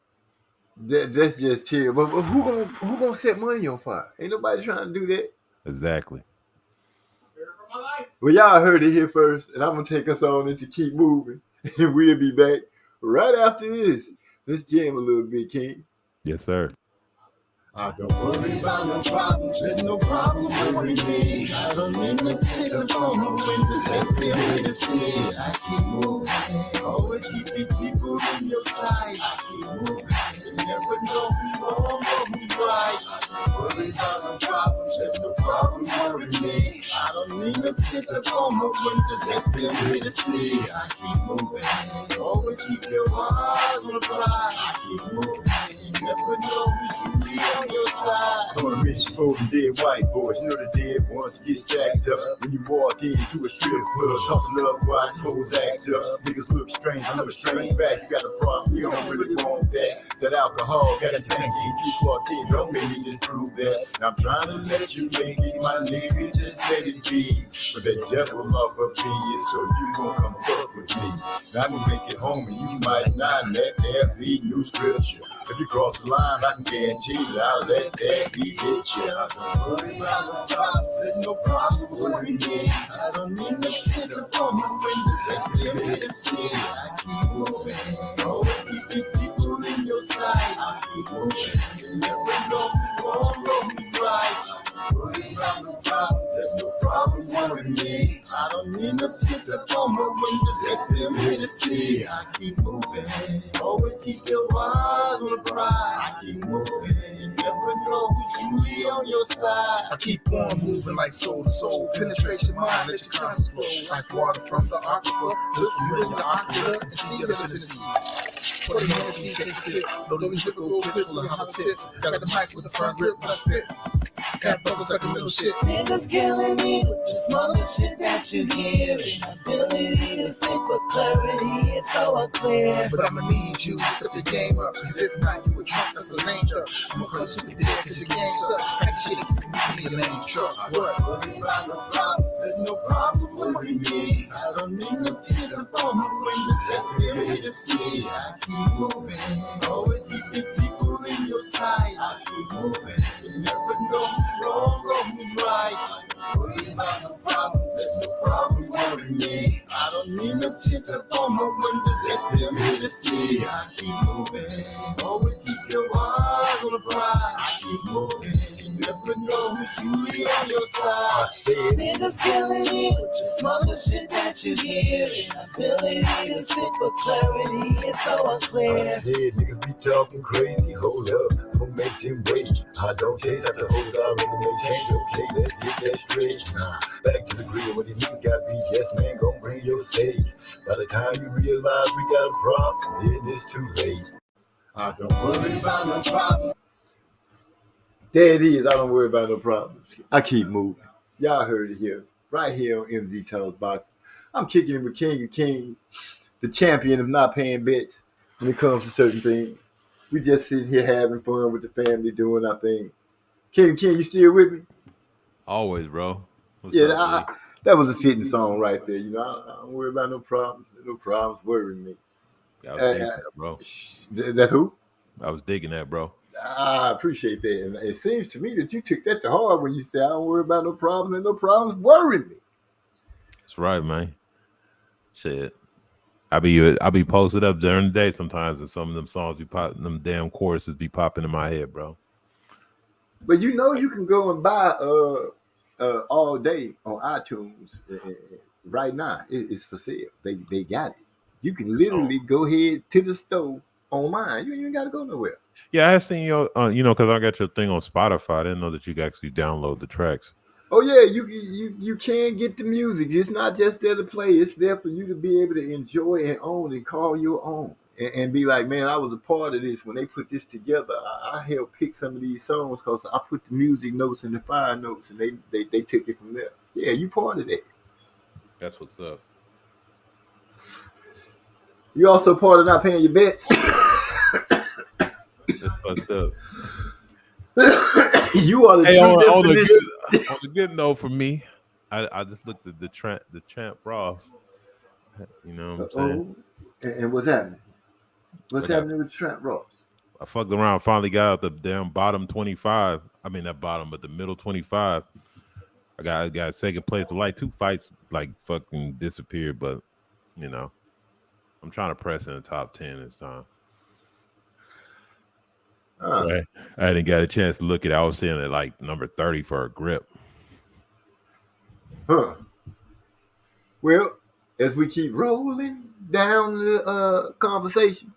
That's just terrible. But who gonna set money on fire? Ain't nobody trying to do that. Exactly. Well, y'all heard it here first, and I'm gonna take us on into Keep Moving, and we'll be back right after this. Let's jam a little bit, King. Yes, sir. I don't worry about no problems, there's no problem worry me. I don't need no telephone, no windows empty, I'm to see it. I keep moving, always keep these people in your sight. I keep moving, you never know who's wrong or who's right. I don't worry about no problems, there's no problem worry me. I don't need no telephone, no windows empty, I'm to see it. I keep moving, always keep your eyes on the prize. I keep moving, you never know who's truly on your side. On a mission for the dead white boys, you know the dead ones get stacked up. When you walk into a strip club, tossing up while hoes act up. Niggas look strange, I know strange back. You got a problem, you don't really want that. That alcohol got you thinking, you clocked in, don't make me just prove that. I'm trying to let you make it, my nigga, just let it be. But that devil love opinion, so you gon' come fuck with me. Now I can make it home and you might not let that be new scripture. If you cross the line, I can guarantee that I'll let that be hit you. I don't worry about no problems, there's no problem worry me. I don't need no telephone, my windows empty, I'm here to see it. I keep moving, always keeping people in your sight. I keep moving, you never know who's wrong or who's right. Worry about no problems, there's no problem worry me. I don't need no telephone, my windows empty, I'm here to see it. I keep moving, always keep your eyes on the prize. I keep moving, you never know who's truly on your side. I keep on moving like soul to soul. Penetration mind, let your conscience flow. Like water from the aquifer. Look you in the aquifer and see till it's in the sea. Put it in the sea, take a sip. Load these liquor, go quick, full of hot tip. Got the mic with the front grip when I spit. Got bubbles like a little shit. Niggas killing me with the smoking shit that you hear. Ability to speak with clarity, it's so unclear. But I'ma need you to step your game up. Cause if not, you a trunk that's a lame up. I'ma close you dead cause your game's up. Pack shit, you nigga name truck. What? Worry about no problem, there's no problem worry me. I don't need no telephone, my windows empty, I'm here to see it. I keep moving, always keeping people in your sight. I keep moving, you never know who's wrong or who's right. Worry about no problems, there's no problem worry me. I don't need no telephone, my windows empty, I'm here to see it. I keep moving, always keep your eyes on the prize. I keep moving, you never know who's truly on your side. I said, Niggas killing me with the smoking shit that you hear. Ability to speak with clarity, it's so I unclear. said niggas be talking crazy. Hold up, don't make them wait. I don't chase after hoes, I already made change. Okay, let's get that straight. Back to the grill when the niggas got beat. Yes, man, gon' bring your stage. By the time you realize we got a problem, then it's too late. I don't worry about no problem. There it is. I don't worry about no problems. I keep moving. Y'all heard it here. Right here on MZ Talks Boxing. I'm kicking it with King of Kings, the champion of not paying bets when it comes to certain things. We just sitting here having fun with the family, doing our thing. Ken, you still with me? Always, bro. What's Yeah, up, B? that was a fitting song right there. You know, I don't worry about no problems. No problems worrying me. I was digging that, bro. That's who? I was digging that, bro. I appreciate that. And it seems to me that you took that to heart when you said, I don't worry about no problems and no problems worrying me. That's right, man. Shit. I be posted up during the day sometimes, and some of them songs be popping, them damn choruses be popping in my head, bro. But you know, you can go and buy all day on iTunes right now. It's for sale. They got it. You can literally go ahead to the store on mine. You ain't even got to go nowhere. Yeah, I seen your, because I got your thing on Spotify. I didn't know that you could actually download the tracks. Oh yeah, you can get the music. It's not just there to play. It's there for you to be able to enjoy and own and call your own, and be like, man, I was a part of this when they put this together. I helped pick some of these songs because I put the music notes and the fire notes, and they took it from there. Yeah, you part of that. That's what's up. You also part of not paying your bets. That's fucked up. You are the on definition. a good note for me, I just looked at the Champ Ross. You know what I'm saying? And what's happening? What's happening with Trent Ross? I fucked around, finally got out the damn bottom 25. I mean, not bottom, but the middle 25. I got second place for like 2 fights, like fucking disappeared. But, I'm trying to press in the top 10 this time. Right. I didn't get a chance to look at it. I was sitting at like number 30 for a grip. Huh. Well, as we keep rolling down the conversation,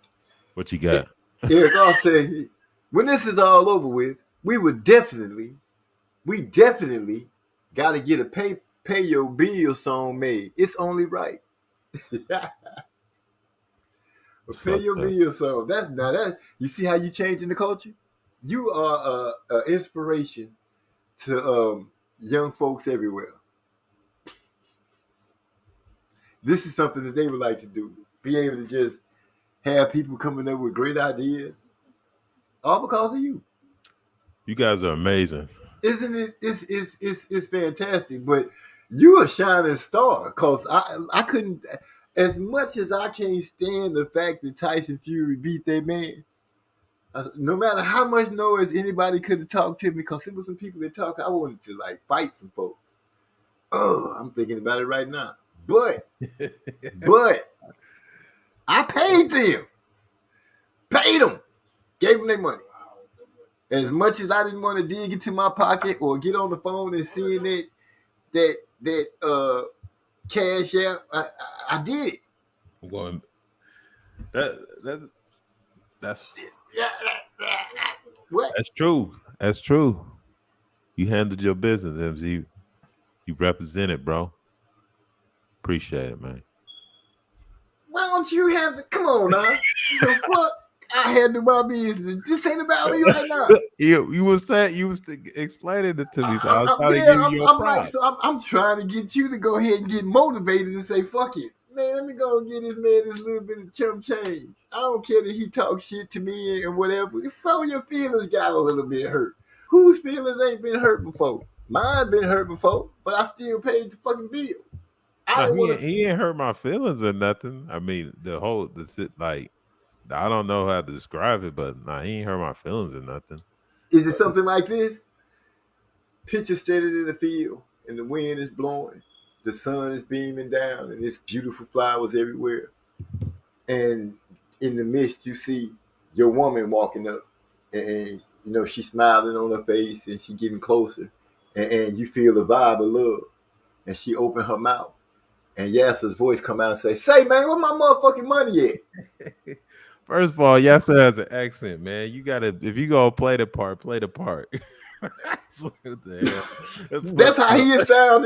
what you got? Eric Ross said, when this is all over with, we definitely got to get a pay your bill song made. It's only right. Pay your bill song. That you see how you changing the culture? You are an inspiration to young folks everywhere. This is something that they would like to do. Be able to just have people coming up with great ideas, all because of you. You guys are amazing, isn't it? It's fantastic. But you're a shining star, because I couldn't. As much as I can't stand the fact that Tyson Fury beat that man, no matter how much noise anybody could have talked to me, because there were some people that talked, I wanted to like fight some folks. Oh, I'm thinking about it right now. But I paid them, gave them their money. As much as I didn't want to dig into my pocket or get on the phone and seeing that cash out, I did it. I'm going. That's what? That's true. That's true. You handled your business, MZ. You represented, bro. Appreciate it, man. Why don't you have to? Come on, now. The fuck? I handle my business. This ain't about me right now. You was explaining it to me, so I was trying to give you your props. I'm trying to get you to go ahead and get motivated and say, fuck it. Man, let me go and get this man this little bit of chump change. I don't care that he talks shit to me and whatever. So your feelings got a little bit hurt. Whose feelings ain't been hurt before? Mine been hurt before, but I still paid the fucking bill. He ain't hurt my feelings or nothing. I mean, I don't know how to describe it, but he ain't hurt my feelings or nothing. Is it something like this? Picture standing in the field, and the wind is blowing, the sun is beaming down, and there's beautiful flowers everywhere. And in the mist, you see your woman walking up, and she's smiling on her face, and she's getting closer, and you feel the vibe of love. And she opened her mouth, and Yasser's voice come out and say, man, where my motherfucking money at? First of all, Yasser has an accent, man. You gotta, if you go play the part, play the part. That's how he sound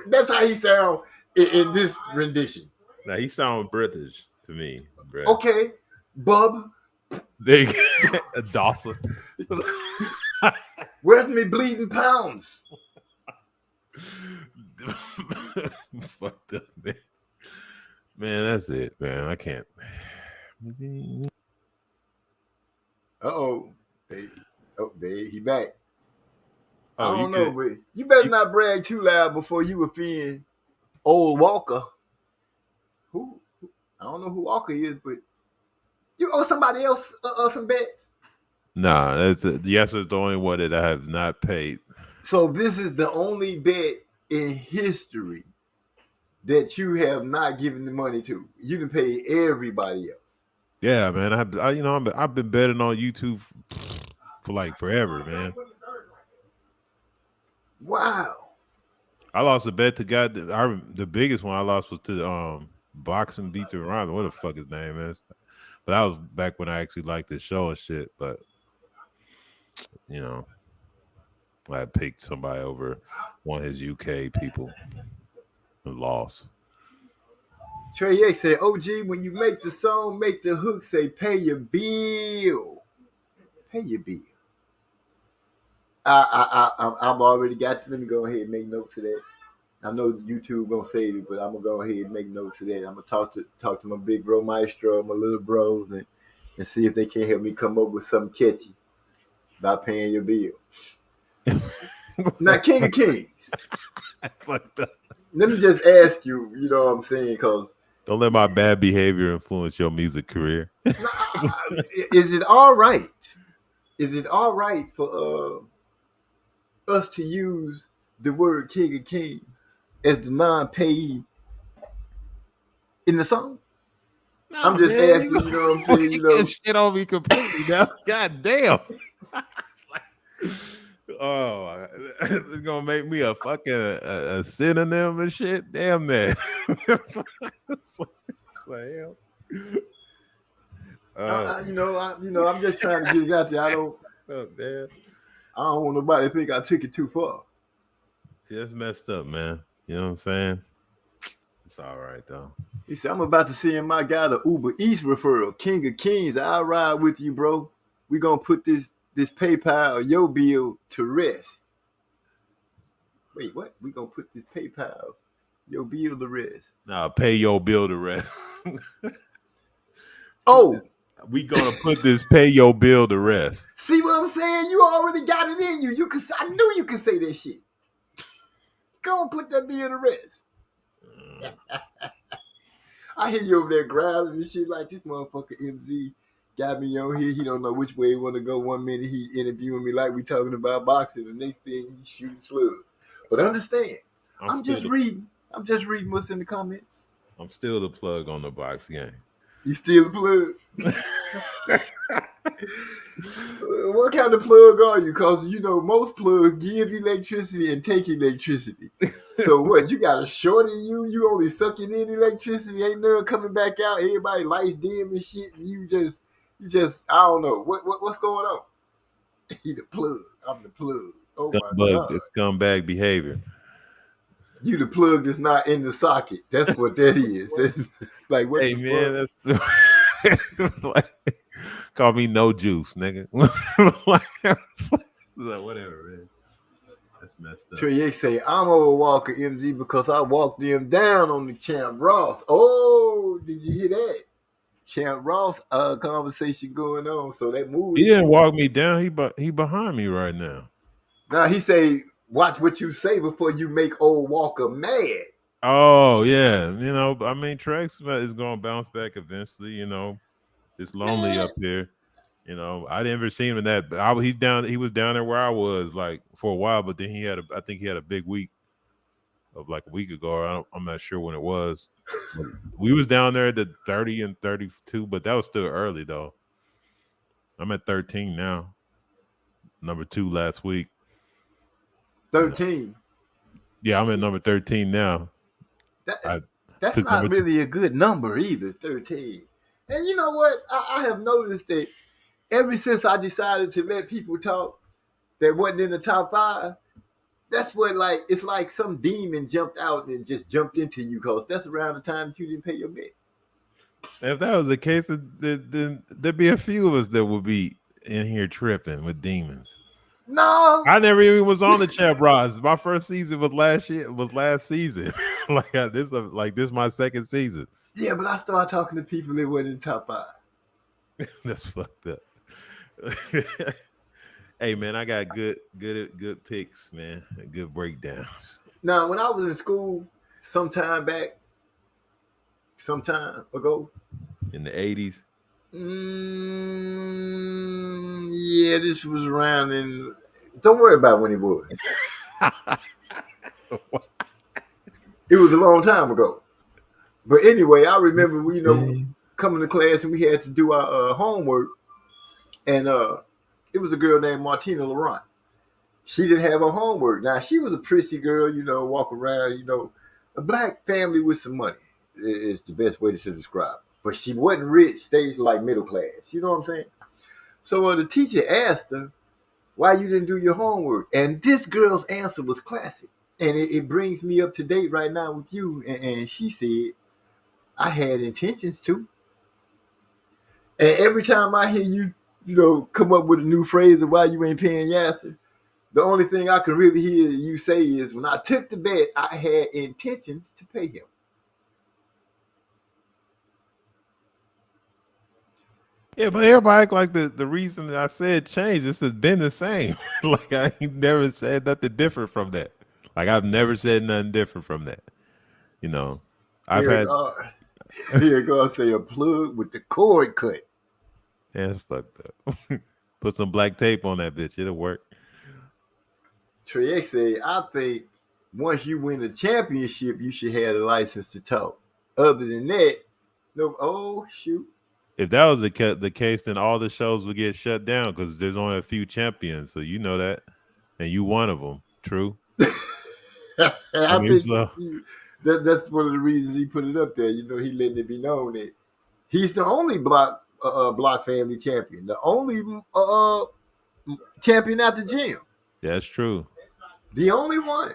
that's how he sound in this rendition. Now he sound British to me. Bro. Okay, Bub. Big Dawson. Where's me bleeding pounds? Fucked up, man. Man, that's it, man. I can't. Uh-oh. He back. I Oh, you don't know, could. but you better you- not brag too loud before you offend old Walker. Who? I don't know who Walker is, but you owe somebody else some bets. Nah, yes, it's the only one that I have not paid. So this is the only bet in history that you have not given the money to. You can pay everybody else. Yeah, man. I've been betting on YouTube for like forever, man. Wow. I lost a bet to God. The biggest one I lost was to Boxing Beats Around. What the fuck his name is? But that was back when I actually liked the show and shit. But you know, I picked somebody over one of his UK people and lost. Trey X said, OG, when you make the song, make the hook say, pay your bill. Pay your bill. I've already got to. Let me go ahead and make notes of that. I know YouTube gonna save it, but I'm gonna go ahead and make notes of that. I'm gonna talk to my big bro maestro, my little bros, and see if they can help me come up with something catchy by paying your bill. Now, King of Kings, let me just ask you, you know what I'm saying? Because don't let my bad behavior influence your music career. is it all right? Is it all right for us to use the word King of Kings as the non-payee in the song? I'm just asking, you know what I'm saying? You know, shit on me completely now. God damn. Oh, it's gonna make me a fucking a synonym and shit. Damn that. I'm just trying to get it out there. I don't want nobody to think I took it too far. See, that's messed up, man. You know what I'm saying? It's all right though. He said, I'm about to send my guy the Uber Eats referral. King of Kings, I'll ride with you, bro. We gonna put this PayPal your bill to rest. Wait, what? We gonna put this PayPal your bill to rest. Nah, pay your bill to rest. Oh, we gonna put this pay your bill to rest. See what I'm saying? You already got it in you. I knew you could say that shit. Go and put that bill to rest. I hear you over there growling and shit like this motherfucker MZ got me on here. He don't know which way he want to go. 1 minute he interviewing me like we talking about boxing. The next thing he shooting slugs. But understand, I'm just reading what's in the comments. I'm still the plug on the box game. You still the plug? What kind of plug are you? Because, you know, most plugs give electricity and take electricity. So what, you got a short in you? You only sucking in electricity, ain't none coming back out. Everybody lights dim and shit. And you just, I don't know. What's going on? He the plug. I'm the plug. Oh my God. It's scumbag behavior. You the plug that's not in the socket. That's what that is. That's like, what hey, the man, fuck? that's like, call me no juice, nigga. Like, whatever, man. That's messed up. Trey X say, I'm over Walker MZ because I walked them down on the Champ Ross. Oh, did you hear that? Champ Ross conversation going on. So that move. He didn't walk me down. He behind me right now. Now he say, watch what you say before you make old Walker mad. Oh, yeah. You know, I mean, Trex is going to bounce back eventually. You know, it's lonely up here. You know, I didn't ever see him in that. He was down there where I was like for a while, but then I think he had a big week of like a week ago. I'm not sure when it was. We was down there at the 30 and 32, but that was still early though. I'm at 13 now. Number 2 last week. 13. Yeah, I'm at number 13 now. That's not really a good number either, 13. And you know what? I have noticed that ever since I decided to let people talk that wasn't in the top 5, that's what, like, it's like some demon jumped out and just jumped into you because that's around the time that you didn't pay your bet. If that was the case, then there'd be a few of us that would be in here tripping with demons. No, I never even was on the Champ Ross. My first season was last season. This my second season. Yeah, but I started talking to people that weren't in the top 5. That's fucked up. Hey man, I got good picks, man. Good breakdowns. Now, when I was in school, sometime ago, In the 80s. yeah, this was around in. Don't worry about when it was. It was a long time ago. But anyway, I remember coming to class and we had to do our homework, and it was a girl named Martina Laurent. She didn't have her homework. Now, she was a prissy girl, walk around, a black family with some money is the best way to describe it. But she wasn't rich, staged like middle class. You know what I'm saying? So the teacher asked her, why you didn't do your homework? And this girl's answer was classic. And it brings me up to date right now with you. And she said, I had intentions to. And every time I hear you, come up with a new phrase of why you ain't paying Yasser, the only thing I can really hear you say is, when I took the bet, I had intentions to pay him. Yeah, but everybody act like the reason that I said change, this has been the same. Like I ain't never said nothing different from that. Like I've never said nothing different from that. I've Here God say a plug with the cord cut. Yeah, it's fucked up. Put some black tape on that bitch. It'll work. Trey X said, I think once you win a championship, you should have a license to talk. Other than that, no. Oh shoot. If that was the case, then all the shows would get shut down because there's only a few champions. So you know that, and you one of them. True. I think that's one of the reasons he put it up there. He letting it be known that he's the only block family champion, the only champion at the gym. That's true. The only one.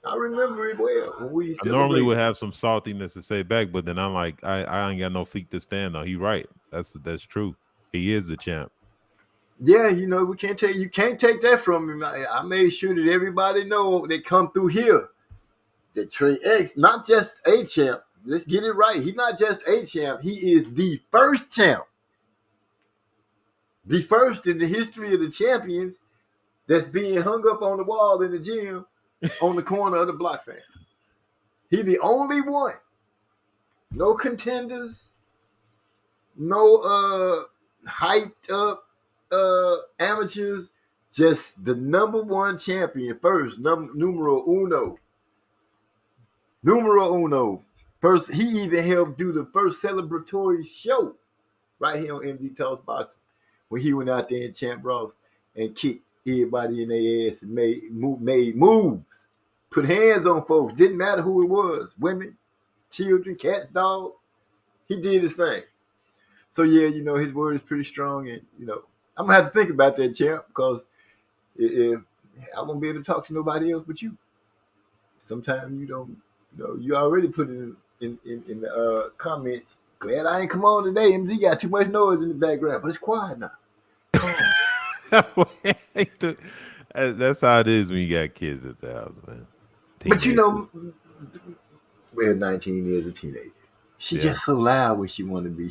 I remember it well when we I normally would have some saltiness to say back, but then I'm like, I ain't got no feet to stand on. He right. That's true. He is the champ. Yeah, you can't take that from him. I made sure that everybody know that come through here that Trey X, not just a champ. Let's get it right. He's not just a champ. He is the first champ. The first in the history of the champions that's being hung up on the wall in the gym on the corner of the block fan. He the only one. No contenders. No hyped up amateurs. Just the number one champion first. Numero uno. Numero uno. First, he even helped do the first celebratory show right here on MZ Talks Boxing when he went out there in Champ Ross and kicked everybody in their ass and made moves, put hands on folks. Didn't matter who it was, women, children, cats, dogs. He did his thing. So yeah, his word is pretty strong, and I'm gonna have to think about that, champ, because I won't be able to talk to nobody else but you. Sometimes you don't, you already put it in the comments. Glad I ain't come on today. MZ got too much noise in the background, but it's quiet now. That's how it is when you got kids at the house, man. Teenagers. But 19 years a teenager. She's just so loud when she want to be.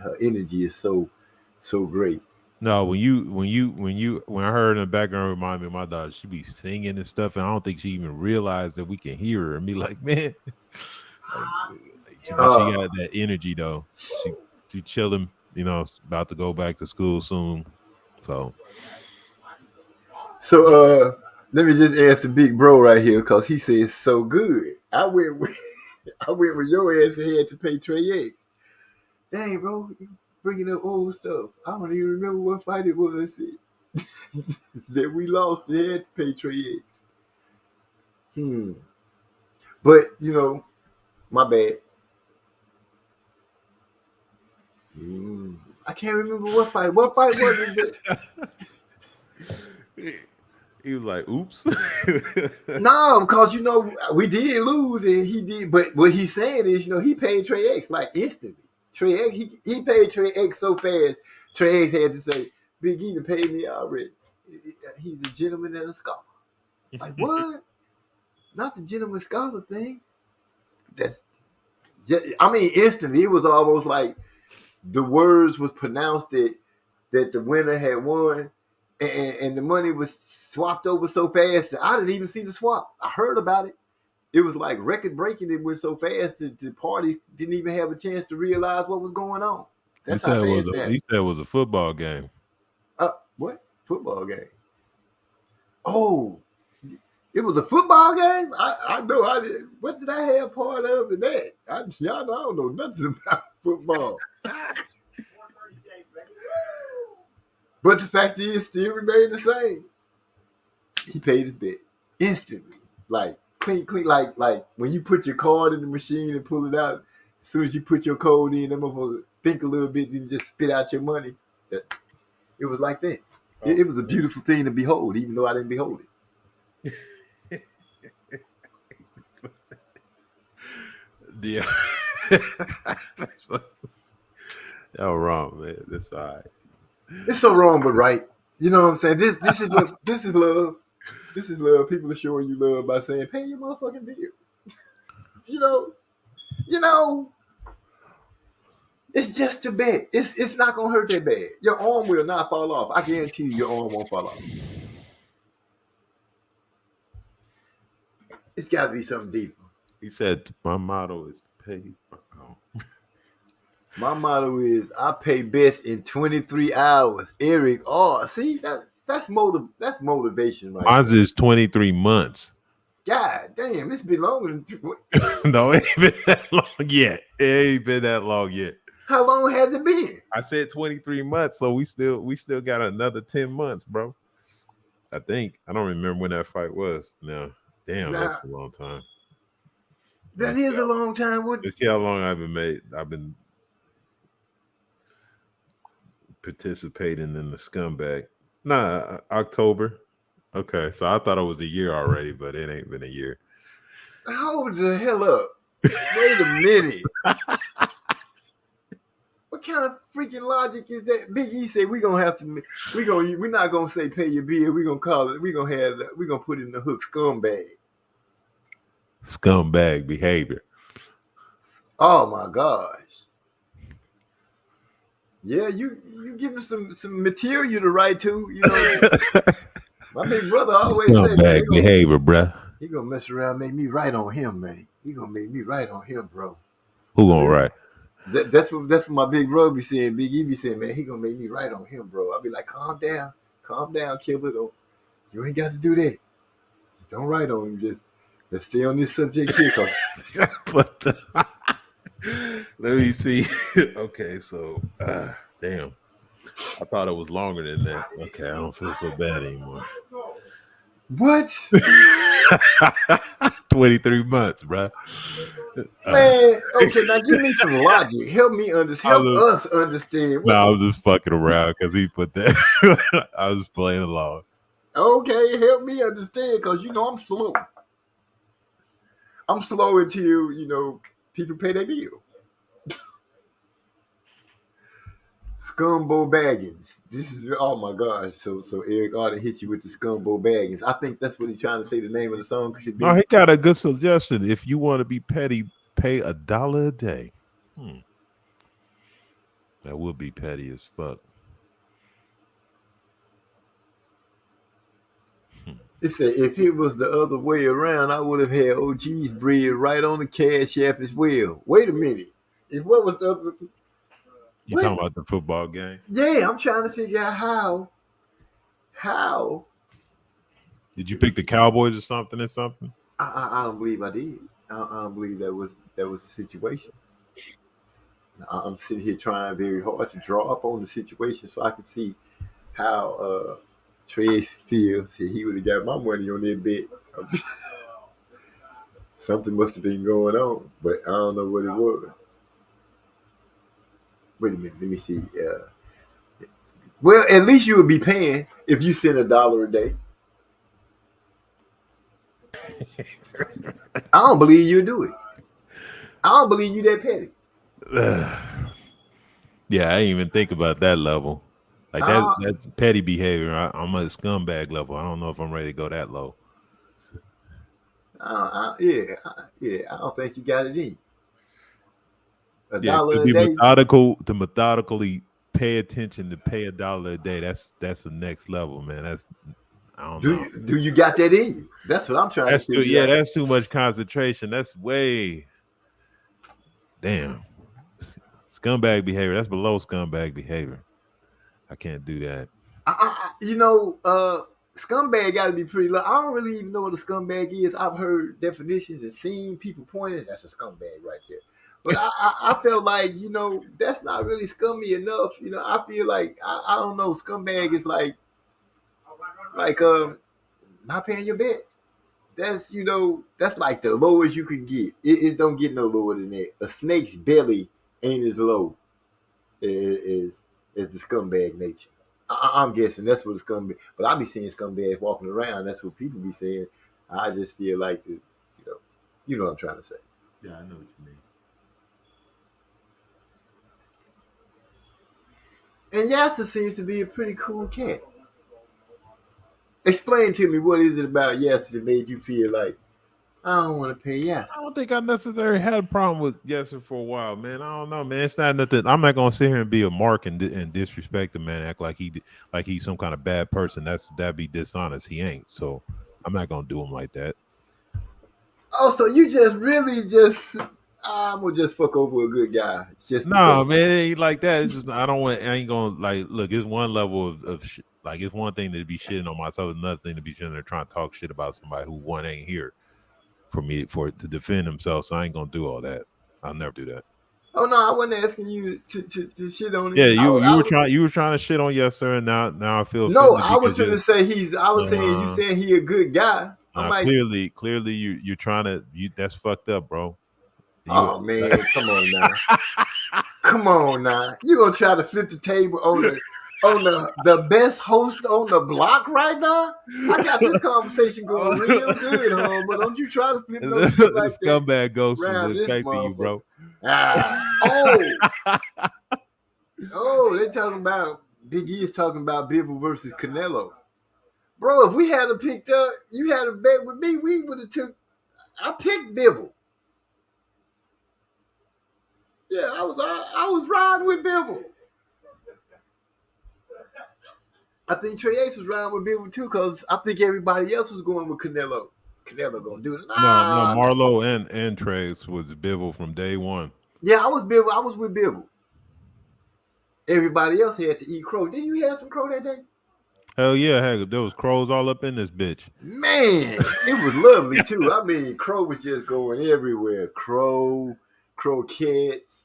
Her energy is so great. No, when I heard in the background, remind me of my daughter. She be singing and stuff, and I don't think she even realized that we can hear her. And be like, man, she got that energy though. She chilling, about to go back to school soon. So let me just answer Big Bro right here because he says so good. I went with your ass ahead to pay Trey X. Dang, bro, you bringing up old stuff. I don't even remember what fight it was that we lost and had to pay Trey X. But my bad. I can't remember what fight. What fight was it? He was like, "Oops." No, because we did lose, and he did. But what he's saying is, he paid Trey X like instantly. Trey X, he paid Trey X so fast. Trey X had to say, "Big E done paid me already. He's a gentleman and a scholar." It's like, what? Not the gentleman scholar thing. Instantly, it was almost like the words was pronounced that that the winner had won, and the money was swapped over so fast. I didn't even see the swap. I heard about it. It was like record breaking. It went so fast that the party didn't even have a chance to realize what was going on. That's how fast that. He said it was a football game. What? Football game? Oh, it was a football game? I know I did. What did I have part of in that? Y'all know I don't know nothing about football. But the fact is, still remained the same. He paid his bet instantly. Like, clean, like when you put your card in the machine and pull it out, as soon as you put your code in, that motherfucker think a little bit and just spit out your money. It was like that. It was a beautiful thing to behold, even though I didn't behold it. Yeah. Y'all wrong, man. That's all right. It's so wrong, but right. You know what I'm saying? This is love. This is love. People are showing you love by saying, "Pay your motherfucking bill." You know. It's just a bet. It's not gonna hurt that bad. Your arm will not fall off. I guarantee you, your arm won't fall off. It's got to be something deeper. He said, "My motto is pay." My motto is I pay best in 23 hours. Eric, see that's motivation, right? Mine's is 23 months. God damn, it's been longer than No, it ain't been that long yet. It ain't been that long yet. How long has it been? I said 23 months, so we still got another 10 months, bro. I think. I don't remember when that fight was. No, damn, that's a long time. That is a long time. Let's see how long I've been participating in the scumbag. Nah, October. Okay, so I thought it was a year already, but it ain't been a year. Hold the hell up. Wait a minute. What kind of freaking logic is that? Big E said we're not gonna say pay your bill, we're gonna call it, we're gonna put it in the hook scumbag. Scumbag behavior. Oh my gosh. Yeah, you give him some material to write to, you know. My big brother always said scumbag behavior, bruh. He gonna mess around and make me write on him, man. He gonna make me write on him, bro. Who gonna write? That's what my big bro be saying. Big E be saying, man, he gonna make me write on him, bro. I'll be like, calm down, killer. You ain't got to do that. Don't write on him. Just let's stay on this subject here. Let me see. Okay, so damn. I thought it was longer than that. Okay, I don't feel so bad anymore. What? 23 months, bro. Man, okay, now give me some logic. Help me understand. Help us understand. No, I was just fucking around because he put that. I was playing along. Okay, help me understand because you know I'm slow. I'm slow until people pay their bill. Scumbo Baggins. This is, oh my gosh. So Eric ought to hit you with the Scumbo Baggins. I think that's what he's trying to say the name of the song should be. Oh, he got a good suggestion. If you want to be petty, pay $1 a day. That would be petty as fuck. It said, if it was the other way around, I would have had OG's bread right on the Cash App as well. Wait a minute. If what was the other... You talking about the football game? Yeah, I'm trying to figure out how. Did you pick the Cowboys or something? I don't believe I did. I don't believe that was the situation. I'm sitting here trying very hard to draw up on the situation so I can see how Trey feels. He would have got my money on that bet. Something must have been going on, but I don't know what it was. Wait a minute, let me see. Well, at least you would be paying if you send $1 a day. I don't believe you'd do it. I don't believe you that petty. Yeah, I didn't even think about that level. Like that's petty behavior. I'm at a scumbag level. I don't know if I'm ready to go that low. Yeah. I don't think you got it in. To be methodical, to methodically pay attention to pay $1 a day. That's the next level, man. That's I don't know. Do you got that in you? That's what I'm trying That's to too, figure out. that's too much concentration. That's way damn scumbag behavior. That's below scumbag behavior. I can't do that. Scumbag got to be pretty low. I don't really even know what a scumbag is. I've heard definitions and seen people pointing. That's a scumbag right there. But I felt like, that's not really scummy enough. I feel like, I don't know, scumbag is like not paying your bets. That's, that's like the lowest you can get. It don't get no lower than that. A snake's belly ain't as low as the scumbag nature. I'm guessing that's what it's scumbag. But I be seeing scumbags walking around. That's what people be saying. I just feel like, you know what I'm trying to say. Yeah, I know what you mean. And Yasser seems to be a pretty cool cat. Explain to me, what is it about Yasser that made you feel like, I don't want to pay Yasser? I don't think I necessarily had a problem with Yasser for a while, man. I don't know, man. It's not nothing. I'm not gonna sit here and be a mark and disrespect him, man. Act like he's some kind of bad person. That'd be dishonest. He ain't. So I'm not gonna do him like that. Oh, so you just really just I'm gonna just fuck over a good guy. It's just no, man. It ain't like that. It's just I ain't gonna like look. It's one level of like it's one thing to be shitting on myself. Another thing to be sitting there trying to talk shit about somebody who one ain't here for to defend himself. So I ain't gonna do all that. I'll never do that. Oh no, I wasn't asking you to shit on him. Yeah, you were trying to shit on Yasser, and now I feel no. I was gonna say I was saying you saying he a good guy. I'm like clearly you're trying to that's fucked up, bro. Oh man, come on now, come on now. You gonna try to flip the table on the best host on the block right now? I got this conversation going real good, home, but don't you try to flip no shit like that. Scumbag ghost is respecting you, bro. They talking about Big E is talking about Bivol versus Canelo. Bro, if we had picked up, you had a bet with me, we would have I picked Bivol. Yeah, I was riding with Bivol. I think Trey Ace was riding with Bivol too, because I think everybody else was going with Canelo. Canelo gonna do it. No, Marlo and Trace was Bivol from day one. Yeah, I was with Bivol. Everybody else had to eat crow. Didn't you have some crow that day? Hell yeah, there was crows all up in this bitch. Man, it was lovely too. I mean, crow was just going everywhere. Croquettes,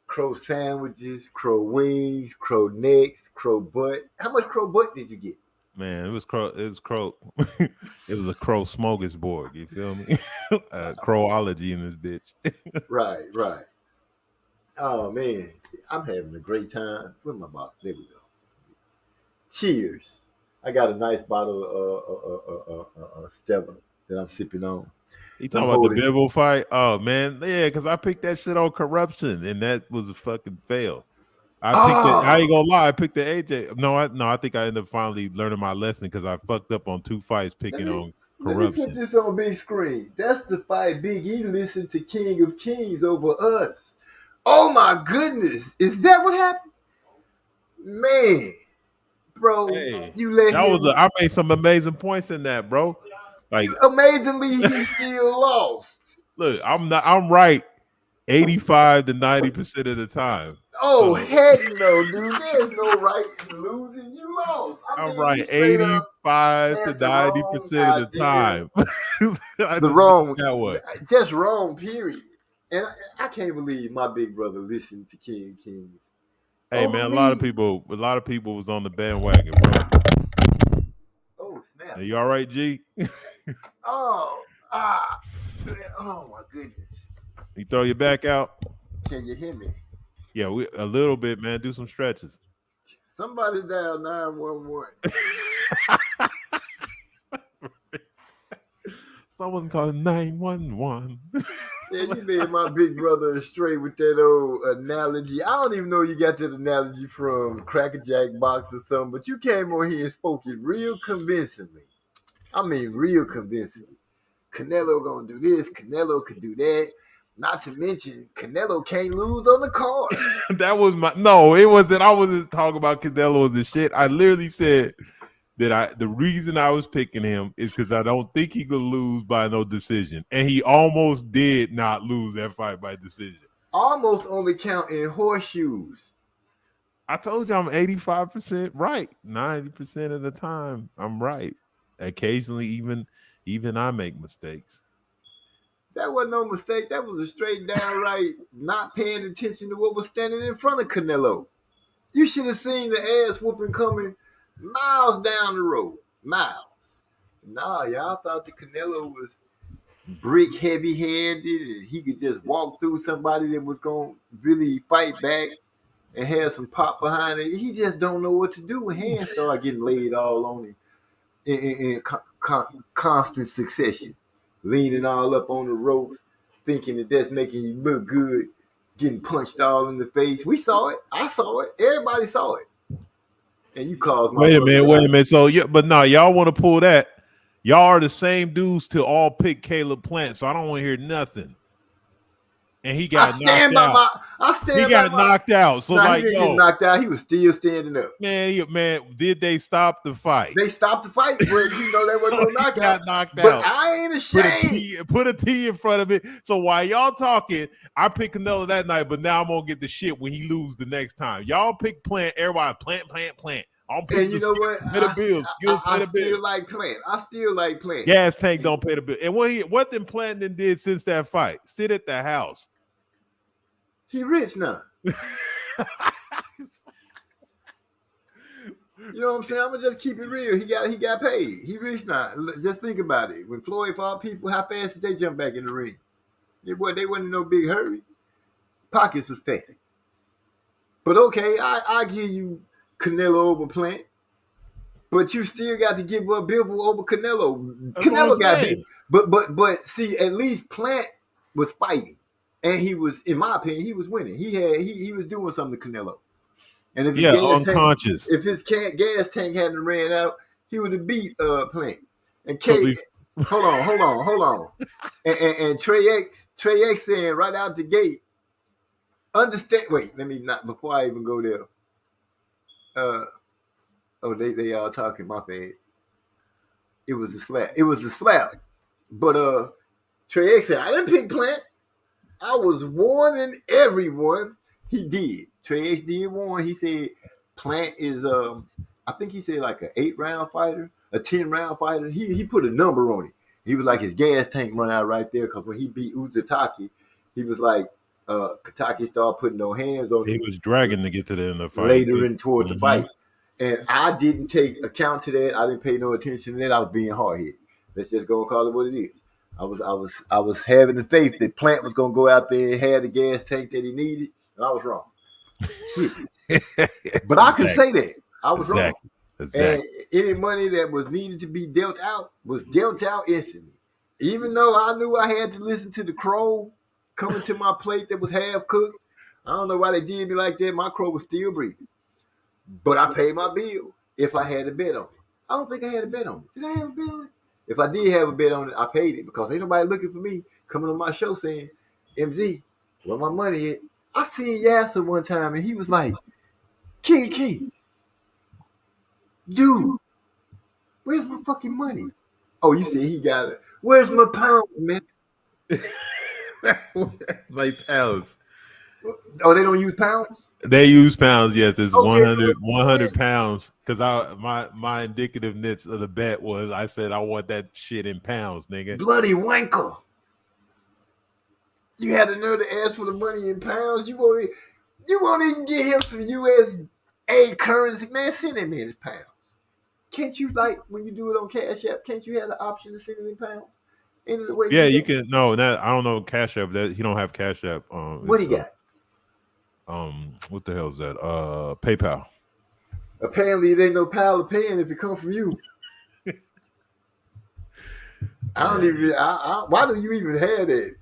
crow sandwiches, crow wings, crow necks, crow butt. How much crow butt did you get? Man, it was crow. It was a crow smorgasbord. You feel me? Crowology in this bitch. Right. Oh man, I'm having a great time. Where's my bottle? There we go. Cheers. I got a nice bottle of Stella that I'm sipping on. You talking about the Bivol fight? Oh man, yeah, because I picked that shit on corruption, and that was a fucking fail. I ain't gonna lie, I picked the AJ. No, I think I ended up finally learning my lesson because I fucked up on 2 fights picking on corruption. Let me put this on big screen. That's the fight Big E listened to King of Kings over us. Oh my goodness, is that what happened? Man, bro, hey, you let him. I made some amazing points in that, bro. Like amazingly, he still lost. Look, I'm right 85 to 90% of the time. Oh, heck no, dude. There's no right in losing. You lost. I'm right 85 to 90% of the time. Just wrong, period. And I can't believe my big brother listened to King of Kings. Hey, man, a lot of people was on the bandwagon, bro. Oh, snap. Are you all right, G? Oh my goodness. You throw your back out? Can you hear me? Yeah, a little bit, man. Do some stretches. Somebody dial 911. Someone called 911. Yeah, you made my big brother astray with that old analogy. I don't even know you got that analogy from Cracker Jack Box or something, but you came on here and spoke it real convincingly. I mean, real convincingly. Canelo gonna do this. Canelo could do that. Not to mention, Canelo can't lose on the card. That was my no. It wasn't. I wasn't talking about Canelo as the shit. I literally said that the reason I was picking him is because I don't think he could lose by no decision, and he almost did not lose that fight by decision. Almost only count in horseshoes. I told you I'm 85% right. 90% of the time I'm right. Occasionally, even I make mistakes. That wasn't no mistake. That was a straight downright not paying attention to what was standing in front of Canelo. You should have seen the ass whooping coming miles down the road. Miles. Nah, y'all thought the Canelo was brick heavy handed and he could just walk through somebody that was going to really fight back and have some pop behind it. He just don't know what to do when hands start getting laid all on him in constant succession. Leaning all up on the ropes, thinking that that's making you look good, getting punched all in the face. We saw it. I saw it. Everybody saw it. And you caused my Wait a minute. So yeah, but no, y'all want to pull that. Y'all are the same dudes to all pick Caleb Plant, so I don't want to hear nothing. And he got knocked out. He got knocked out. So he didn't get knocked out. He was still standing up. Man, did they stop the fight? They stopped the fight, but you know there was no knockout. Got knocked but out. I ain't ashamed. Put a T in front of it. So while y'all talking, I picked Canelo that night, but now I'm gonna get the shit when he lose the next time. Y'all pick Plant. Everybody Plant. And you know what? Pay the bills. I still like Plant. Gas tank don't pay the bill. And what then Plant did since that fight? Sit at the house. He rich now. You know what I'm saying? I'm gonna just keep it real. He got paid. He rich now. Just think about it. When Floyd fought people, how fast did they jump back in the ring? They wasn't in no big hurry. Pockets was fat. But okay, I give you Canelo over Plant. But you still got to give up Bivol over Canelo. Canelo got beat. But see, at least Plant was fighting. And he was, in my opinion, he was winning. He was doing something to Canelo. And if unconscious. If his gas tank hadn't ran out, he would have beat Plant. And hold on. And Trey X saying right out the gate, understand. Wait, let me not before I even go there. They all talking. My bad. It was the slap. But Trey X said, I didn't pick Plant. I was warning everyone. He did. Trey X did warn. He said Plant is I think he said like an 8-round fighter, a 10-round fighter. He put a number on it. He was like his gas tank run out right there because when he beat Uzataki, he was like Kataki started putting no hands on him. He was dragging to get to the end of the fight. Later in toward the fight. And I didn't take account to that. I didn't pay no attention to that. I was being hard-headed. Let's just go and call it what it is. I was having the faith that Plant was gonna go out there and have the gas tank that he needed, and I was wrong. But I can say that I was wrong. Exactly. And any money that was needed to be dealt out was dealt out instantly. Even though I knew I had to listen to the crow coming to my plate that was half cooked. I don't know why they did me like that. My crow was still breathing. But I paid my bill if I had a bet on it. I don't think I had a bet on it. Did I have a bet on it? If I did have a bet on it, I paid it because ain't nobody looking for me coming on my show saying, MZ, where my money at? I seen Yasser one time and he was like, King, dude, where's my fucking money? Oh, you see, he got it. Where's my pound, man? My pounds. Oh, they don't use pounds? They use pounds, yes. It's 100 pounds. Because my indicativeness of the bet was I said I want that shit in pounds, nigga. Bloody wanker. You had the nerve to ask for the money in pounds. You won't even get him some USA currency. Man, send him in his pounds. Can't you, like, when you do it on Cash App, can't you have the option to send it in pounds? Yeah, you can. No, I don't know Cash App. That he don't have Cash App. What he got? What the hell is that? PayPal. Apparently, it ain't no pal of paying if it come from you. I don't even. Why do you even have that?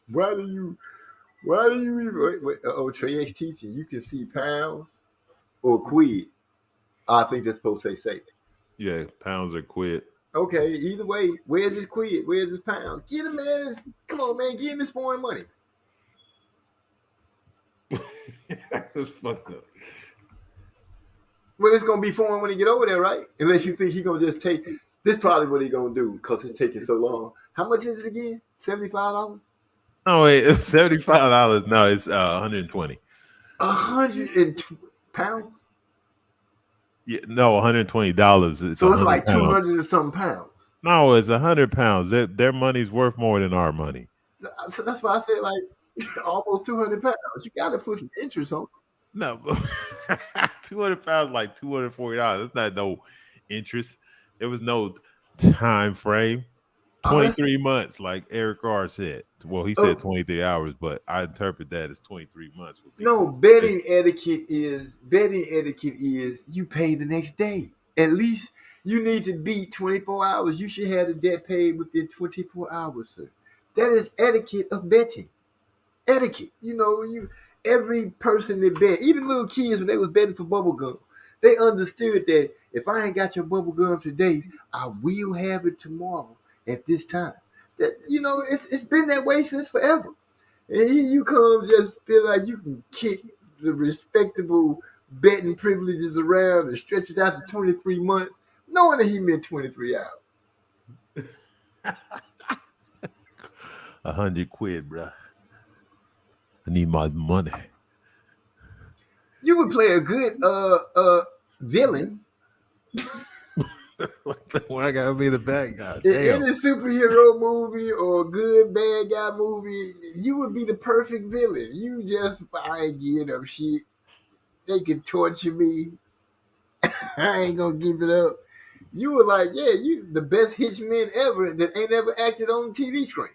Why do you even? Wait, Trey X teaching. You can see pounds or quid. I think that's supposed to say. Yeah, pounds or quid. Okay, either way, where's his quid? Where's his pounds? Get him in his. Come on, man, give him his foreign money. That's fucked up. Well, it's gonna be foreign when he get over there, right? Unless you think he gonna just take. This probably what he gonna do because it's taking so long. How much is it again? $75? No, wait, it's $75. No, it's 120. 100 pounds. Yeah, no, $120. So it's like 100 pounds. 200 and something pounds. No, it's 100 pounds. Their money's worth more than our money. So that's why I said like almost 200 pounds. You gotta put some interest on. No, 200 pounds, like $240. That's not no interest. There was no time frame. 23 months, like Eric Carr said. Well, he said 23 hours, but I interpret that as 23 months. No, betting etiquette is you pay the next day. At least you need to beat 24 hours. You should have the debt paid within 24 hours, sir. That is etiquette of betting. Etiquette. You know, every person that bet, even little kids when they was betting for bubble gum, they understood that if I ain't got your bubble gum today, I will have it tomorrow at this time. That, you know, it's been that way since forever. And here you come just feel like you can kick the respectable betting privileges around and stretch it out to 23 months, knowing that he meant 23 hours. 100 quid, bro. I need my money. You would play a good villain. Why I gotta be the bad guy? In a superhero movie or a good bad guy movie, you would be the perfect villain. You just, I ain't giving up shit. They can torture me. I ain't gonna give it up. You were like, yeah, you the best hitchman ever that ain't ever acted on TV screen.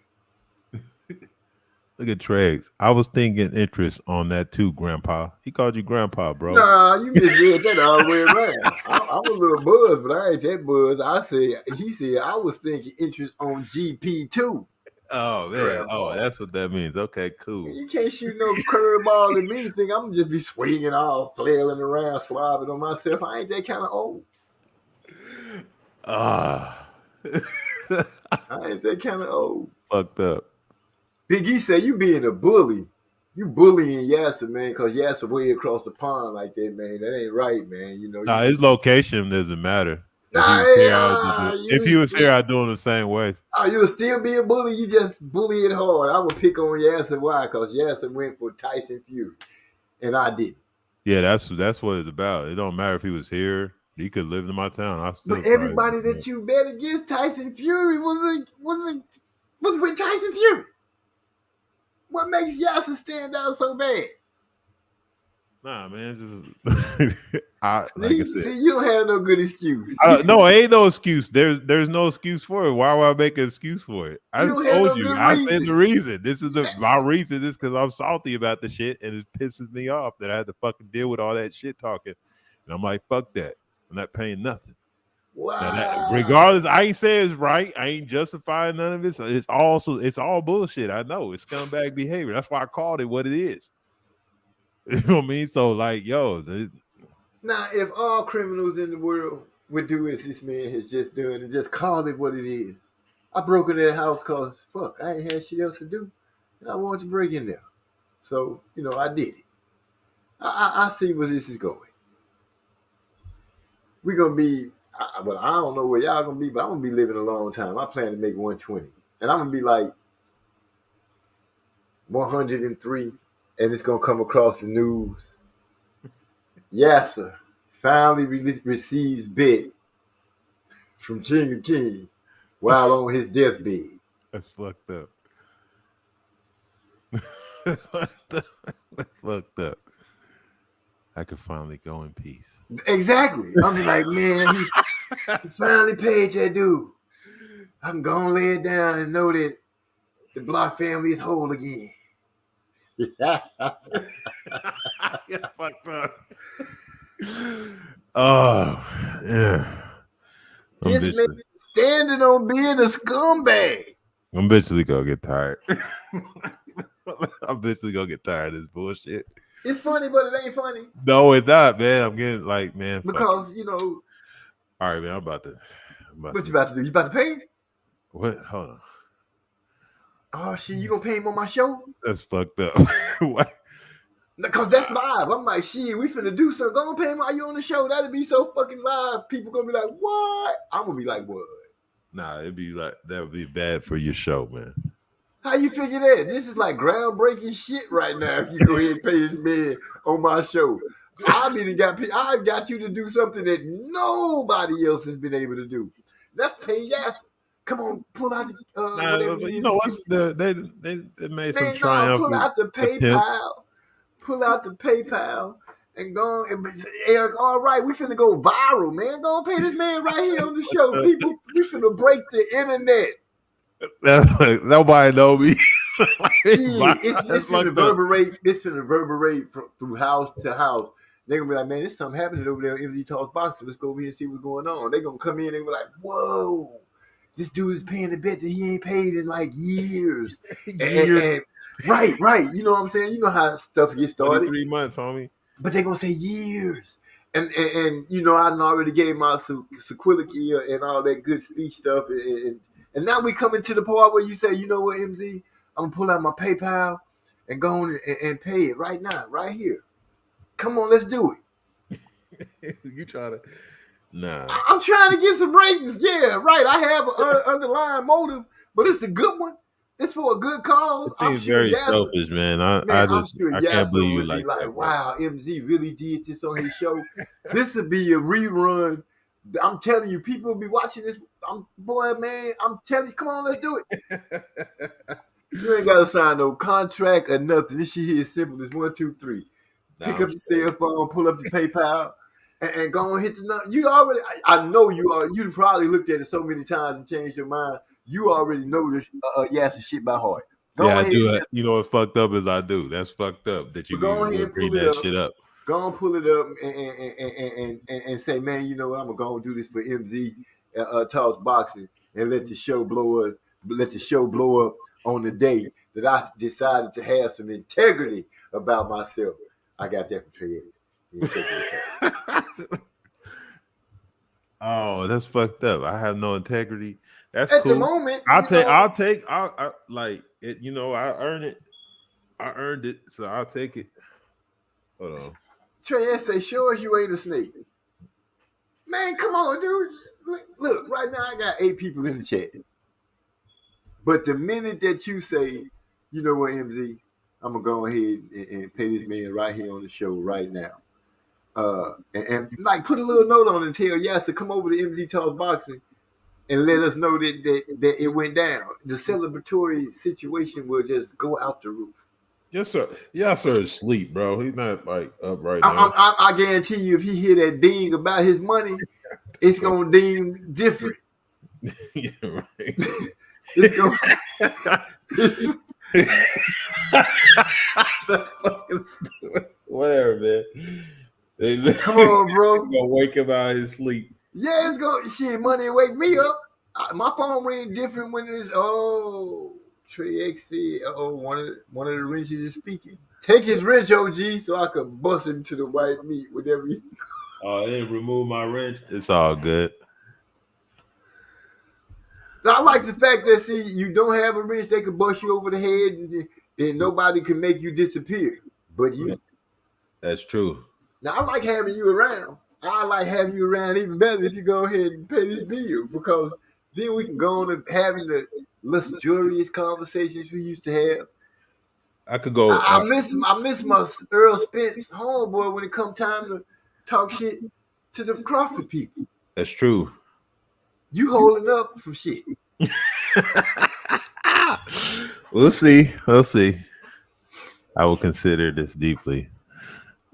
Look at Treggs. I was thinking interest on that too, Grandpa. He called you Grandpa, bro. Nah, you misread that all the way around. I'm a little buzzed, but I ain't that buzzed. He said I was thinking interest on GP too. Oh man, Grandpa. That's what that means. Okay, cool. You can't shoot no curveball at me. Think I'm gonna just be swinging off, flailing around, slobbing on myself. I ain't that kind of old. I ain't that kind of old. Fucked up. Big E said, you being a bully. You bullying Yasser, man, because Yasser way across the pond like that, man. That ain't right, man. You know. Nah, his location doesn't matter. If he was here, I'd do him the same way. Oh, you would still be a bully? You just bully it hard. I would pick on Yasser. Why? Because Yasser went for Tyson Fury, and I didn't. Yeah, that's what it's about. It don't matter if he was here. He could live in my town. But everybody that you bet against Tyson Fury was with Tyson Fury. What makes Yasser stand out so bad? Nah, man, just like I said, see, you don't have no good excuse. No, it ain't no excuse. There's no excuse for it. Why would I make an excuse for it? I just told you. I said the reason. This is my reason. Is because I'm salty about the shit, and it pisses me off that I had to fucking deal with all that shit talking. And I'm like, fuck that. I'm not paying nothing. Wow. Regardless, I ain't saying it's right. I ain't justifying none of it. It's all bullshit. I know it's scumbag behavior. That's why I called it what it is. You know what I mean? So like, yo. Now, if all criminals in the world would do as this man has just done and just call it what it is, I broke into that house because fuck, I ain't had shit else to do, and I wanted to break in there. So you know, I did it. I see where this is going. We're gonna be. Well, I don't know where y'all gonna be, but I'm gonna be living a long time. I plan to make 120, and I'm gonna be like 103, and it's gonna come across the news. Yasser finally receives bet from King of Kings while on his deathbed. That's fucked up. That's fucked up. I could finally go in peace. Exactly. I'm like, man, he finally paid that dude. I'm gonna lay it down and know that the Block family is whole again. Yeah, fucked up. Oh, yeah. This man is standing on being a scumbag. I'm eventually gonna get tired. I'm eventually gonna get tired of this bullshit. It's funny, but it ain't funny. No, it's not, man. I'm getting like, man. Because, you know. All right, man. I'm about to. What you about to do? You about to pay? What? Hold on. Oh shit, you gonna pay him on my show? That's fucked up. What? Because that's live. I'm like, shit, we finna do something. Go and pay him while you on the show. That'd be so fucking live. People gonna be like, what? I'm gonna be like, what? Nah, it'd be like that would be bad for your show, man. How you figure that? This is like groundbreaking shit right now. If you go ahead and pay this man on my show, I've got you to do something that nobody else has been able to do. That's pay Yasser. Come on, pull out the whatever it But is. you know what's they made some Man, no, triumphant pull out the attempts. PayPal. Pull out the PayPal and go. Eric, all right, we finna go viral, man. Go and pay this man right here on the show. People, we finna break the internet. Nobody know me. It's That's finna fucked up. reverberate. It's finna reverberate through house to house. They're gonna be like, man, there's something happening over there at MZ Talks Boxing. Let's go over here and see what's going on. They're gonna come in and be like, whoa, this dude is paying the bet that he ain't paid in like years. And right. You know what I'm saying? You know how stuff gets started. 3 months, homie. But they're gonna say years. And you know, I already gave my sequility and all that good speech stuff. And now we coming to the part where you say, you know what, MZ, I'm gonna pull out my PayPal and go on and pay it right now, right here. Come on, let's do it. You try to nah. I'm trying to get some ratings. Yeah, right. I have an underlying motive, but it's a good one. It's for a good cause. I'm very selfish, man. I can't believe you like that. Wow, MZ really did this on his show. This would be a rerun. I'm telling you, people will be watching this. I'm telling you, come on, let's do it. You ain't gotta sign no contract or nothing. This shit here is simple. It's 1, 2, 3. Pick up your cell phone, pull up the PayPal, and go and hit the number. You already, I know you are. You probably looked at it so many times and changed your mind. You already know this Yasser shit by heart. I do it. You know what fucked up is I do. That's fucked up that you bring that shit up. Go and pull it up and say, man, you know what? I'm gonna go and do this for MZ Talks Boxing and let the show blow up. Let the show blow up on the day that I decided to have some integrity about myself. I got that from Trey Edwards. Oh, that's fucked up. I have no integrity. That's at cool. the moment. I'll like it. You know, I earned it. I earned it, so I'll take it. Hold on. Trey say, sure as you ain't a snake. Man, come on, dude. Look, right now I got 8 people in the chat. But the minute that you say, you know what, MZ, I'm gonna go ahead and pay this man right here on the show right now. And like put a little note on it and tell Yasser come over to MZ Talks Boxing and let us know that it went down. The celebratory situation will just go out the roof. Yes, sir. Yasser is asleep, bro. He's not like up right now. I guarantee you, if he hear that ding about his money, it's gonna ding different. Yeah, right. It's gonna. That's fucking stupid. Whatever, man. Come on, bro. Gonna wake him out of his sleep. Yeah, it's gonna shit. Money wake me up. My phone ring different when it's Trey X said, one of the wrenches is speaking. Take his wrench, OG, so I could bust him to the white meat. Whatever. Oh, they didn't remove my wrench. It's all good. I like the fact that you don't have a wrench, they can bust you over the head, and nobody can make you disappear. But you. That's true. Now I like having you around. I like having you around even better if you go ahead and pay this bill, because then we can go on and having the luxurious conversations we used to have. I could go. I miss my Earl Spence homeboy when it come time to talk shit to the Crawford people. That's true. You holding up some shit. We'll see. I will consider this deeply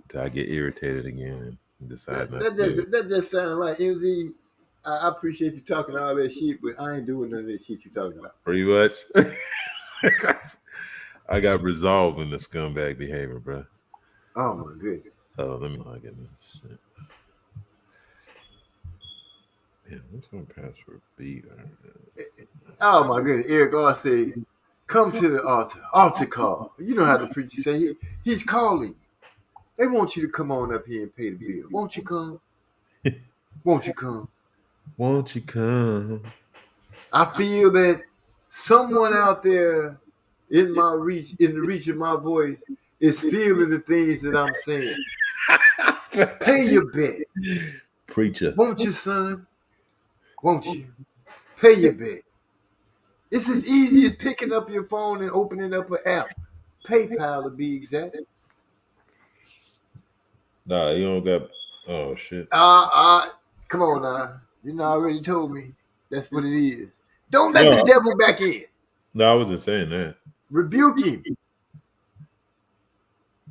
until I get irritated again and decide not to do it. That just sounds like MZ. I appreciate you talking all that shit, but I ain't doing none of that shit you talking about. Pretty much. I got resolved in the scumbag behavior, bro. Oh my goodness. Oh, let me log in this shit. Man, what's my password be? Oh my goodness. Eric R said, come to the altar. Altar call. You know how the preacher say he's calling. They want you to come on up here and pay the bill. Won't you come? Won't you come? Won't you come? I feel that someone out there in my reach, in the reach of my voice, is feeling the things that I'm saying. Pay your bet. Preacher. Won't you, son? Won't you? Pay your bet. It's as easy as picking up your phone and opening up an app. PayPal to be exact. Nah, you don't got. Oh shit. Come on now. You already told me. That's what it is. Don't let the devil back in. No, I wasn't saying that. Rebuke him.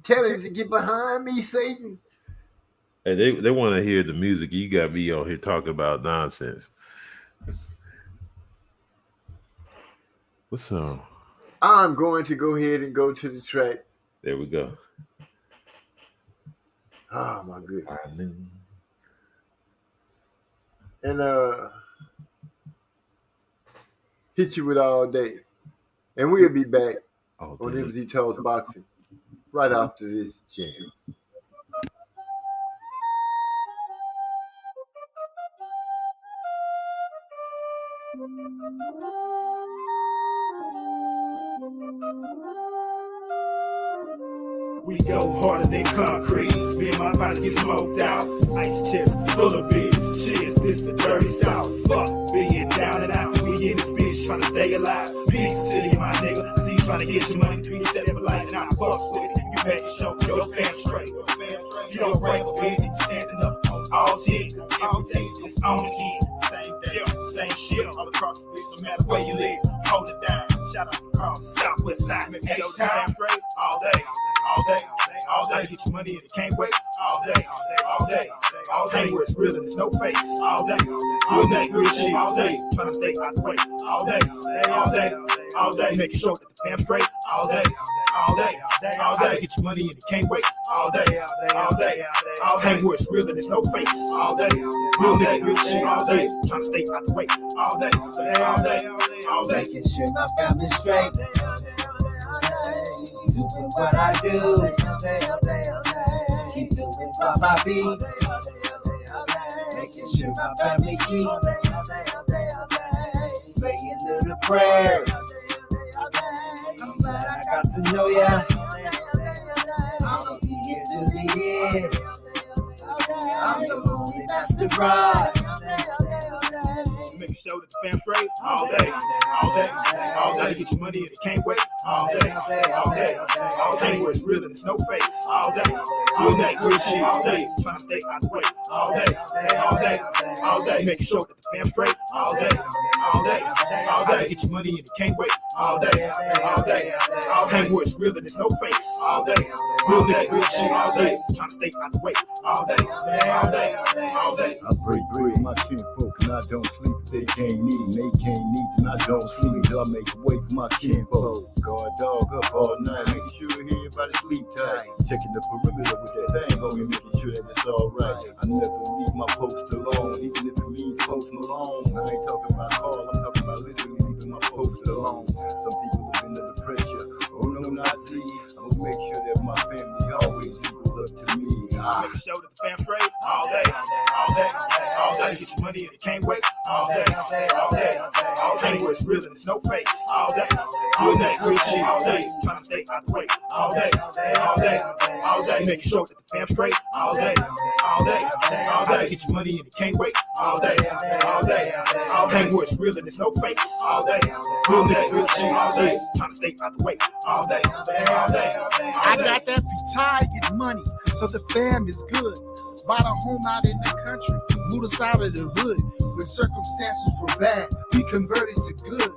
Tell him to get behind me, Satan. Hey, they want to hear the music. You got me on here talking about nonsense. What's up? I'm going to go ahead and go to the track. There we go. Oh my goodness. And hit you with All Day. And we'll be back oh, on damn. MZ Talks Boxing right after this jam. We go harder than concrete. Me and my bodies get smoked out. Ice chest full of beers. Cheers, this the dirty south. Fuck being down and out. We in this bitch trying to stay alive. Peace to you, my nigga. I see you trying to get your money 3 steps for life, and I fuck with it. You better show your fam straight. You don't break a bitch, standing up on all shit. Every day, it's on again. Same day, same shit. All across the bitch, no matter where you live. Hold it down. Shout out across the Southwest side. Make your time straight all day. All day, all day, get your money and it can't wait. All day, all day, all day, where it's real and it's no face. All day, real shit. All day, trying to stay out the way. All day, all day, making sure that the fam straight. All day, all day, all day, get your money and it can't wait. All day, all day, where it's real and it's no face. All day, real shit. All day, trying to stay out the way. All day, all day. Making sure my family's straight. Doing what I do. Keep doing my beats. Making sure my family eats. Saying little prayers. I'm glad I got to know ya. I'll be here till the end. I'm the only mastermind. Making sure that the fam straight all day, all day, all day. Get your money and it can't wait. All day, all day, all day. Where it's real and it's no face. All day, real shit. All day, trying to stay out the way. All day, all day, all day. Making sure that the fam straight all day, all day, all day. Get your money and it can't wait. All day, all day, all day. Where it's real and it's no face. All day, real shit. All day, trying to stay out the way. All day, all day, all day. I break bread, my kinfolk, and I don't sleep. They can't eat, they can't eat, and I don't sleep. Till I make way for my kinfolk. Guard dog up all night, making sure everybody sleep tight. Checking the perimeter with that thing on me, making sure that it's alright. I never leave my post alone, even if it means posting alone. I ain't talking about call, I'm talking about literally leaving my post alone. Some people live under the pressure. Oh no, not see. I'm gonna make sure that my family always equal up to me. Making sure that the fam straight all day, all day, all day. Get your money and it can't wait. All day, all day, all day. Where it's real and it's no face. All day, real shit. All day, trying to stay out the way. All day, all day, all day. Making sure that the fam straight all day, all day, all day. Get your money and it can't wait. All day, all day, all day. Where it's real and it's no face. All day, real shit. All day, trying to stay out the way. All day, all day, all day. I got that retired money, so the fam is good. Bought a home out in the country, moved us out of the hood. When circumstances were bad, we converted to good.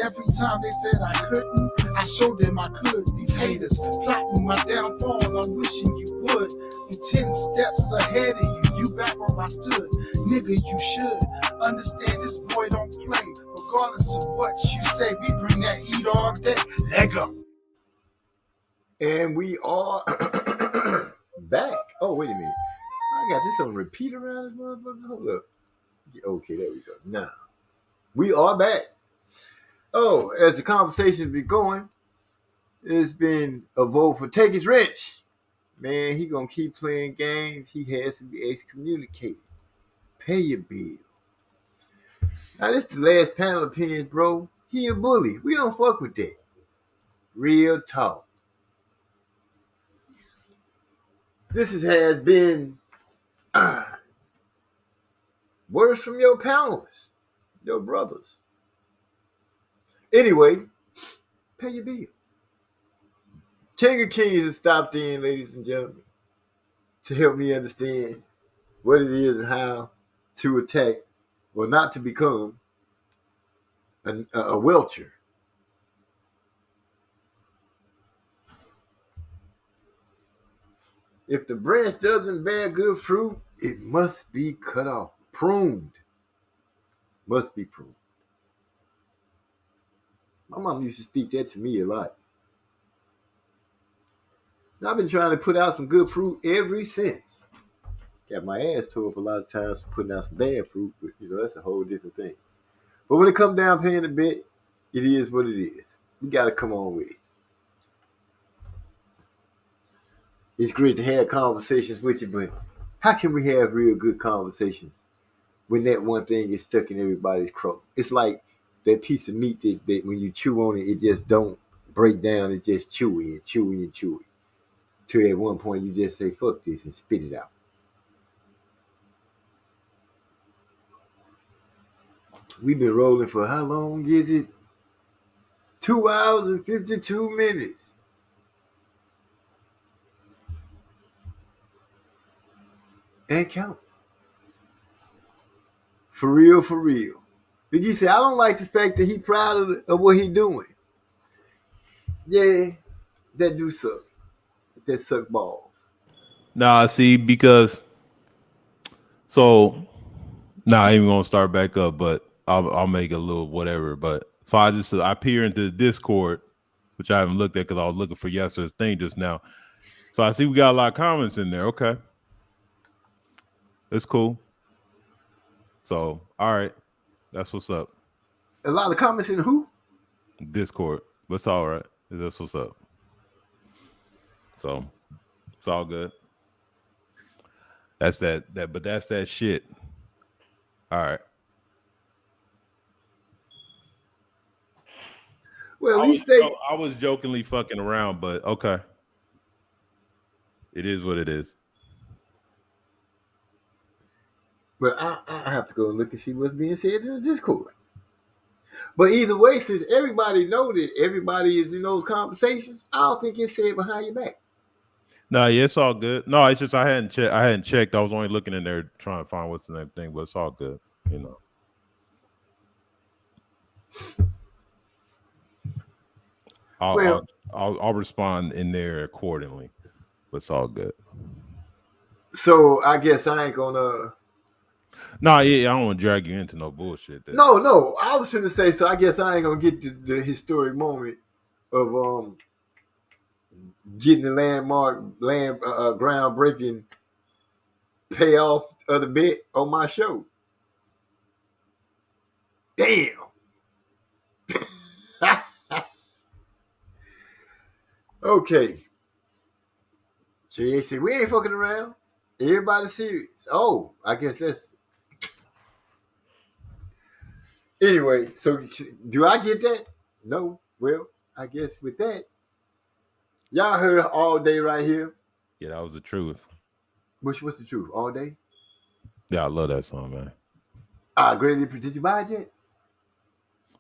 Every time they said I couldn't, I showed them I could. These haters plotting my downfall, I'm wishing you would. I'm 10 steps ahead of you, you back where I stood. Nigga, you should understand this boy don't play. Regardless of what you say, we bring that heat all day. Let go. And we are back. Oh, wait a minute. I got this on repeat around this motherfucker. Hold up. Okay, there we go. Now, we are back. Oh, as the conversation been going, it's been a vote for Take His Wrench. Man, he gonna keep playing games. He has to be excommunicated. Pay your bill. Now, this is the last panel opinions, bro. He a bully. We don't fuck with that. Real talk. This has been words from your panelists, your brothers. Anyway, pay your bill. King of Kings has stopped in, ladies and gentlemen, to help me understand what it is and how to attack or not to become a welcher. If the branch doesn't bear good fruit, it must be cut off, pruned. Must be pruned. My mom used to speak that to me a lot. I've been trying to put out some good fruit ever since. Got my ass tore up a lot of times for putting out some bad fruit, but that's a whole different thing. But when it comes down paying the bet, it is what it is. We got to come on with it. It's great to have conversations with you, but how can we have real good conversations when that one thing is stuck in everybody's throat? It's like that piece of meat that when you chew on it, it just don't break down. It's just chewy and chewy and chewy. Till at one point you just say, fuck this, and spit it out. We've been rolling for how long is it? 2 hours and 52 minutes. And count. For real, for real. Biggie said, I don't like the fact that he proud of what he doing. Yeah, that do suck. That suck balls. Nah, see, because I ain't even gonna start back up, but I'll make a little whatever. But so I peer into the Discord, which I haven't looked at because I was looking for yesterday's thing just now. So I see we got a lot of comments in there. Okay. It's cool. So, all right. That's what's up. A lot of comments in who? Discord. But it's all right. That's what's up. So, it's all good. That's but that's that shit. All right. Well, I was jokingly fucking around, but okay. It is what it is. But I have to go and look and see what's being said in the Discord. But either way, since everybody know that everybody is in those conversations, I don't think it's said behind your back. No, yeah, it's all good. No, it's just I hadn't checked. I was only looking in there trying to find what's the name thing, but it's all good. I'll respond in there accordingly, but it's all good. So I guess I ain't gonna. No, yeah, I don't want to drag you into no bullshit. No, I was gonna say. So I guess I ain't gonna get to the historic moment of getting the groundbreaking payoff of the bet on my show. Damn. Okay. So they said, we ain't fucking around. Everybody's serious. Oh, I guess that's... Anyway, so do I get that? No. Well, I guess with that, y'all heard All Day right here. Yeah, that was the truth. What's the truth? All Day? Yeah, I love that song, man. Greatly. Did you buy it yet?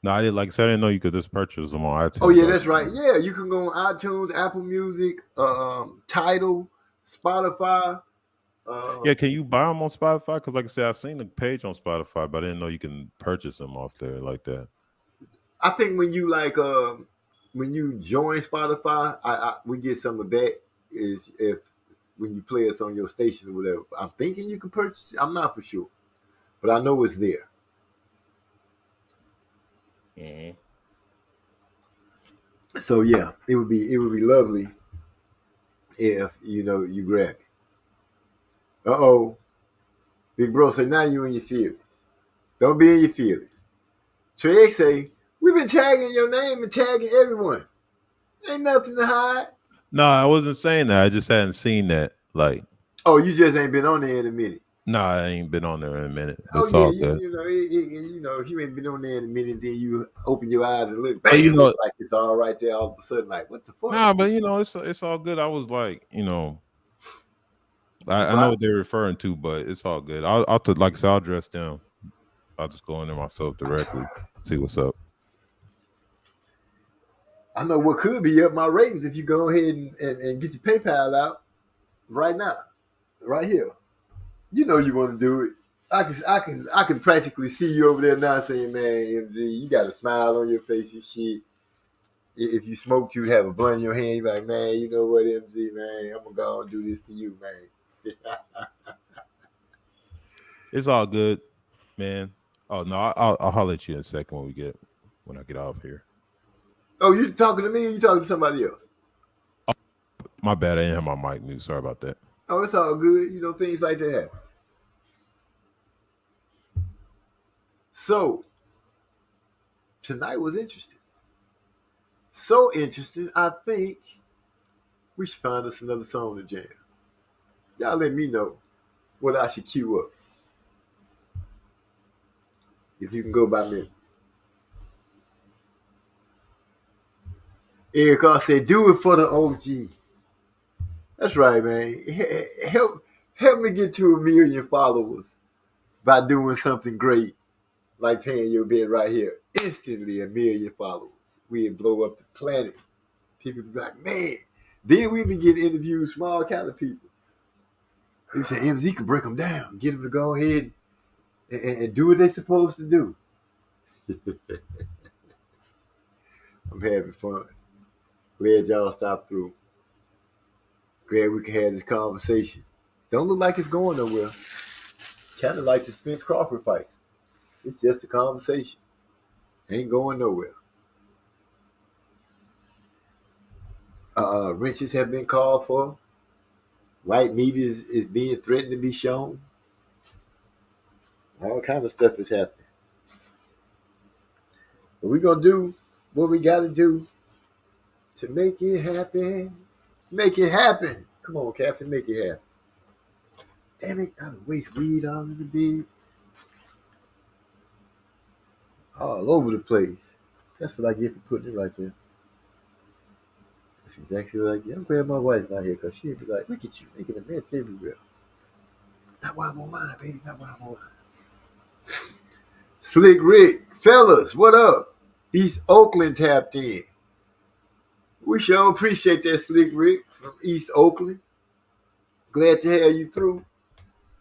No, I didn't. Like I said, I didn't know you could just purchase them on iTunes. Oh yeah, that's right. Yeah, you can go on iTunes, Apple Music, Tidal, Spotify. Yeah, can you buy them on Spotify? Because like I said, I've seen the page on Spotify, but I didn't know you can purchase them off there like that. I think when you when you join Spotify, we get some of that is if when you play us on your station or whatever. I'm thinking you can purchase it. I'm not for sure, but I know it's there. Mm-hmm. So yeah, it would be lovely if you grab it. Big bro say now you in your feelings. Don't be in your feelings. Trey say we've been tagging your name and tagging everyone. Ain't nothing to hide. No, I wasn't saying that. I just hadn't seen that. Like, oh, you just ain't been on there in a minute. Nah, I ain't been on there in a minute. Oh It's yeah, all good. you know, if you ain't been on there in a minute, then you open your eyes and look, But bam, you know- it's like it's all right there. All of a sudden, like what the fuck? Nah, but you know, it's all good. I was like, you know, I know Surprise. what they're referring to, but it's all good. I'll like I said, I'll dress down. I'll just go in there myself directly, see what's up. I know what could be up my ratings if you go ahead and get your PayPal out right now, right here. You know you want to do it. I can practically see you over there now saying, "Man, MZ, you got a smile on your face and shit." If you smoked, you'd have a blunt in your hand. You'd be like, "Man, you know what, MZ, man, I'm gonna go and do this for you, man." It's all good, man. Oh no, I'll holler at you in a second when I get off here. Oh, you talking to me or you talking to somebody else? My bad, I didn't have my mic mute. Sorry about that. Oh, it's all good. You know, things like that happen. So, tonight was interesting. So interesting, I think we should find us another song to jam. Y'all let me know what I should cue up. If you can go by me. Eric R said, do it for the OG. That's right, man. Help me get to 1 million followers by doing something great, like paying your bid right here. Instantly 1 million followers. We'd blow up the planet. People be like, man. Then we be getting interviews from all kind of people. They say, MZ can break them down. Get them to go ahead and do what they're supposed to do. I'm having fun. Glad y'all stopped through. Glad we can have this conversation. Don't look like it's going nowhere. Kind of like the Spence Crawford fight. It's just a conversation. Ain't going nowhere. Wrenches have been called for. White meat is being threatened to be shown. All kind of stuff is happening. But we're going to do what we got to do to make it happen. Make it happen. Come on, Captain, make it happen. Damn it, I done waste weed all in the bed. All over the place. That's what I get for putting it right there. That's exactly what I get. I'm glad my wife's not here because she'd be like, look at you, making a mess everywhere. Not why I'm online, baby. Not why I'm online. Slick Rick, fellas, what up? East Oakland tapped in. We sure appreciate that, Slick Rick from East Oakland. Glad to have you through.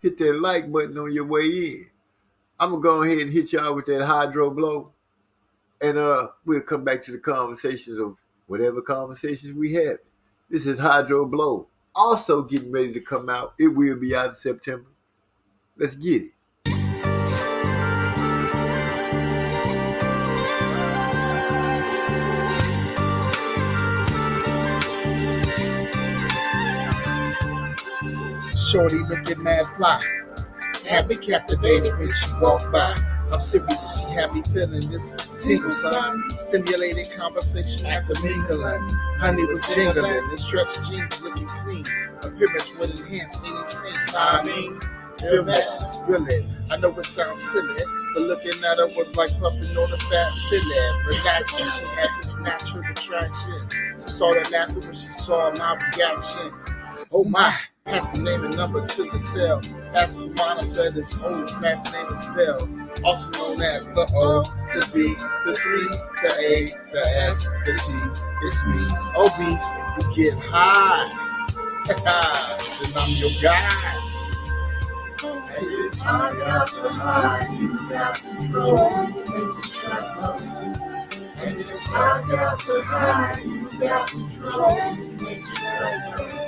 Hit that like button on your way in. I'm going to go ahead and hit y'all with that hydro blow. And we'll come back to the conversations of whatever conversations we have. This is Hydro Blow. Also getting ready to come out. It will be out in September. Let's get it. Shorty looking mad fly. Had me captivated when she walked by. I'm serious, she had me feeling this tingle, son. Stimulating conversation after mingling. Honey was jingling, and stretched jeans looking clean. Appearance would enhance any scene. I mean, feel that? Really? I know it sounds silly, but looking at her was like puffing on a fat fillet. Relaxing, she had this natural attraction. She started laughing when she saw my reaction. Oh my! Passed the name and number to the cell. Asked for mine, I said his oldest last name is Bell. Also known as the O, the B, the 3, the A, the S, the T. It's me, obese. You get high. Then I'm your guy. And if I got the high, you got control. Make this track love you. And if I got the high, you got control. Make this track love you.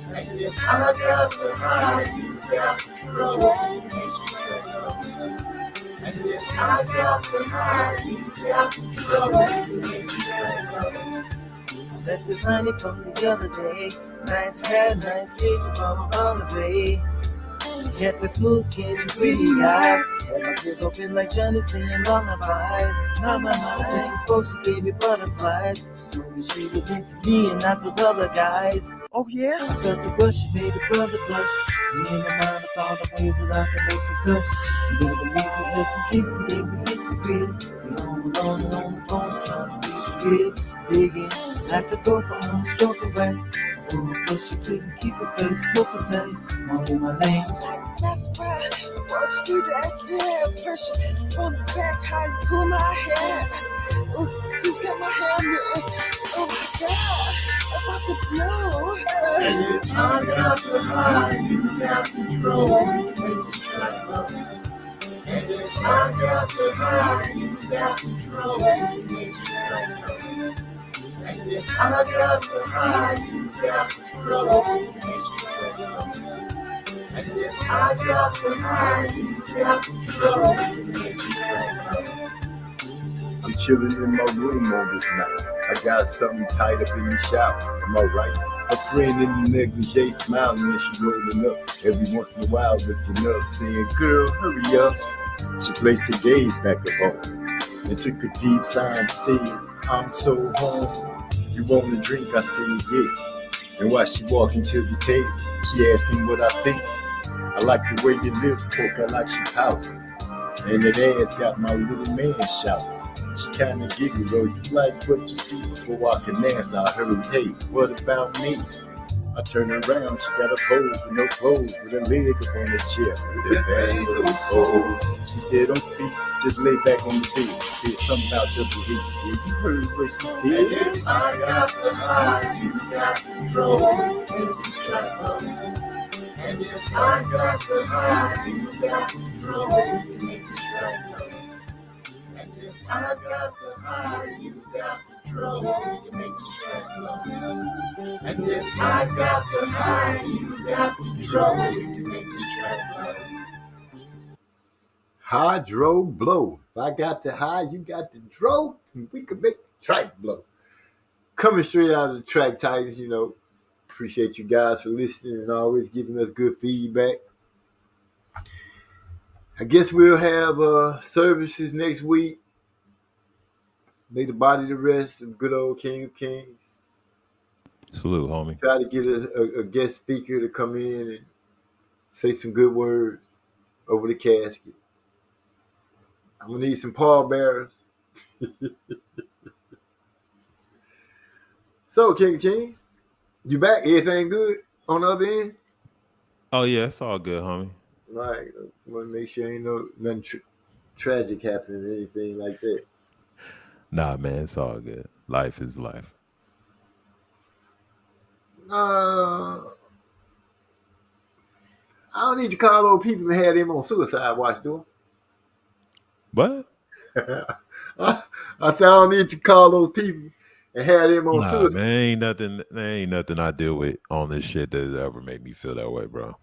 And if I got the high, you got control. And if I got the high, you got control. Met this honey from the other day. Nice hair, nice feet from Bombay. She had the smooth skin and pretty eyes. And my ears open like Johnny singing lullabies. My, this is supposed to give me butterflies. Told me she was into me and not those other guys. Oh yeah? I felt the rush, she made a brother blush. And in my mind, I thought of ways that I could make her gush. You better believe we had some drinks and then we hit the grill. We home alone and on the phone trying to reach the real. Digging like a girlfriend on a stroke away. Cause she couldn't keep her face poker tight. I'm in my lane. That's why I was through that damn pressure from the back, how you pull my hair. Ooh, just got my hair moving. Oh my God, about to blow. I got the high, you got control. Make this track love. And if I got the high, you got control. Make this track love. And if I got the high, you got control. Make this track love. And if I got the high, you got control. Make this track love. I'm chilling in my room on this night. I got something tied up in the shower. Am I right? A friend in the negligee smiling as she rolling up. Every once in a while looking up, saying, "Girl, hurry up." She placed her gaze back up on and took a deep sigh and said, "I'm so home. You want a drink?" I said, "Yeah." And while she walked into the table, she asked him what I think. I like the way your lips poke, I like she pouted. And that ass got my little man shouting. She kinda giggled, "Oh, you like what you see?" Before I can answer, I heard, "Hey, what about me?" I turned around, she got a pose with no clothes, with her leg up on the chair, with her hands on his toes. She said, "Don't speak, just lay back on the bed." Said something about double heat. Yeah, you heard what she said. If I got the high, you got control. Make this track love. And if I got the high, you got control. Make this track love. And if I got the high, you got control. Make this track love. And if I got the high, you got control. Make this track love. Hydro blow. If I got the high, you got the dro. We could make the track blow. Coming straight out of the Track Titans, you know. Appreciate you guys for listening and always giving us good feedback. I guess we'll have services next week. Lay the body to rest of good old King of Kings. Salute, homie. Try to get a guest speaker to come in and say some good words over the casket. I'm going to need some pallbearers. So, King of Kings, you back? Everything good on the other end? Oh yeah, it's all good, homie. Right. I want to make sure ain't nothing tragic happening or anything like that. Nah, man, it's all good. Life is life. I don't need to call those people and have them on suicide watch, do What? I said I don't need to call those people and have them on Nah, suicide. man, there ain't nothing I deal with on this shit that ever made me feel that way, bro.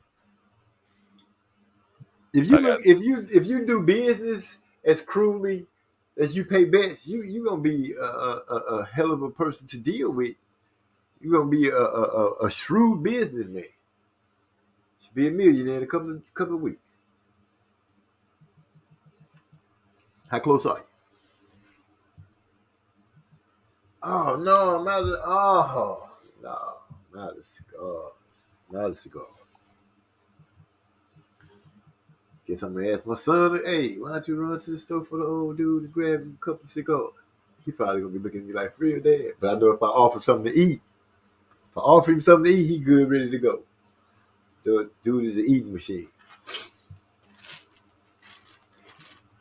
If you do business as cruelly as you pay bets, you gonna be a hell of a person to deal with. You're gonna be a shrewd businessman. Should be a millionaire in a couple of weeks. How close are you? Oh no, I'm not. Not a cigars. Not a cigar. Guess I'm gonna ask my son, "Hey, why don't you run to the store for the old dude to grab him a couple of cigars?" He probably gonna be looking at me like, "Real dad." But I know if I offer something to eat, if I offer him something to eat, he good, ready to go. The dude is an eating machine.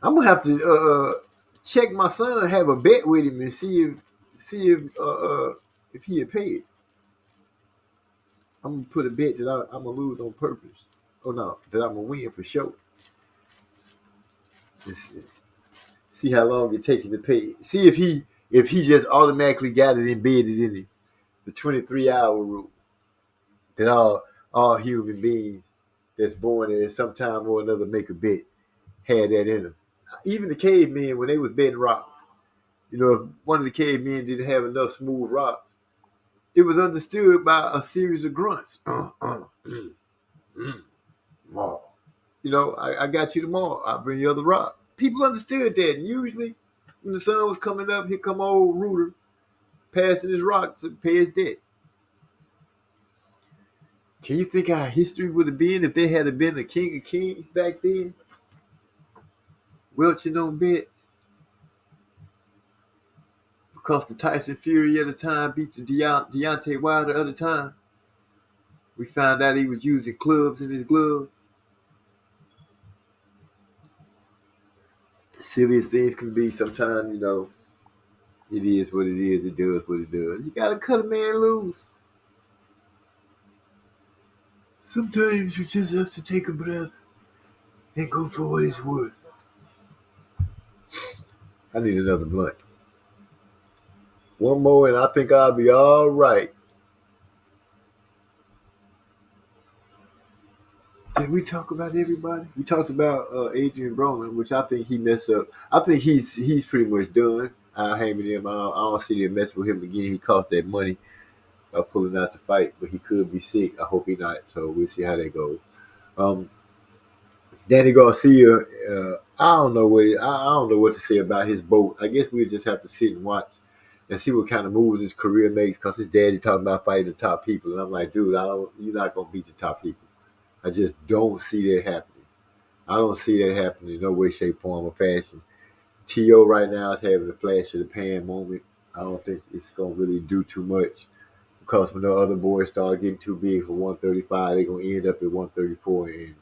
I'm gonna have to check my son, have a bet with him, and see if he'll pay it. I'm gonna put a bet that I'm gonna lose on purpose. Oh no, that I'm gonna win for sure. See how long it takes him to pay it. See if he just automatically got it embedded in him. The 23-hour rule. That all human beings that's born at some time or another make a bet had that in them. Even the cavemen, when they was betting rocks, you know, if one of the cavemen didn't have enough smooth rocks, it was understood by a series of grunts. Maw. You know, I got you tomorrow. I'll bring you other rock. People understood that. And usually, when the sun was coming up, here come old Rooter passing his rock to pay his debt. Can you think how history would have been if there had been a King of Kings back then? Welching on bets. Because the Tyson Fury at the time beat the Deontay Wilder at the time. We found out he was using clubs in his gloves. Silliest things can be sometimes, it is what it is. It does what it does. You got to cut a man loose. Sometimes you just have to take a breath and go for what it's worth. I need another blunt. One more and I think I'll be all right. Did we talk about everybody? We talked about Adrian Broner, which I think he messed up. I think he's pretty much done. I'll hang with him. I don't see them mess with him again. He cost that money by pulling out the fight, but he could be sick. I hope he not. So we'll see how that goes. Danny Garcia, I don't know what to say about his boat. I guess we'll just have to sit and watch and see what kind of moves his career makes. Because his daddy talking about fighting the top people, and I'm like, dude, you're not gonna beat the top people. I just don't see that happening. I don't see that happening in no way, shape, form, or fashion. T.O. right now is having a flash of the pan moment. I don't think it's gonna really do too much. Because when the other boys start getting too big for 135, they're going to end up at 134 and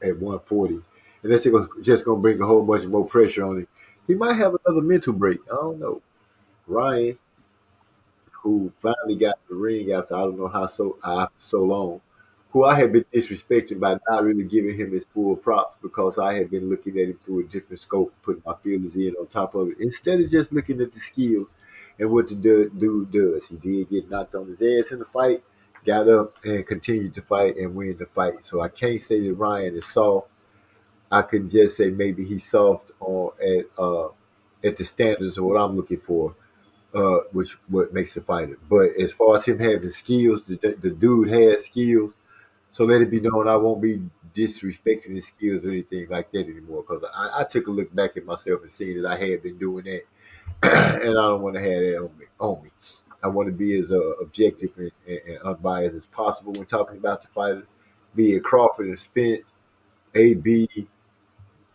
at 140. And that's just going to bring a whole bunch more pressure on him. He might have another mental break. I don't know. Ryan, who finally got the ring after I don't know how so long, who I have been disrespecting by not really giving him his full props because I have been looking at him through a different scope, putting my feelings in on top of it, instead of just looking at the skills and what the dude does. He did get knocked on his ass in the fight, got up and continued to fight and win the fight. So I can't say that Ryan is soft. I can just say maybe he's soft at the standards of what I'm looking for, which what makes a fighter. But as far as him having skills, the dude has skills. So let it be known I won't be disrespecting his skills or anything like that anymore, because I took a look back at myself and seen that I had been doing that. And I don't want to have that on me. I want to be as objective and unbiased as possible when talking about the fighters, be it Crawford and Spence, AB,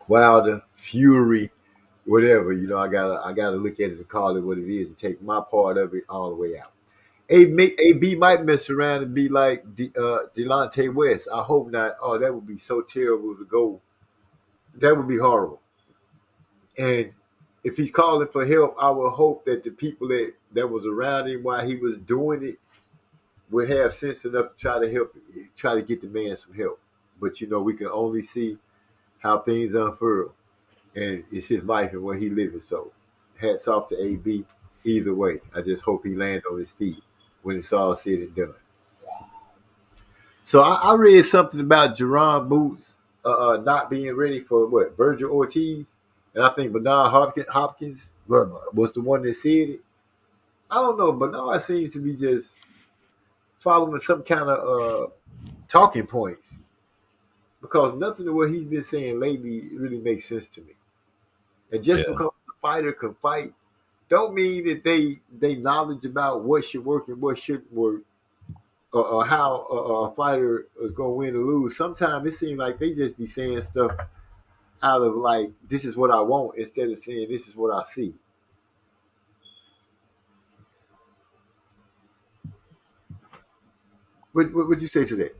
Wilder, Fury, whatever. I gotta look at it and call it what it is and take my part of it all the way out. AB might mess around and be like Delonte West. I hope not. Oh, that would be so terrible to go. That would be horrible. And if he's calling for help, I would hope that the people that was around him while he was doing it would have sense enough to try to get the man some help. But we can only see how things unfurl, and it's his life and where he living. So, hats off to AB. Either way, I just hope he lands on his feet when it's all said and done. So I read something about Jerron Boots not being ready for Virgil Ortiz. And I think Bernard Hopkins was the one that said it. I don't know. Bernard seems to be just following some kind of talking points, because nothing of what he's been saying lately really makes sense to me. And just because the fighter can fight, don't mean that they knowledge about what should work and what shouldn't work, or how a fighter is going to win or lose. Sometimes it seems like they just be saying stuff out of like, this is what I want, instead of saying this is what I see. What would you say to that?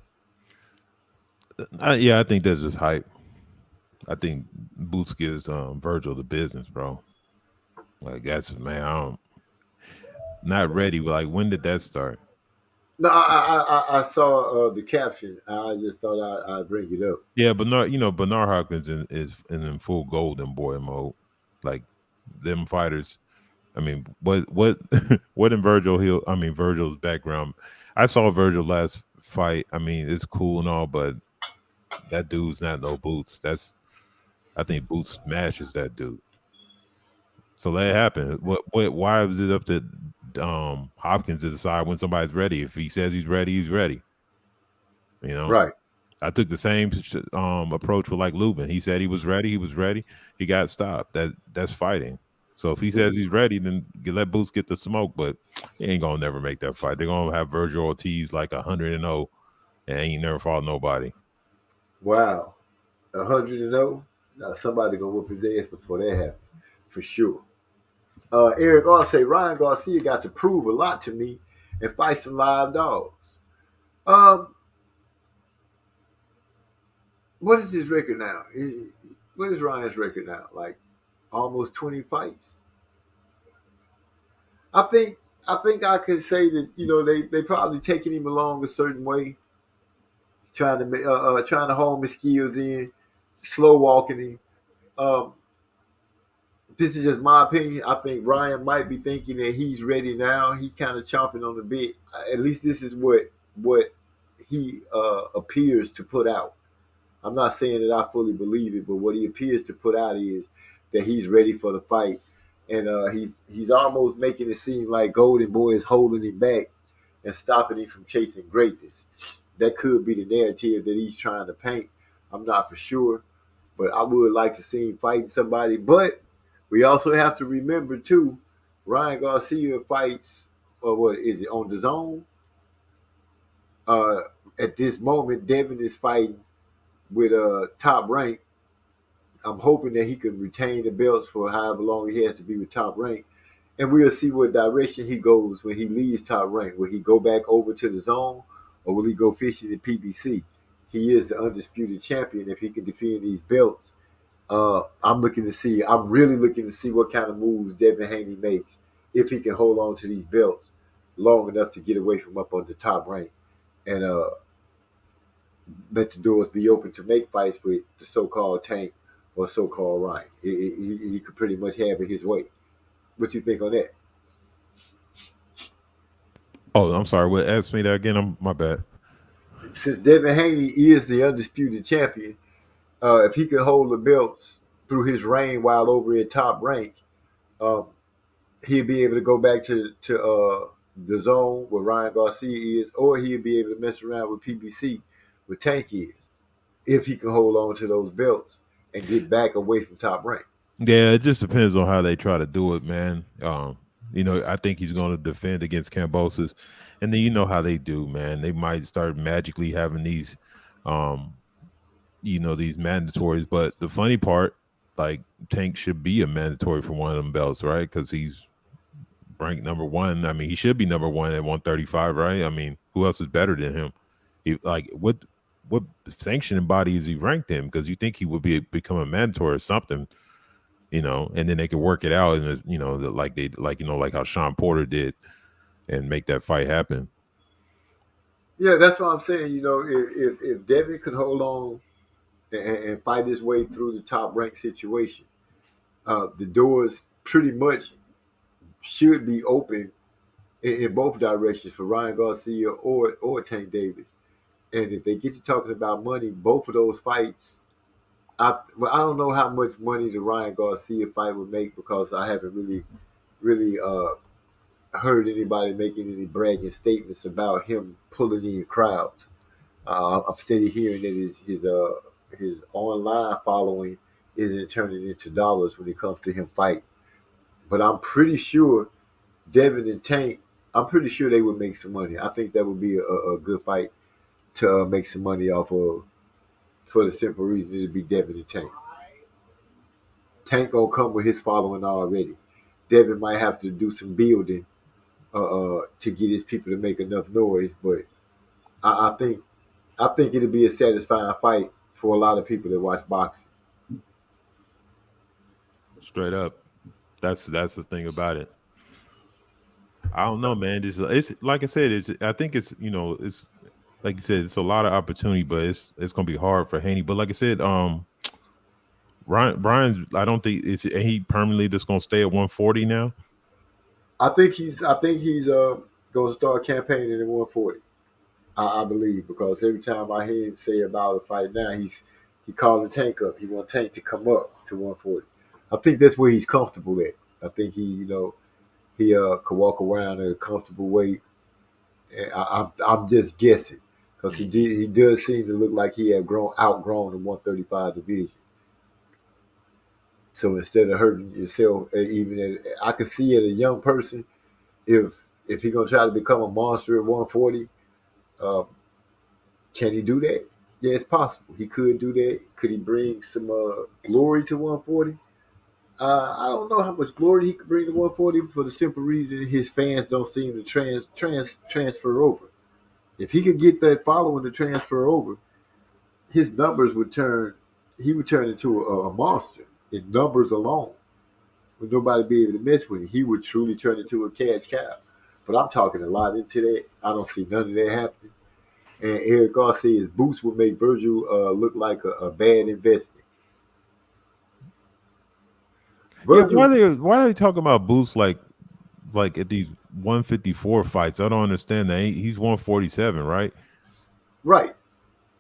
I think that's just hype. I think Boots gives Virgil the business, bro. Like, that's, man, I'm not ready. Like, when did that start? No, I saw the caption. I just thought I'd bring it up. Yeah, Bernard Hopkins is in full golden boy mode. Like, them fighters. I mean, what in Virgil's background? I saw Virgil last fight. I mean, it's cool and all, but that dude's not no Boots. I think Boots smashes that dude. So that happened. Why was it up to Hopkins to decide when somebody's ready? If he says he's ready, he's ready. Right. I took the same approach with like Lubin. He said he was ready. He got stopped. That's fighting. So if he says he's ready, then let Boots get the smoke. But he ain't gonna never make that fight. They're gonna have Virgil Ortiz like 100-0, and ain't never fought nobody. Wow, 100-0. Now somebody gonna whoop his ass before that happens, for sure. Eric R say Ryan Garcia got to prove a lot to me and fight some live dogs. What is his record now? What is Ryan's record now? Like almost 20 fights. I think I could say that they probably taking him along a certain way, trying to hone his skills in, slow walking him. This is just my opinion. I think Ryan might be thinking that he's ready now. He kind of chomping on the bit. At least this is what he appears to put out. I'm not saying that I fully believe it, but what he appears to put out is that he's ready for the fight. And he's almost making it seem like Golden Boy is holding him back and stopping him from chasing greatness. That could be the narrative that he's trying to paint. I'm not for sure, but I would like to see him fighting somebody. But we also have to remember, too, Ryan Garcia fights, what is it, on DAZN? At this moment, Devin is fighting with Top Rank. I'm hoping that he can retain the belts for however long he has to be with Top Rank. And we'll see what direction he goes when he leaves Top Rank. Will he go back over to the zone, or will he go fishing in PBC? He is the undisputed champion if he can defend these belts. I'm really looking to see what kind of moves Devin Haney makes if he can hold on to these belts long enough to get away from up on the Top Rank and let the doors be open to make fights with the so-called Tank or so-called Ryan. He could pretty much have it his way. What you think on that? Oh, I'm sorry. What? Ask me that again. My bad. Since Devin Haney is the undisputed champion, if he can hold the belts through his reign while over at Top Rank, he'll be able to go back to the zone where Ryan Garcia is, or he'll be able to mess around with PBC where Tank is, if he can hold on to those belts and get back away from Top Rank. Yeah, it just depends on how they try to do it, man. I think he's going to defend against Kambosos, and then you know how they do, man. They might start magically having these, these mandatories. But the funny part, like, Tank should be a mandatory for one of them belts, right? Because he's ranked number one. I mean, he should be number one at 135, right? I mean, who else is better than him? What sanctioning body is he ranked in? Because you think he would become a mandatory or something, and then they could work it out, and like how Sean Porter did, and make that fight happen. Yeah, that's what I'm saying. If Devin could hold on and fight his way through the Top Rank situation, the doors pretty much should be open in both directions for Ryan Garcia or Tank Davis. And if they get to talking about money, both of those fights, I don't know how much money the Ryan Garcia fight would make, because I haven't really heard anybody making any bragging statements about him pulling in crowds. I'm steady hearing that his online following isn't turning into dollars when it comes to him fighting. But I'm pretty sure Devin and Tank, I'm pretty sure they would make some money. I think that would be a good fight to make some money off of, for the simple reason it'd be Devin and Tank. Tank gonna come with his following already. Devin might have to do some building to get his people to make enough noise, but I think it'll be a satisfying fight for a lot of people that watch boxing. Straight up, that's the thing about it. I don't know, man. It's like I said. I think it's like you said, it's a lot of opportunity, but it's gonna be hard for Haney. But like I said, Brian, I don't think he permanently just gonna stay at 140 now. I think he's gonna start campaigning at 140. I believe, because every time I hear him say about a fight now, he calling Tank up. He wants Tank to come up to 140. I think that's where he's comfortable at. I think he could walk around at a comfortable weight. I'm just guessing, because he does seem to look like he had outgrown the 135 division. So instead of hurting yourself, I can see at a young person, if he gonna try to become a monster at 140, uh, can he do that? Yeah, it's possible. He could do that. Could he bring some glory to 140? I don't know how much glory he could bring to 140 for the simple reason his fans don't seem to transfer over. If he could get that following to transfer over, his numbers would turn. He would turn into a monster in numbers alone. Would nobody be able to mess with him? He would truly turn into a cash cow. But I'm talking a lot into that. I don't see none of that happening. And Eric Garcia's boots would make Virgil look like a bad investment. Virgil, Yeah, why are they talking about Boots like at these 154 fights? I don't understand that. He's 147, right? right.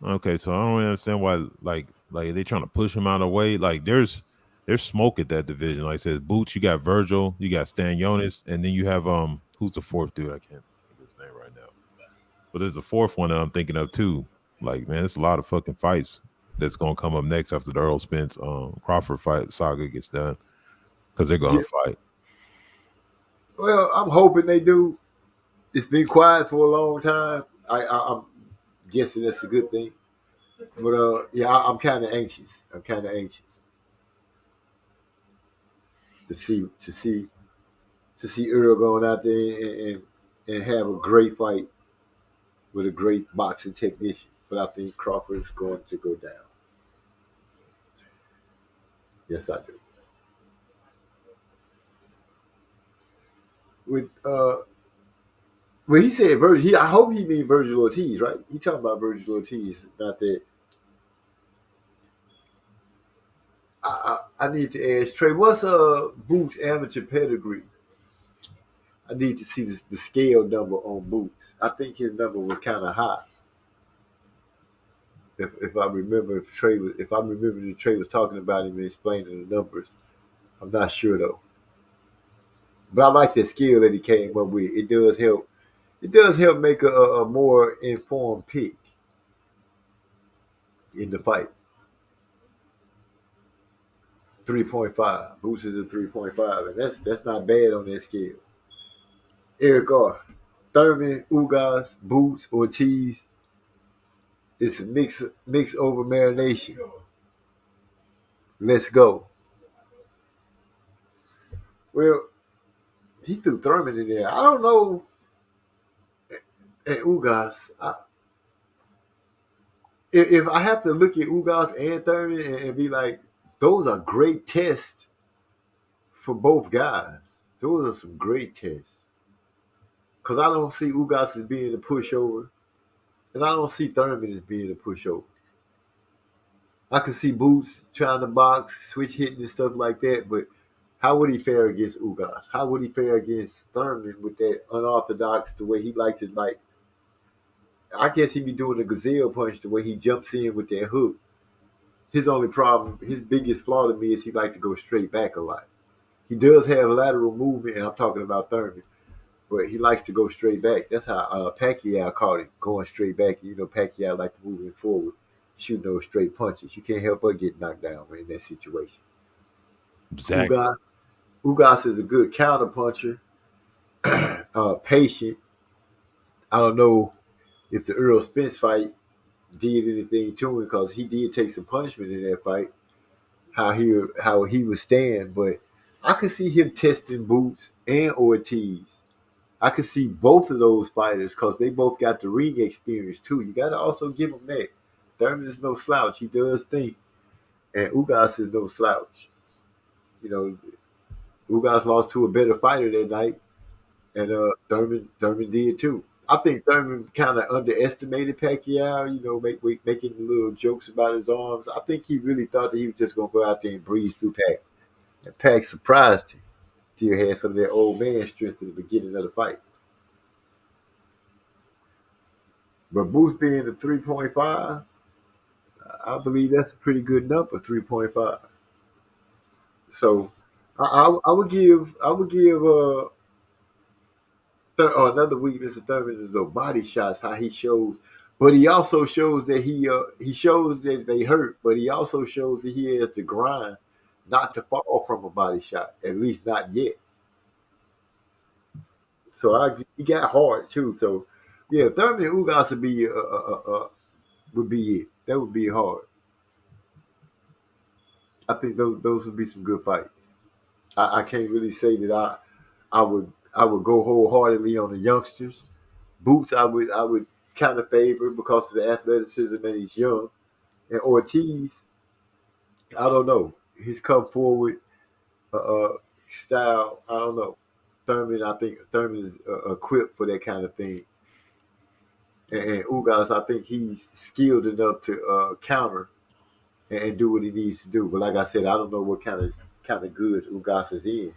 Okay, so I don't really understand why like they trying to push him out of the way. Like there's smoke at that division. Like I said, Boots, you got Virgil, you got Stan Jonas, and then you have who's the fourth dude? I can't think of his name right now. But there's a fourth one that I'm thinking of too. Like, man, it's a lot of fucking fights that's gonna come up next after the Earl Spence Crawford fight saga gets done. Because they're gonna fight. Well, I'm hoping they do. It's been quiet for a long time. I'm guessing that's a good thing. But yeah, I'm kind of anxious. To see Earl going out there and have a great fight with a great boxing technician. But I think Crawford is going to go down. Yes, I do. With well, he said Virgil. I hope he means Virgil Ortiz, right? He talking about Virgil Ortiz, not that. I need to ask Trey, what's Boots' amateur pedigree? I need to see the scale number on Boots. I think his number was kind of high. If I remember, if I remember that Trey was talking about him and explaining the numbers, I'm not sure though. But I like the skill that he came up with. It does help. It does help make a more informed pick in the fight. 3.5. Boots is a 3.5, and that's not bad on that scale. Eric R. Thurman, Ugas, Boots, Ortiz. It's a mix over marination. Let's go. Well, he threw Thurman in there. I don't know. At Ugas, if I have to look at Ugas and Thurman and be like, those are great tests for both guys. Those are some great tests. Because I don't see Ugas as being a pushover, and I don't see Thurman as being a pushover. I can see Boots trying to box, switch hitting and stuff like that, but how would he fare against Ugas? How would he fare against Thurman with that unorthodox, the way he liked to like? I guess he'd be doing the gazelle punch the way he jumps in with that hook. His only problem, his biggest flaw to me is he like to go straight back a lot. He does have lateral movement, and I'm talking about Thurman, but he likes to go straight back. That's how Pacquiao caught him, going straight back. You know, Pacquiao like to move him forward, shoot those straight punches. You can't help but get knocked down in that situation. Exactly. Ugas is a good counter puncher, patient. I don't know if the Earl Spence fight did anything to him because he did take some punishment in that fight. How he would stand, but I could see him testing Boots and Ortiz. I could see both of those fighters because they both got the ring experience too. You got to also give them that. Thurman is no slouch. He does think, and Ugas is no slouch. You know, Ugas lost to a better fighter that night, and Thurman did too. I think Thurman kind of underestimated Pacquiao, you know, making little jokes about his arms. I think he really thought that he was just going to go out there and breeze through Pac. And Pac surprised him. Still had some of that old man strength at the beginning of the fight. But Boots being a 3.5, I believe that's a pretty good number, 3.5. So I would give another weakness of Thurman is those body shots. How he shows, but he also shows that he shows that they hurt, but he also shows that he has the grind not to fall from a body shot, at least not yet. So he got hard too. So yeah, Thurman and Ugas would be it. That would be hard. I think those would be some good fights. I can't really say that I would go wholeheartedly on the youngsters. Boots I would kind of favor because of the athleticism and he's young. And Ortiz, I don't know. His come forward style, I don't know. I think Thurman is equipped for that kind of thing. And Ugas, I think he's skilled enough to counter and do what he needs to do. But like I said, I don't know what kind of goods Ugas is in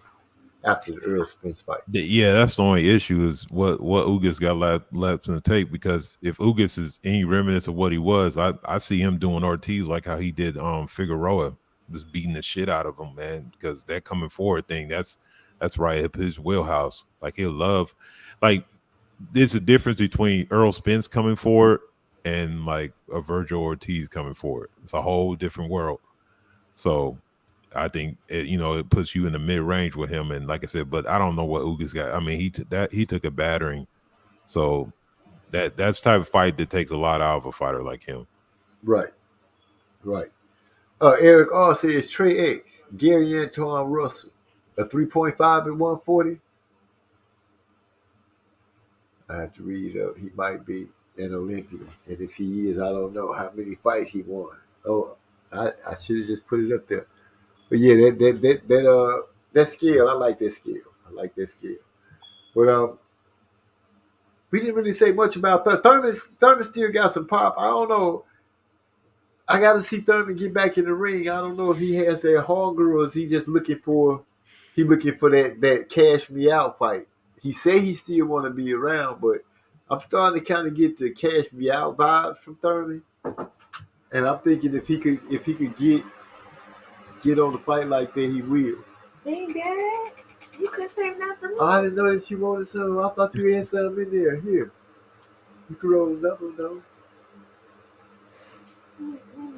after the Earl Spence fight. Yeah, that's the only issue is what Ugas got left in the tape, because if Ugas is any remnants of what he was, I see him doing Ortiz like how he did Figueroa, just beating the shit out of him, man, because that coming forward thing, that's right up his wheelhouse. Like he'll love, like there's a difference between Earl Spence coming forward and like a Virgil Ortiz coming forward. It's a whole different world. So I think it puts you in the mid range with him. And like I said, but I don't know what Ugas got. I mean, he took a battering. So that's the type of fight that takes a lot out of a fighter like him. Right. Eric R says Trey X, Gary Antoine Russell, a 3.5 at 140. I have to read up. He might be an Olympian, and if he is, I don't know how many fights he won. Oh, I should have just put it up there. But yeah, that scale, I like that scale. But we didn't really say much about Thurman. Thurman still got some pop. I don't know. I got to see Thurman get back in the ring. I don't know if he has that hunger or is he just looking for that cash me out fight. He say he still want to be around, but I'm starting to kind of get the cash me out vibes from Thurman. And I'm thinking if he could get on the fight like that, he will. Dang, Dad, you couldn't save nothing for me. I didn't know that you wanted some. I thought you had something in there. Here, you can roll another one though.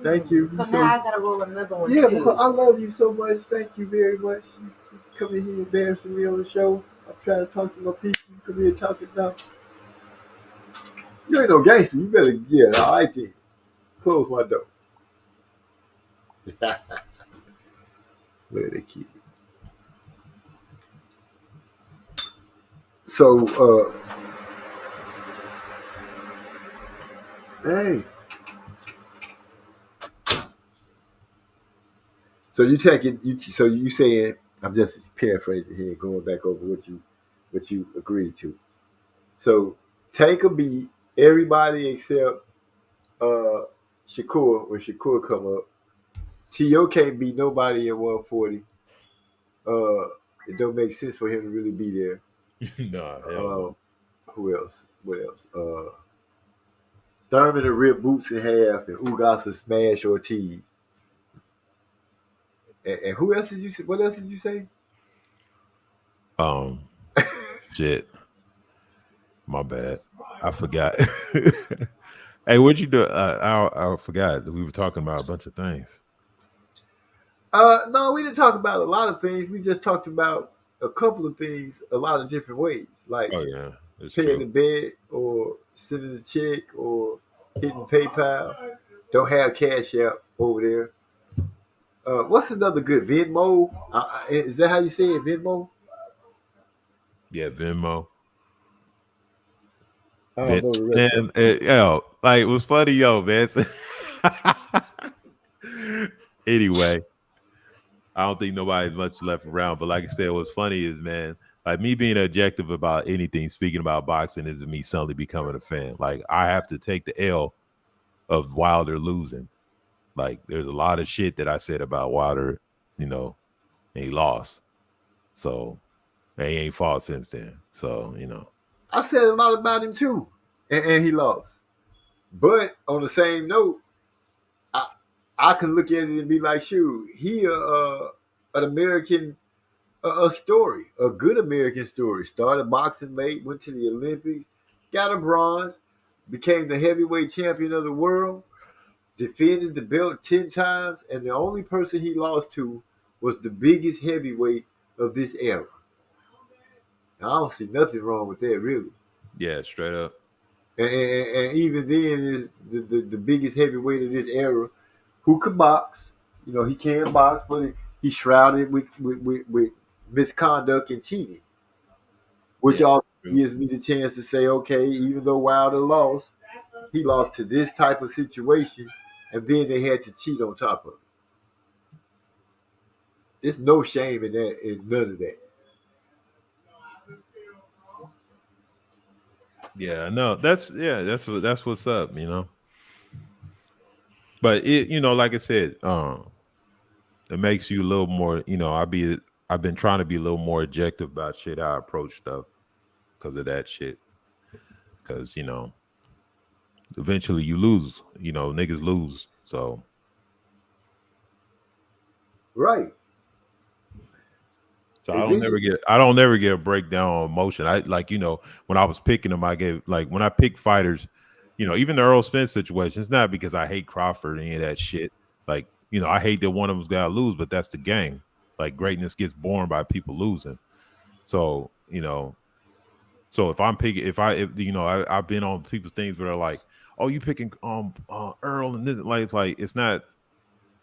Thank you. So now I gotta roll another one. Yeah, too. because I love you so much. Thank you very much. You come in here embarrassing me on the show. I'm trying to talk to my people. You come here talking now. You ain't no gangster. You better all right then. Close my door. Look at that kid. So, hey. So you saying, I'm just paraphrasing here, going back over what you agreed to. So Tank will beat everybody except Shakur when Shakur come up. T.O. can't beat nobody in 140. It don't make sense for him to really be there. No. Who else? What else? Thurman will rip Boots in half and Ugas will smash Ortiz. And who else did you say? What else did you say? Shit. My bad. I forgot. Hey, what'd you do? I forgot that we were talking about a bunch of things. No, we didn't talk about a lot of things. We just talked about a couple of things a lot of different ways. Like paying the bed or sending a check or hitting PayPal. Don't have Cash App over there. What's another good Venmo? Is that how you say it, Venmo? Yeah, Venmo. I don't know the rest like it was funny, man. Anyway, I don't think nobody's much left around. But like I said, what's funny is, man, like me being objective about anything, speaking about boxing, isn't me suddenly becoming a fan. Like I have to take the L of Wilder losing. Like there's a lot of shit that I said about Wilder, and he lost. So he ain't fought since then. So, I said a lot about him too. And he lost. But on the same note, I can look at it and be like, shoot, he an American story, a good American story. Started boxing late, went to the Olympics, got a bronze, became the heavyweight champion of the world, defended the belt 10 times, and the only person he lost to was the biggest heavyweight of this era. I don't see nothing wrong with that, really. Yeah, straight up. And even then, is the biggest heavyweight of this era who could box. You know, he can't box, but he's shrouded with misconduct and cheating, which all gives me the chance to say, okay, even though Wilder lost, he lost to this type of situation, and then they had to cheat on top of it. There's no shame in that, in none of that. Yeah, no, that's what's up, you know. But it, you know, like I said, it makes you a little more, you know. I've been trying to be a little more objective about shit, how I approach stuff because of that shit. Because, you know, eventually you lose, you know, niggas lose. So right. So I don't never get a breakdown on emotion. I like, you know, when I was picking them, I gave, like, when I pick fighters, you know, even the Earl Spence situation, it's not because I hate Crawford or any of that shit. Like, you know, I hate that one of them's got to lose, but that's the game. Like, greatness gets born by people losing. So, you know, so if I'm picking, if you know, I've been on people's things where they're like, oh, you picking Earl and this, like it's not.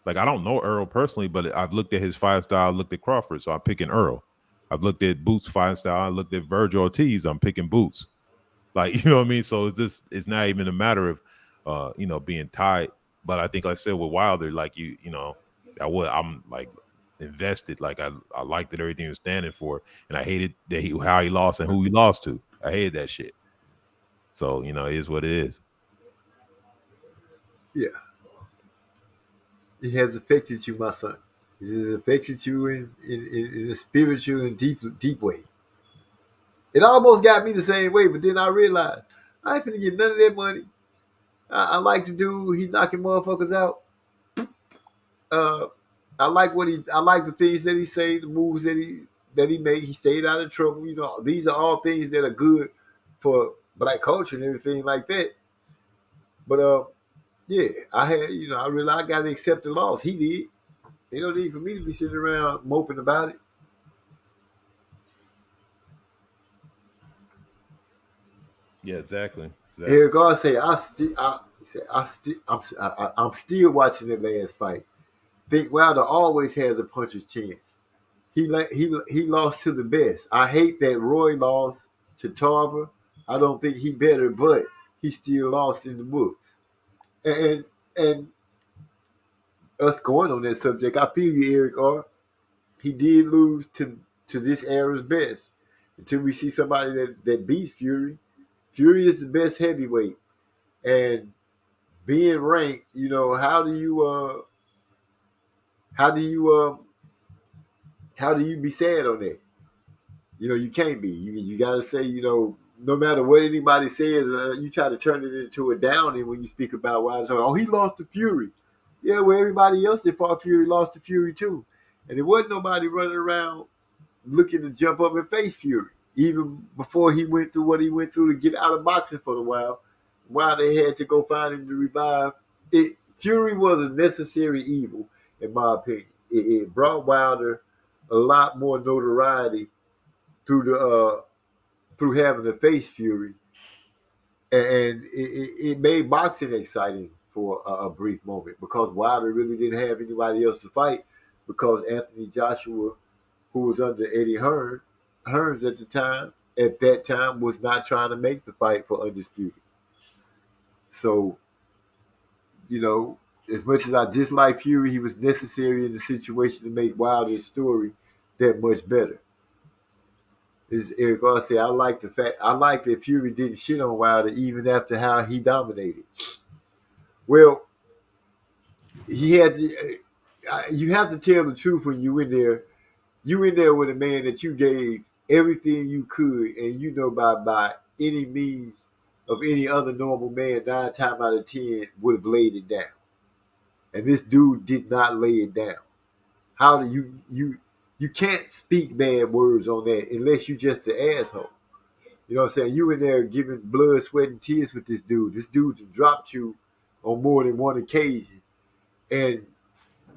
Like, I don't know Earl personally, but I've looked at his fight style, I looked at Crawford, so I'm picking Earl. I've looked at Boots' fight style, I looked at Virgil Ortiz, I'm picking Boots. Like, you know what I mean? So it's not even a matter of you know, being tied. But I think, like I said, with Wilder, like you know, I'm like invested. Like I liked that everything he was standing for, and I hated that how he lost and who he lost to. I hated that shit. So, you know, it is what it is. Yeah. It has affected you, my son. It has affected you in a spiritual and deep way. It almost got me the same way, but then I realized I ain't finna get none of that money. I like the dude. He knocking motherfuckers out. I like the things that he say, the moves that he made. He stayed out of trouble. You know, these are all things that are good for black culture and everything like that. But yeah, I realized I got to accept the loss. He did. Ain't no need for me to be sitting around moping about it. Yeah, exactly. Eric R say, I'm still watching that last fight. Think Wilder always has a puncher's chance. He lost to the best. I hate that Roy lost to Tarver. I don't think he better, but he still lost in the books. And us going on that subject, I feel you, Eric R. He did lose to this era's best. Until we see somebody that beats Fury. Fury is the best heavyweight. And being ranked, you know, how do you be sad on that? You know, you can't be. You gotta say, you know, no matter what anybody says, you try to turn it into a downing when you speak about Wilder. Oh, he lost to Fury. Yeah, well, everybody else that fought Fury lost to Fury too. And there wasn't nobody running around looking to jump up and face Fury. Even before he went through what he went through to get out of boxing for a while they had to go find him to revive. Fury was a necessary evil, in my opinion. It brought Wilder a lot more notoriety through having to face Fury, and it made boxing exciting for a brief moment because Wilder really didn't have anybody else to fight because Anthony Joshua, who was under Eddie Hearns at that time was not trying to make the fight for Undisputed. So, you know, as much as I dislike Fury, he was necessary in the situation to make Wilder's story that much better. As Eric R said, I like that Fury didn't shit on Wilder even after how he dominated. Well, he had to. You have to tell the truth when you in there. You in there with a man that you gave everything you could, and you know by any means of any other normal man, 9 times out of 10 would have laid it down. And this dude did not lay it down. How do you can't speak bad words on that unless you just an asshole. You know what I'm saying? You in there giving blood, sweat, and tears with this dude. This dude dropped you on more than one occasion. And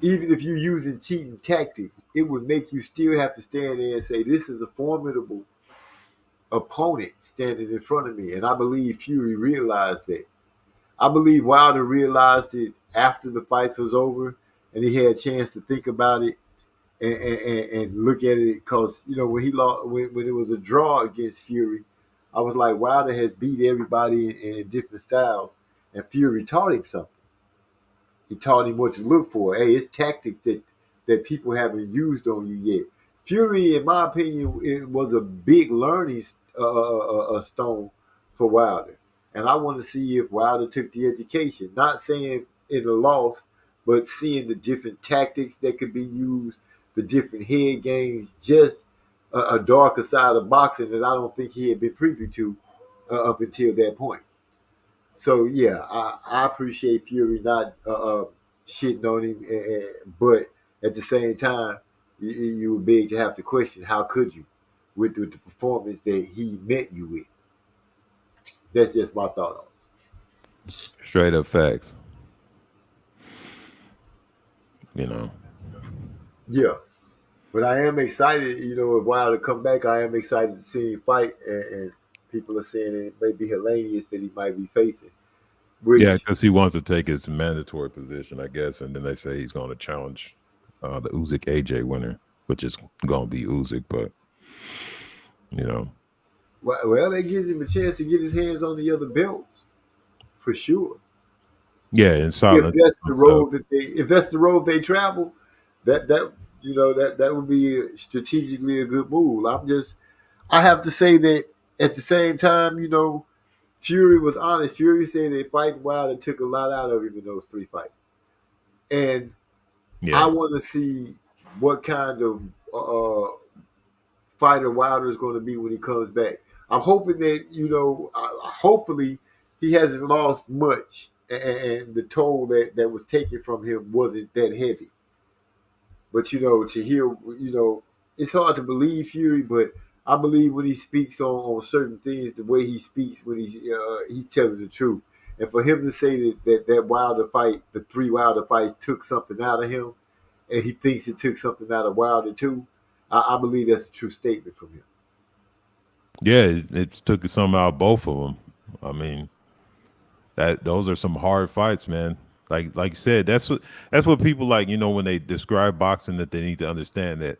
even if you're using cheating tactics, it would make you still have to stand there and say, this is a formidable opponent standing in front of me. And I believe Fury realized that. I believe Wilder realized it after the fight was over and he had a chance to think about it and look at it. Because, you know, when he lost, when it was a draw against Fury, I was like, Wilder has beat everybody in different styles. And Fury taught him something. He taught him what to look for. Hey, it's tactics that people haven't used on you yet. Fury, in my opinion, it was a big learning stone for Wilder. And I want to see if Wilder took the education. Not saying in a loss, but seeing the different tactics that could be used, the different head games, just a darker side of boxing that I don't think he had been privy to up until that point. So, yeah, I appreciate Fury not shitting on him, but at the same time, you would beg to have to question, how could you with the performance that he met you with? That's just my thought on it. Straight up facts. You know. Yeah. But I am excited, you know, if Wilder come back, I am excited to see him fight, and people are saying it may be Helenius that he might be facing. Yeah, because he wants to take his mandatory position, I guess, and then they say he's going to challenge the Usyk AJ winner, which is going to be Usyk, but you know. Well, that gives him a chance to get his hands on the other belts, for sure. Yeah, in silence. If that's the road they travel, that you know that would be strategically a good move. I have to say that at the same time, you know, Fury was honest. Fury said that fighting Wilder took a lot out of him in those 3 fights. And I want to see what kind of fighter Wilder is going to be when he comes back. I'm hoping that, you know, hopefully he hasn't lost much and the toll that was taken from him wasn't that heavy. But, you know, to hear, you know, it's hard to believe Fury, but I believe when he speaks on certain things, the way he speaks when he's telling the truth. And for him to say that Wilder fight, the 3 Wilder fights took something out of him, and he thinks it took something out of Wilder too, I believe that's a true statement from him. Yeah, it took something out of both of them. I mean, those are some hard fights, man. Like you said, that's what people like, you know, when they describe boxing, that they need to understand that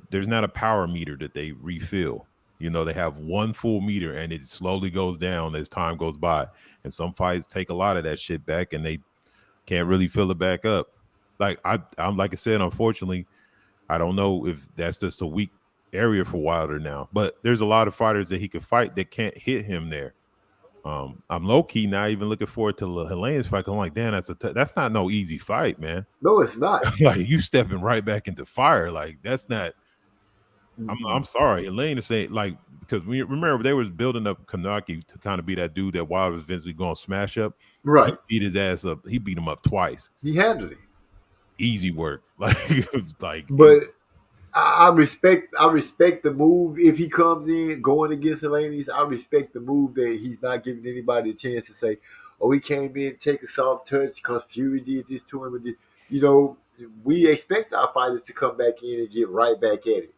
there's not a power meter that they refill. You know, they have one full meter and it slowly goes down as time goes by. And some fights take a lot of that shit back and they can't really fill it back up. Like I'm like I said, unfortunately, I don't know if that's just a weak area for Wilder now. But there's a lot of fighters that he could fight that can't hit him there. I'm low key not even looking forward to the Helenius fight. I'm like, damn, that's not no easy fight, man. No, it's not. Like you stepping right back into fire. Like that's not. I'm sorry, Helenius ain't like, because we remember they was building up Kanaki to kind of be that dude that Wilder was eventually going to smash up. Right. He beat his ass up. He beat him up twice. He handled it. Easy work. Like. But I respect the move if he comes in going against Helenius. I respect the move that he's not giving anybody a chance to say, oh, he came in, take a soft touch because Fury did this to him. You know, we expect our fighters to come back in and get right back at it.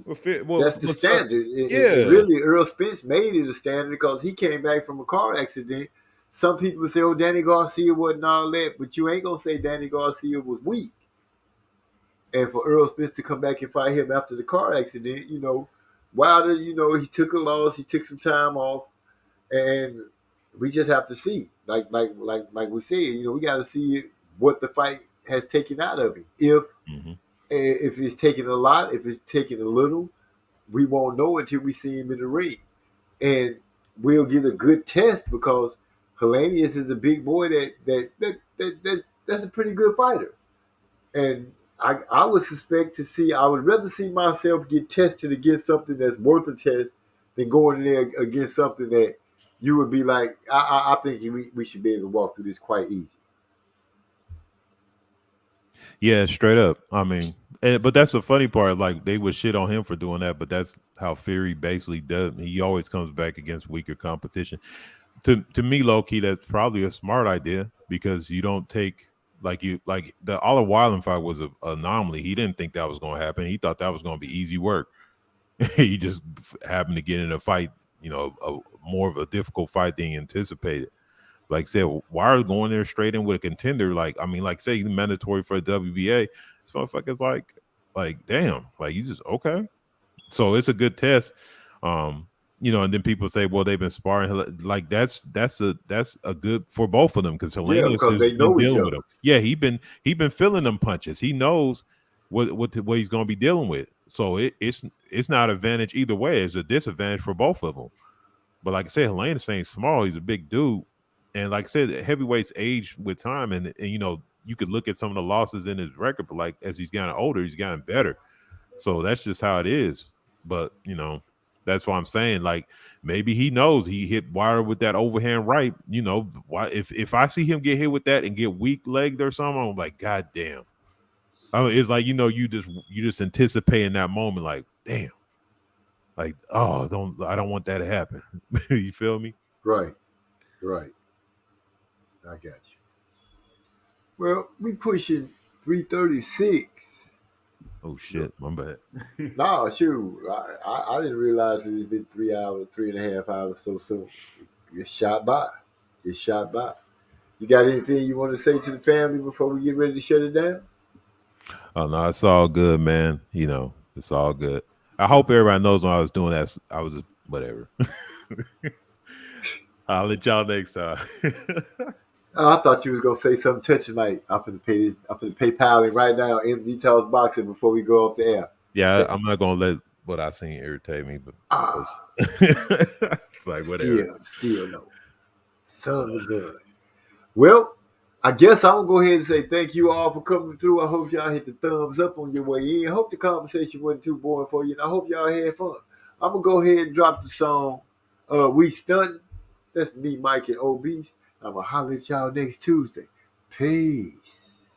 That's the standard. Really, Earl Spence made it a standard because he came back from a car accident. Some people say, oh, Danny Garcia wasn't all that, but you ain't going to say Danny Garcia was weak. And for Earl Spence to come back and fight him after the car accident, you know, Wilder, you know, he took a loss, he took some time off, and we just have to see. Like we said, you know, we got to see what the fight has taken out of him. If it's taking a lot, if it's taking a little, we won't know until we see him in the ring. And we'll get a good test because Helenius is a big boy that's a pretty good fighter. And I would suspect I would rather see myself get tested against something that's worth a test than going in there against something that you would be like, I think we should be able to walk through this quite easy. Yeah, straight up. I mean, but that's the funny part. Like they would shit on him for doing that, but that's how Fury basically does. He always comes back against weaker competition. To me, low key, that's probably a smart idea because you don't take Like the Oliver Wyland fight was an anomaly. He didn't think that was going to happen. He thought that was going to be easy work. He just happened to get in a fight, more of a difficult fight than he anticipated. Like I said, Wilder going there straight in with a contender, say mandatory for the WBA. This motherfucker's like damn, like you just okay. So it's a good test. And then people say, well, they've been sparring. Like that's a good for both of them because Helenius because they know each other. with him. Yeah, he been feeling them punches. He knows what he's going to be dealing with. So it's not an advantage either way. It's a disadvantage for both of them. But like I said, Helenius ain't small. He's a big dude. And like I said, heavyweights age with time, and you could look at some of the losses in his record, but like as he's gotten older, he's gotten better. So that's just how it is. But that's why I'm saying, like, maybe he knows he hit Wilder with that overhand right. Why if I see him get hit with that and get weak legged or something, I'm like, God damn. It's like you just anticipating that moment, like, damn, like, I don't want that to happen. You feel me? Right. I got you. Well, we pushing 336. Oh shit, my bad. No, shoot. I didn't realize it's been 3 hours, 3.5 hours so soon. It's shot by. You got anything you want to say to the family before we get ready to shut it down? Oh no, it's all good, man. It's all good. I hope everybody knows when I was doing that, I was just whatever. I'll let y'all next time. I thought you was gonna say something touching, like I'm gonna PayPal it right now, MZ Talks Boxing, before we go off the air. Yeah, I'm not gonna let what I seen irritate me, but like whatever. Still no. Son of a gun. Well, I guess I'm gonna go ahead and say thank you all for coming through. I hope y'all hit the thumbs up on your way in. I hope the conversation wasn't too boring for you, and I hope y'all had fun. I'm gonna go ahead and drop the song We Stuntin'. That's me, Mike, and Obese. I'm going to holler at y'all next Tuesday. Peace.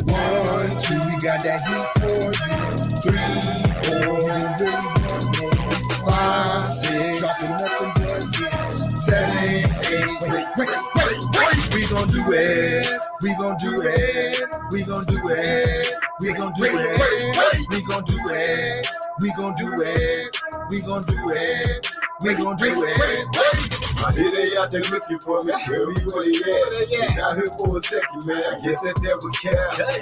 One, two, we got that heat for you. 3, 4, you really want more. 5, 6, dropping nothing but hits. 7, 8, wait. We gon' do it. We gon' do it. We gon' do it. We gon' do it. We gon' do it. We gon' do it. We gon' do it. We gon' do it. I hear they out there looking for me. Tell me where they at. Out here for a second, man. I guess that was cap.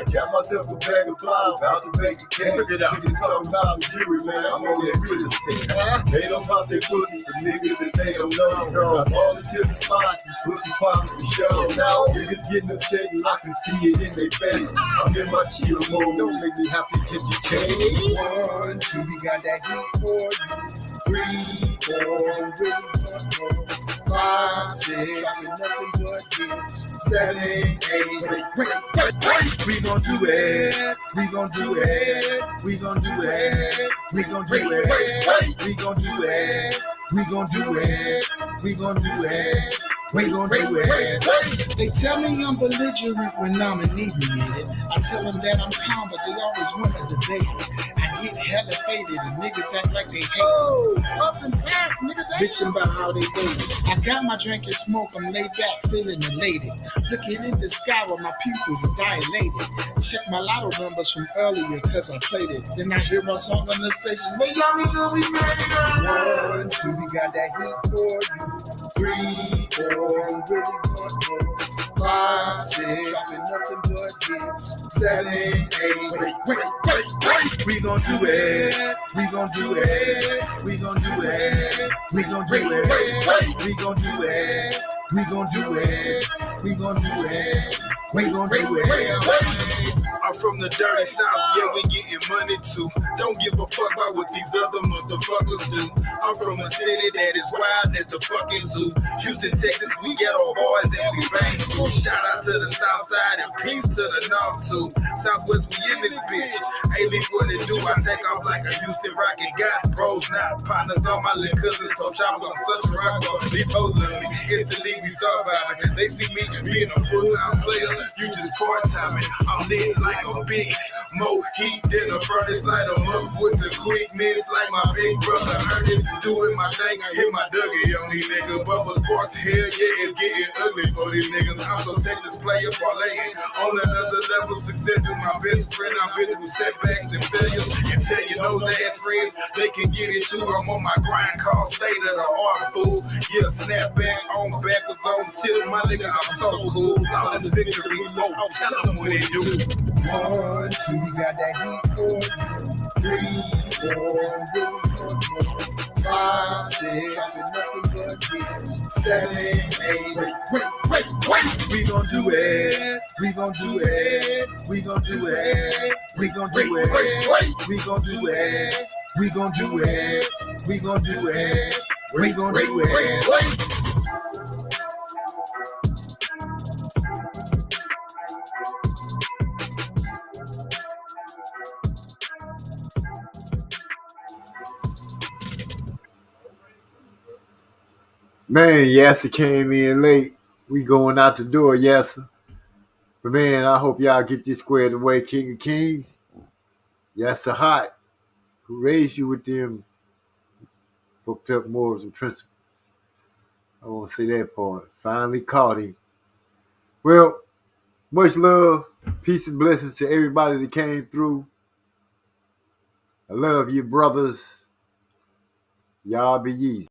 Got myself a bag of flies, about to make a cash. Look it out. Niggas talking about the jury, man. I'm on that real estate. They don't pop their pussies for niggas that they don't know. I'm all into the spots and pussy popping for show. Now niggas getting upset and I can see it in their face. I'm in my chill mode. Don't make me have to get your case. 1, 2, we got that heat for you. 3, 4, really want more. 5, 6, dropping nothing but hits. 7, 8, wait. We gon' do it. We gon' do it. We gon' do it. We gon' do it. We gon' do it. We gon' do it. We gon' do it. We gon' do it. They tell me I'm belligerent when I'm inebriated. I tell them that I'm calm, but they always want to debate it. I get hella faded and niggas act like they hate me. Puff and pass, nigga. Bitching about how they do it. I got my drink and smoke, I'm laid back, feeling elated. Looking in the sky while my pupils are dilated. Check my lotto numbers from earlier, cause I played it. Then I hear my song on the station. They got me gonna be mad. 1, 2, we got that heat for you. 3, 4, really want more. 5, 6, dropping nothing but hits. 7, 8, wait. We gon' do it. We gon' do it. We gon' do it. We gon' do it. We gon' do it. We gon' do it. We gon' do it. We gon' do it. I'm from the dirty south, yeah, we getting money too. Don't give a fuck about what these other motherfuckers do. I'm from a city that is wild as the fucking zoo. Houston, Texas, we get our boys and we bang school. Shout out to the south side and peace to the north too. Southwest, we in this bitch. Ain't what it do, I take off like a Houston Rocket. Got bros, not partners on my little cousins. Told choppers, I'm such a rock star. These hoes love me, it's the league we surviving. They see me being a full-time player, you just part-timing. I'm lit like a big more heat than a furnace, light 'em up with the quickness like my big brother Ernest. Doing my thing, I hit my Dougie on these niggas. Bubba Sparks, hell yeah, it's getting ugly for these niggas. I'm so Texas player, parlaying on another level. Success is my best friend. I've been through setbacks and failures. And tell you those ass friends, they can get it too. I'm on my grind, call state of the art, fool. Yeah, snap back, on backwards, on tilt. My nigga, I'm so cool. Flawless victory, oh, tell them what it do. 1, 2, you got that heat. 3, 4, 5, 6, nothing but hits. 7, 8. Wait. We gon' do it. We gon' do it. We gon' do it. We gon' do it. We gon' do it. We gon' do it. We gon' do it. We gon' do it. Man, Yasser came in late. We going out the door, Yasser. But man, I hope y'all get this squared away, King of Kings. Yasser hot. Who raised you with them fucked up morals and principles? I won't say that part. Finally caught him. Well, much love, peace and blessings to everybody that came through. I love you, brothers. Y'all be easy.